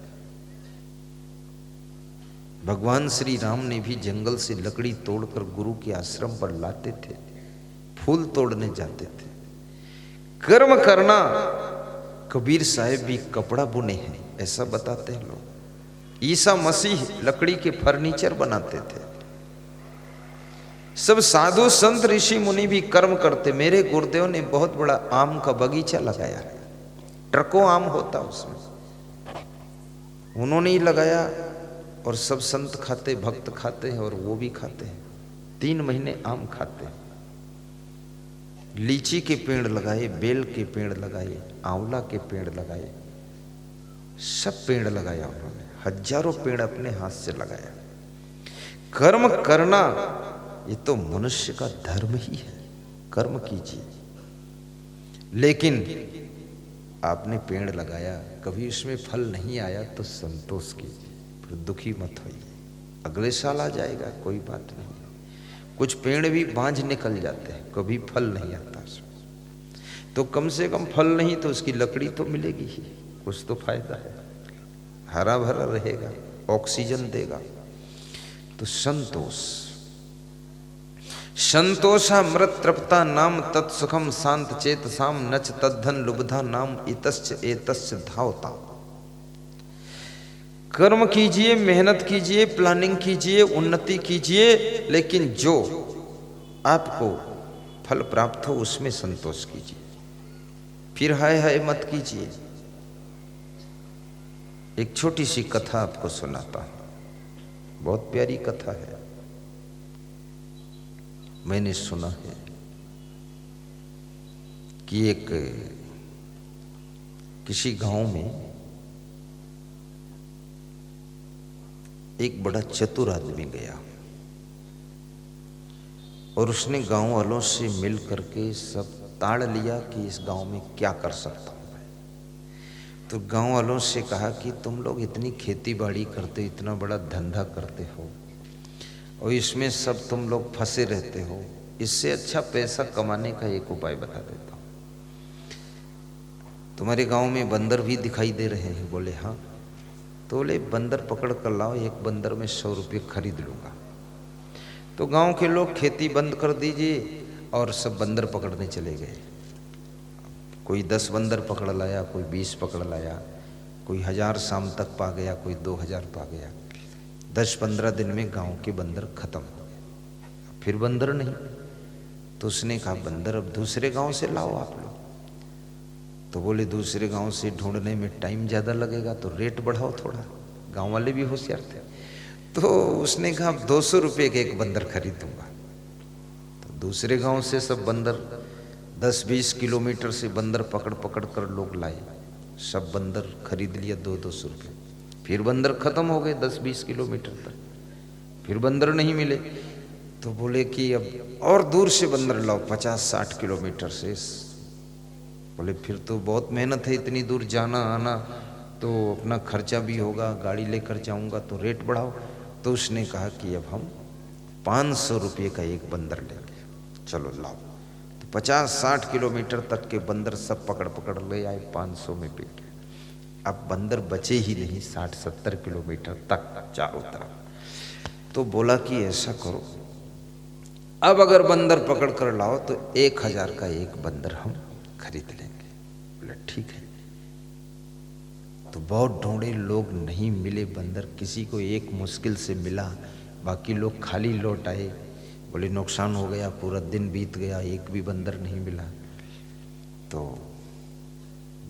भगवान श्री राम ने भी जंगल से लकड़ी तोड़कर गुरु के आश्रम पर लाते थे, फूल तोड़ने जाते थे। कर्म करना, कबीर साहब भी कपड़ा बुने हैं ऐसा बताते हैं लोग। ईसा मसीह लकड़ी के फर्नीचर बनाते थे। सब साधु संत ऋषि मुनि भी कर्म करते। मेरे गुरुदेव ने बहुत बड़ा आम का बगीचा लगाया है, ट्रकों आम होता उसमें, उन्होंने ही लगाया। और सब संत खाते, भक्त खाते हैं, और वो भी खाते हैं। 3 महीने आम खाते हैं। लीची के पेड़ लगाए, बेल के पेड़ लगाए, आंवला के पेड़ लगाए, सब पेड़ लगाया उन्होंने। हजारों पेड़ अपने हाथ से लगाया। कर्म करना ये तो मनुष्य का धर्म ही है। कर्म कीजिए। लेकिन आपने पेड़ लगाया, कभी उसमें फल नहीं आया तो संतोष कीजिए, फिर दुखी मत होइए। अगले साल आ जाएगा, कोई बात नहीं। कुछ पेड़ भी बांझ निकल जाते हैं, कभी फल नहीं आता उसमें, तो कम से कम फल नहीं तो उसकी लकड़ी तो मिलेगी ही, कुछ तो फायदा है। हरा भरा रहेगा, ऑक्सीजन देगा। तो संतोष, संतोषामृत तृप्ता नाम तत्सुखम शांत चेतसाम नच तद्धन लुब्धा नाम इतश्च एतश्च धावता। कर्म कीजिए, मेहनत कीजिए, प्लानिंग कीजिए, उन्नति कीजिए, लेकिन जो आपको फल प्राप्त हो उसमें संतोष कीजिए। फिर हाय हाय मत कीजिए। एक छोटी सी कथा आपको सुनाता हूं, बहुत प्यारी कथा है, मैंने सुना है कि एक किसी गांव में एक बड़ा चतुर आदमी गया, और उसने गांव वालों से मिल करके सब ताड़ लिया कि इस गांव में क्या कर सकता हूं मैं। तो गांव वालों से कहा कि तुम लोग इतनी खेती बाड़ी करते, इतना बड़ा धंधा करते हो, और इसमें सब तुम लोग फंसे रहते हो, इससे अच्छा पैसा कमाने का एक उपाय बता देता हूँ। तुम्हारे गांव में बंदर भी दिखाई दे रहे हैं। बोले हाँ। तो बोले बंदर पकड़ कर लाओ, एक बंदर में 100 रुपये खरीद लूँगा। तो गांव के लोग खेती बंद कर दीजिए और सब बंदर पकड़ने चले गए। कोई 10 बंदर पकड़ लाया, कोई 20 पकड़ लाया, कोई 1000 शाम तक पा गया, कोई 2000 पा गया। 10-15 दिन में गांव के बंदर खत्म हो गए। फिर बंदर नहीं, तो उसने कहा बंदर अब दूसरे गांव से लाओ आप लोग। तो बोले दूसरे गांव से ढूंढने में टाइम ज़्यादा लगेगा, तो रेट बढ़ाओ थोड़ा। गांव वाले भी होशियार थे। तो उसने कहा 200 रुपये के एक बंदर खरीदूंगा। तो दूसरे गांव से सब बंदर 10-20 किलोमीटर से बंदर पकड़ पकड़ कर लोग लाए। सब बंदर खरीद लिया 200 रुपये। फिर बंदर खत्म हो गए 10-20 किलोमीटर तक, फिर बंदर नहीं मिले। तो बोले कि अब और दूर से बंदर लाओ 50-60 किलोमीटर से। बोले फिर तो बहुत मेहनत है, इतनी दूर जाना आना, तो अपना खर्चा भी होगा, गाड़ी लेकर जाऊंगा, तो रेट बढ़ाओ। तो उसने कहा कि अब हम 500 रुपये का एक बंदर लेंगे, चलो लाओ। तो 50-60 किलोमीटर तक के बंदर सब पकड़ पकड़ ले आए, 500 में बेच। अब बंदर बचे ही नहीं 60-70 किलोमीटर तक चारों तरफ। तो बोला कि ऐसा करो, अब अगर बंदर पकड़ कर लाओ तो 1000 का एक बंदर हम खरीद लेंगे। बोले ठीक है। तो बहुत ढूंढे, लोग नहीं मिले बंदर, किसी को एक मुश्किल से मिला, बाकी लोग खाली लौट आए। बोले नुकसान हो गया, पूरा दिन बीत गया, एक भी बंदर नहीं मिला। तो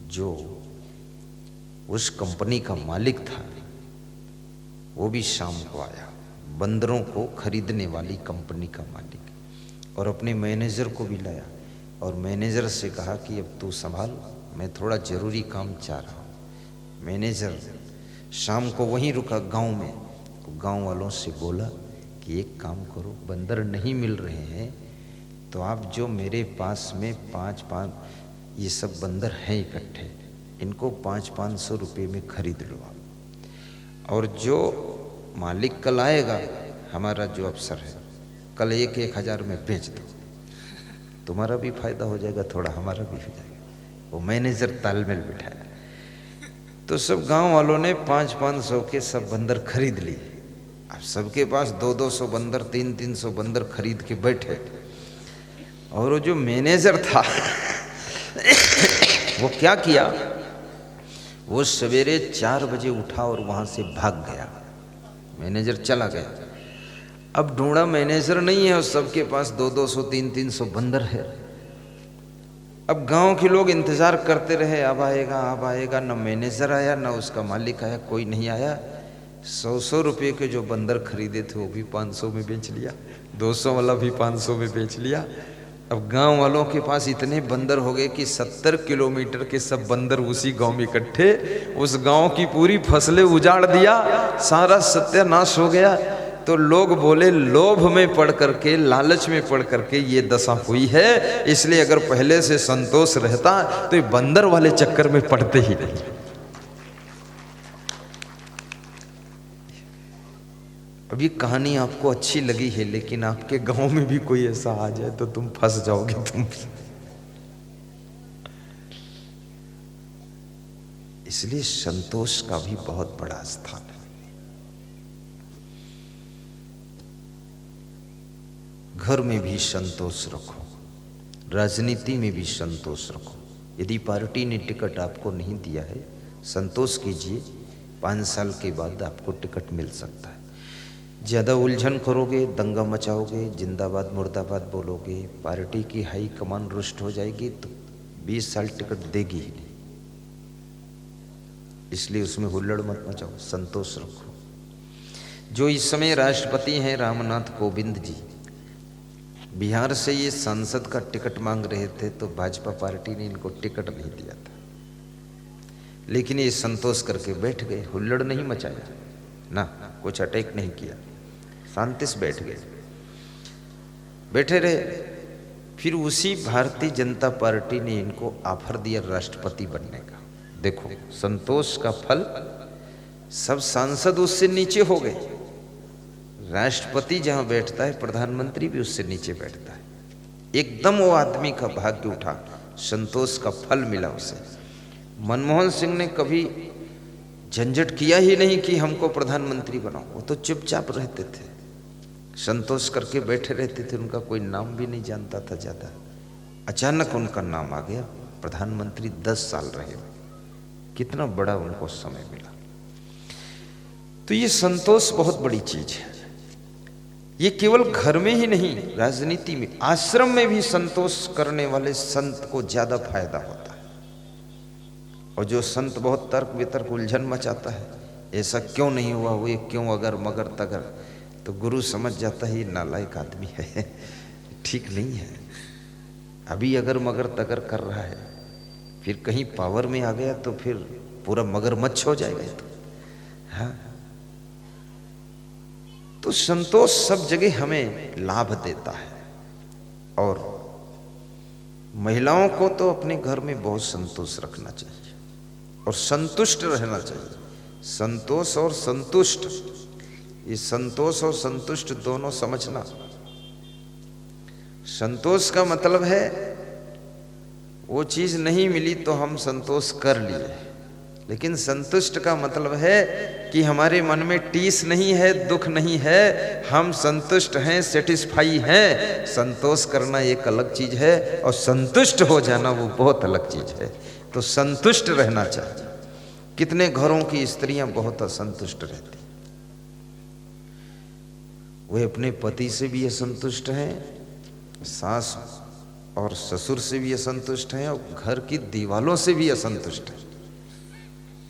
जो उस कंपनी का मालिक था वो भी शाम को आया, बंदरों को खरीदने वाली कंपनी का मालिक, और अपने मैनेजर को भी लाया। और मैनेजर से कहा कि अब तू संभाल, मैं थोड़ा ज़रूरी काम चाह रहा हूँ। मैनेजर शाम को वहीं रुका गांव में। तो गांव वालों से बोला कि एक काम करो, बंदर नहीं मिल रहे हैं तो आप जो मेरे पास में 5-5 ये सब बंदर हैं इकट्ठे, इनको 500-500 रुपये में खरीद लो आप। और जो मालिक कल आएगा, हमारा जो अफसर है, कल 1-1000 में बेच दो, तुम्हारा भी फायदा हो जाएगा, थोड़ा हमारा भी हो जाएगा। वो मैनेजर तालमेल बिठाया। तो सब गांव वालों ने 500-500 के सब बंदर खरीद लिए। अब सबके पास 200-200 बंदर, 300-300 बंदर खरीद के बैठे। और वो जो मैनेजर था वो क्या किया, वो सवेरे 4 बजे उठा और वहां से भाग गया। मैनेजर चला गया। अब ढूंढा, मैनेजर नहीं है, और सबके पास 200-200 300-300 बंदर है। अब गांव के लोग इंतजार करते रहे, अब आएगा। न मैनेजर आया, न उसका मालिक आया, कोई नहीं आया। 100-100 रुपये के जो बंदर खरीदे थे वो भी 500 में बेच लिया, 200 वाला भी 500 में बेच लिया। अब गांव वालों के पास इतने बंदर हो गए कि 70 किलोमीटर के सब बंदर उसी गांव में इकट्ठे, उस गांव की पूरी फसलें उजाड़ दिया, सारा सत्यानाश हो गया। तो लोग बोले लोभ में पड़ करके, लालच में पड़ करके ये दशा हुई है, इसलिए अगर पहले से संतोष रहता तो ये बंदर वाले चक्कर में पड़ते ही नहीं। अभी कहानी आपको अच्छी लगी है, लेकिन आपके गांव में भी कोई ऐसा आ जाए तो तुम फंस जाओगे। तुम इसलिए संतोष का भी बहुत बड़ा स्थान है। घर में भी संतोष रखो, राजनीति में भी संतोष रखो। यदि पार्टी ने टिकट आपको नहीं दिया है, संतोष कीजिए, 5 साल के बाद आपको टिकट मिल सकता है। ज़्यादा उलझन करोगे, दंगा मचाओगे, जिंदाबाद मुर्दाबाद बोलोगे, पार्टी की हाई कमान रुष्ट हो जाएगी, तो 20 साल टिकट देगी ही नहीं। इसलिए उसमें हुल्लड़ मत मचाओ, संतोष रखो। जो इस समय राष्ट्रपति हैं रामनाथ कोविंद जी, बिहार से ये सांसद का टिकट मांग रहे थे, तो भाजपा पार्टी ने इनको टिकट नहीं दिया था, लेकिन ये संतोष करके बैठ गए, हुल्लड़ नहीं मचाया ना, कुछ अटैक नहीं किया, शांति से बैठ गए, बैठे रहे। फिर उसी भारतीय जनता पार्टी ने इनको ऑफर दिया राष्ट्रपति बनने का। देखो संतोष का फल, सब सांसद उससे नीचे हो गए। राष्ट्रपति जहां बैठता है, प्रधानमंत्री भी उससे नीचे बैठता है। एकदम वो आदमी का भाग्य उठा, संतोष का फल मिला उसे। मनमोहन सिंह ने कभी झंझट किया ही नहीं कि हमको प्रधानमंत्री बनाओ, वो तो चुपचाप रहते थे, संतोष करके बैठे रहते थे, उनका कोई नाम भी नहीं जानता था ज़्यादा। अचानक उनका नाम आ गया, प्रधानमंत्री 10 साल रहे, कितना बड़ा उनको समय मिला। तो ये संतोष बहुत बड़ी चीज है। ये केवल घर में ही नहीं, राजनीति में, आश्रम में भी संतोष करने वाले संत को ज्यादा फायदा होता है। और जो संत बहुत तर्क वितर्क उलझन मचाता है, ऐसा क्यों नहीं हुआ, वो क्यों, अगर मगर तगर, तो गुरु समझ जाता है ये नालायक आदमी है, ठीक नहीं है। अभी अगर मगर तगर कर रहा है, फिर कहीं पावर में आ गया तो फिर पूरा मगरमच्छ हो जाएगा ये तो। हाँ, तो संतोष सब जगह हमें लाभ देता है। और महिलाओं को तो अपने घर में बहुत संतोष रखना चाहिए और संतुष्ट रहना चाहिए। संतोष और संतुष्ट, ये संतोष और संतुष्ट दोनों समझना। संतोष का मतलब है वो चीज नहीं मिली तो हम संतोष कर लिए, लेकिन संतुष्ट का मतलब है कि हमारे मन में टीस नहीं है, दुख नहीं है, हम संतुष्ट हैं, सेटिस्फाई हैं। संतोष करना एक अलग चीज है और संतुष्ट हो जाना वो बहुत अलग चीज है। तो संतुष्ट रहना चाहिए। कितने घरों की स्त्रियां बहुत असंतुष्ट रहती, वे अपने पति से भी असंतुष्ट हैं, सास और ससुर से भी असंतुष्ट हैं, और घर की दीवालों से भी असंतुष्ट हैं,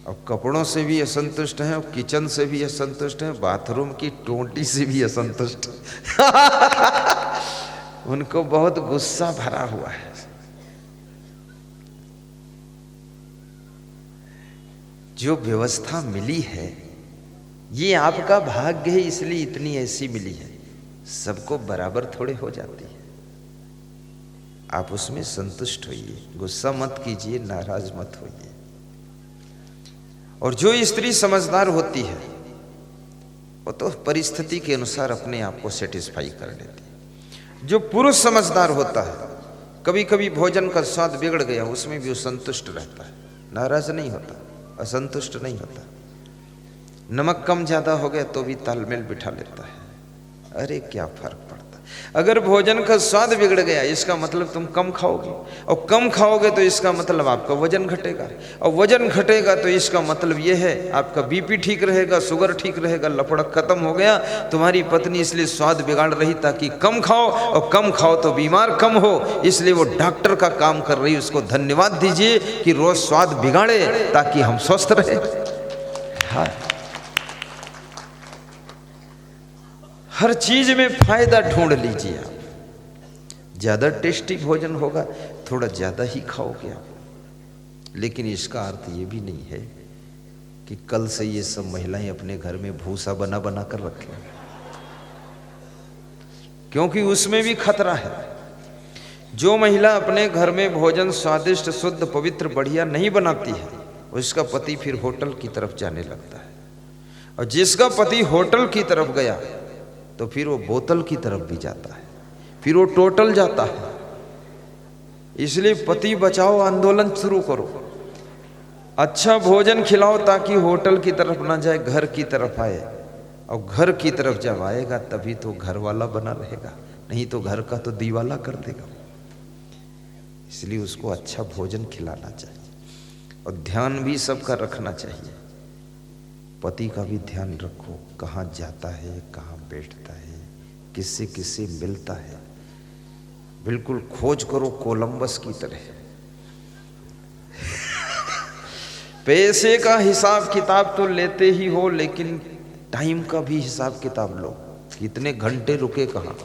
और कपड़ों से भी असंतुष्ट हैं, और किचन से भी असंतुष्ट हैं, बाथरूम की टोंटी से भी असंतुष्ट उनको बहुत गुस्सा भरा हुआ है। जो व्यवस्था मिली है ये आपका भाग्य है, इसलिए इतनी ऐसी मिली है। सबको बराबर थोड़े हो जाती है। आप उसमें संतुष्ट होइए, गुस्सा मत कीजिए, नाराज मत होइए। और जो स्त्री समझदार होती है वो तो परिस्थिति के अनुसार अपने आप को सेटिस्फाई कर लेती है। जो पुरुष समझदार होता है, कभी कभी भोजन का स्वाद बिगड़ गया, उसमें भी वो संतुष्ट रहता है, नाराज नहीं होता, असंतुष्ट नहीं होता। नमक कम ज्यादा हो गया तो भी तालमेल बिठा लेता है, अरे क्या फर्क पड़ता। अगर भोजन का स्वाद बिगड़ गया, इसका मतलब तुम कम खाओगे, और कम खाओगे तो इसका मतलब आपका वजन घटेगा, और वजन घटेगा तो इसका मतलब यह है आपका बीपी ठीक रहेगा, शुगर ठीक रहेगा, लपड़क खत्म हो गया। तुम्हारी पत्नी इसलिए स्वाद बिगाड़ रही ताकि कम खाओ, और कम खाओ तो बीमार कम हो, इसलिए वो डॉक्टर का काम कर रही। उसको धन्यवाद दीजिए कि रोज स्वाद बिगाड़े ताकि हम स्वस्थ रहे। हाँ, हर चीज में फायदा ढूंढ लीजिए आप। ज्यादा टेस्टी भोजन होगा, थोड़ा ज्यादा ही खाओगे आप, लेकिन इसका अर्थ ये भी नहीं है कि कल से ये सब महिलाएं अपने घर में भूसा बना बना कर रखें, क्योंकि उसमें भी खतरा है। जो महिला अपने घर में भोजन स्वादिष्ट, शुद्ध, पवित्र, बढ़िया नहीं बनाती है, उसका पति फिर होटल की तरफ जाने लगता है, और जिसका पति होटल की तरफ गया तो फिर वो बोतल की तरफ भी जाता है, फिर वो टोटल जाता है। इसलिए पति बचाओ आंदोलन शुरू करो, अच्छा भोजन खिलाओ ताकि होटल की तरफ ना जाए, घर की तरफ आए, और घर की तरफ जब आएगा तभी तो घर वाला बना रहेगा, नहीं तो घर का तो दीवाला कर देगा। इसलिए उसको अच्छा भोजन खिलाना चाहिए, और ध्यान भी सबका रखना चाहिए। पति का भी ध्यान रखो, कहाँ जाता है, कहाँ बैठता है, किससे किससे मिलता है, बिल्कुल खोज करो कोलंबस की तरह। पैसे का हिसाब किताब तो लेते ही हो, लेकिन टाइम का भी हिसाब किताब लो, कितने घंटे रुके कहाँ।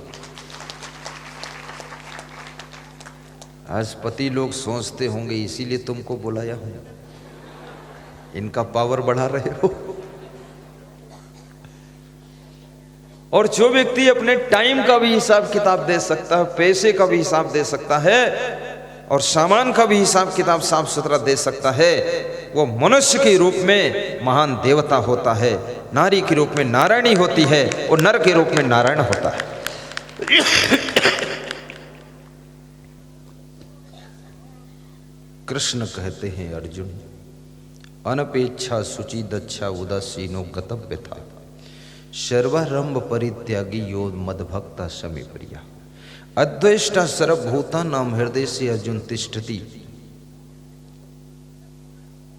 आज पति लोग सोचते होंगे इसीलिए तुमको बुलाया हूं, इनका पावर बढ़ा रहे हो। और जो व्यक्ति अपने टाइम का भी हिसाब किताब दे सकता है, पैसे का भी हिसाब दे सकता है, और सामान का भी हिसाब किताब साफ सुथरा दे सकता है, वो मनुष्य के रूप में महान देवता होता है, नारी के रूप में नारायणी होती है, और नर के रूप में नारायण होता है। कृष्ण कहते हैं, अर्जुन अनपेक्षा शुचि दक्षा उदासीनो गतव्य था, सर्वारंभ परित्यागी यो मदभक्ता समे प्रिया, अद्वेष्टा सर्वभूता नाम हृदय से अर्जुन तिष्ठति,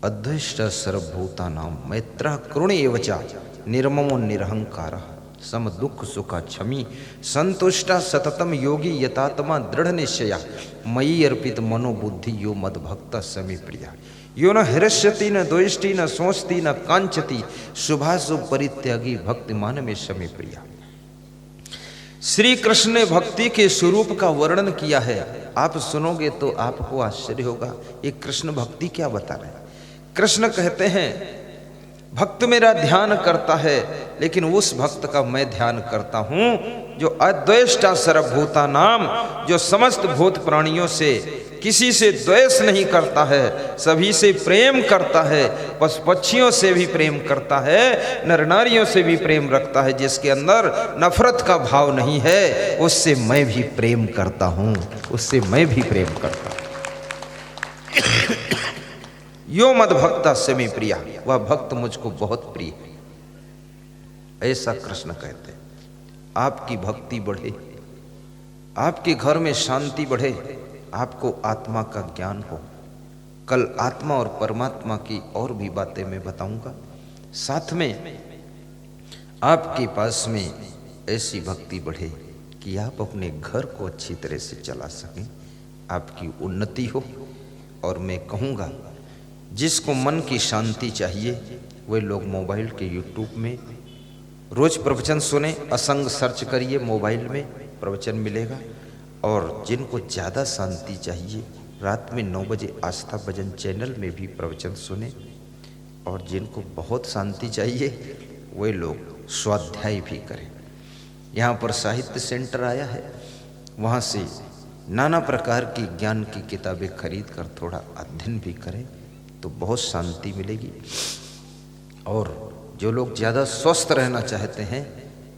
अद्वेष्टा सर्वभूता नाम मैत्रा करुण एवचा निर्ममो निरहंकार सम दुख सुखा क्षमी संतुष्टा सततम योगी यतात्मा दृढ़ निश्चया मयि अर्पित मनोबुद्धि यो मद भक्त समी प्रिया यो न हृष्यति न द्वेष्टि न सोचती न कांचति शुभाशुभ परित्यागी भक्तिमान में समी प्रिया। श्री कृष्ण ने भक्ति के स्वरूप का वर्णन किया है। आप सुनोगे तो आपको आश्चर्य होगा, ये कृष्ण भक्ति क्या बता रहे हैं। कृष्ण कहते हैं भक्त मेरा ध्यान करता है, लेकिन उस भक्त का मैं ध्यान करता हूं जो अद्वेष्टा सर्वभूता नाम, जो समस्त भूत प्राणियों से किसी से द्वेष नहीं करता है, सभी से प्रेम करता है, पशु पक्षियों से भी प्रेम करता है, नर नारियों से भी प्रेम रखता है, जिसके अंदर नफरत का भाव नहीं है, उससे मैं भी प्रेम करता हूं, उससे मैं भी प्रेम करता हूं। यो मद भक्ता समी प्रिया, वह भक्त मुझको बहुत प्रिय है, ऐसा कृष्ण कहते हैं। आपकी भक्ति बढ़े, आपके घर में शांति बढ़े, आपको आत्मा का ज्ञान हो। कल आत्मा और परमात्मा की और भी बातें मैं बताऊंगा। साथ में आपके पास में ऐसी भक्ति बढ़े कि आप अपने घर को अच्छी तरह से चला सकें, आपकी उन्नति हो। और मैं कहूँगा जिसको मन की शांति चाहिए वे लोग मोबाइल के यूट्यूब में रोज प्रवचन सुने, असंग सर्च करिए, मोबाइल में प्रवचन मिलेगा। और जिनको ज़्यादा शांति चाहिए रात में 9 बजे आस्था भजन चैनल में भी प्रवचन सुने। और जिनको बहुत शांति चाहिए वे लोग स्वाध्याय भी करें। यहाँ पर साहित्य सेंटर आया है, वहाँ से नाना प्रकार की ज्ञान की किताबें खरीद कर थोड़ा अध्ययन भी करें तो बहुत शांति मिलेगी। और जो लोग ज़्यादा स्वस्थ रहना चाहते हैं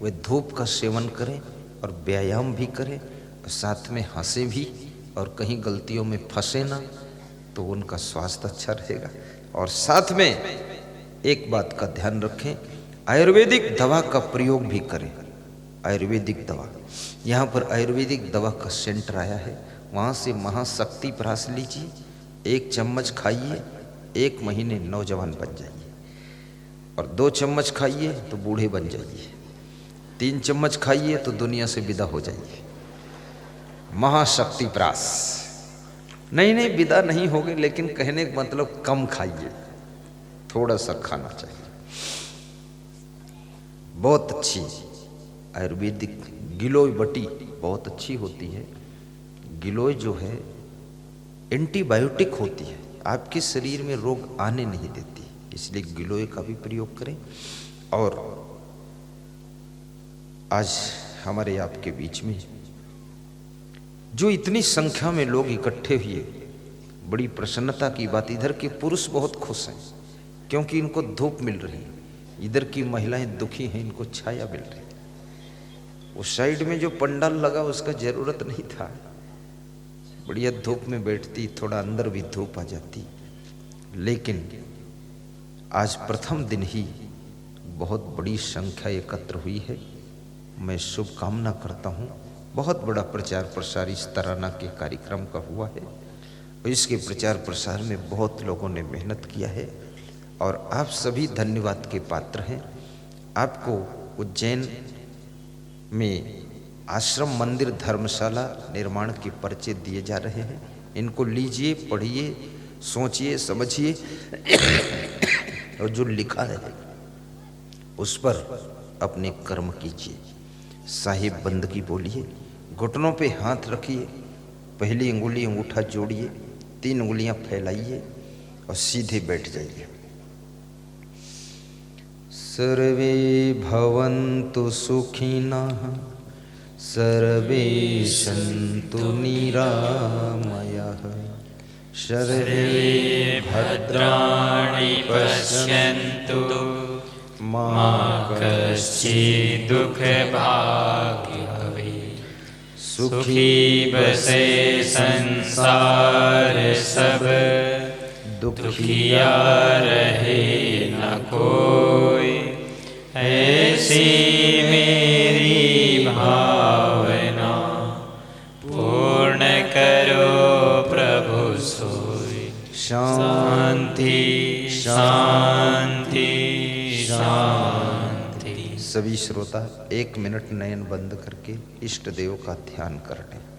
वे धूप का सेवन करें और व्यायाम भी करें, और साथ में हंसे भी, और कहीं गलतियों में फंसे ना, तो उनका स्वास्थ्य अच्छा रहेगा। और साथ में एक बात का ध्यान रखें, आयुर्वेदिक दवा का प्रयोग भी करें। आयुर्वेदिक दवा, यहाँ पर आयुर्वेदिक दवा का सेंटर आया है, वहाँ से महाशक्ति प्राश लीजिए, 1 चम्मच खाइए, 1 महीने नौजवान बन जाइए। और 2 चम्मच खाइए तो बूढ़े बन जाइए, 3 चम्मच खाइए तो दुनिया से विदा हो जाइए। महाशक्ति प्राश, नहीं विदा नहीं होगे, लेकिन कहने का मतलब कम खाइए, थोड़ा सा खाना चाहिए। बहुत अच्छी आयुर्वेदिक गिलोय बटी बहुत अच्छी होती है। गिलोय जो है एंटीबायोटिक होती है, आपके शरीर में रोग आने नहीं देती, इसलिए गिलोय का भी प्रयोग करें। और आज हमारे आपके बीच में जो इतनी संख्या में लोग इकट्ठे हुए, बड़ी प्रसन्नता की बात। इधर के पुरुष बहुत खुश हैं क्योंकि इनको धूप मिल रही है, इधर की महिलाएं दुखी हैं, इनको छाया मिल रही है। उस साइड में जो पंडाल लगा उसका जरूरत नहीं था, बढ़िया धूप में बैठती, थोड़ा अंदर भी धूप आ जाती। लेकिन आज प्रथम दिन ही बहुत बड़ी संख्या एकत्र हुई है। मैं शुभकामना करता हूँ। बहुत बड़ा प्रचार प्रसार इस तराना के कार्यक्रम का हुआ है और इसके प्रचार प्रसार में बहुत लोगों ने मेहनत किया है और आप सभी धन्यवाद के पात्र हैं। आपको उज्जैन में आश्रम मंदिर धर्मशाला निर्माण के पर्चे दिए जा रहे हैं, इनको लीजिए, पढ़िए, सोचिए, समझिए और जो लिखा है उस पर अपने कर्म कीजिए। साहिब बंदगी बोलिए, घुटनों पे हाथ रखिए, पहली अंगुली अंगूठा जोड़िए, 3 उंगलियां फैलाइए और सीधे बैठ जाइए। सर्वे भवन्तु सुखिनः सर्वे सन्तु निरामयाः सर्वे भद्राणि पश्यन्तु मा कश्चित् दुःखभाग् भवेत्। सुखी बसे संसार सब, दुखिया रहे न कोई। ऐसी मेरी भावना पूर्ण करो प्रभु सोई। शांति शांति शांति। सभी श्रोता 1 मिनट नयन बंद करके इष्ट देव का ध्यान कर लें।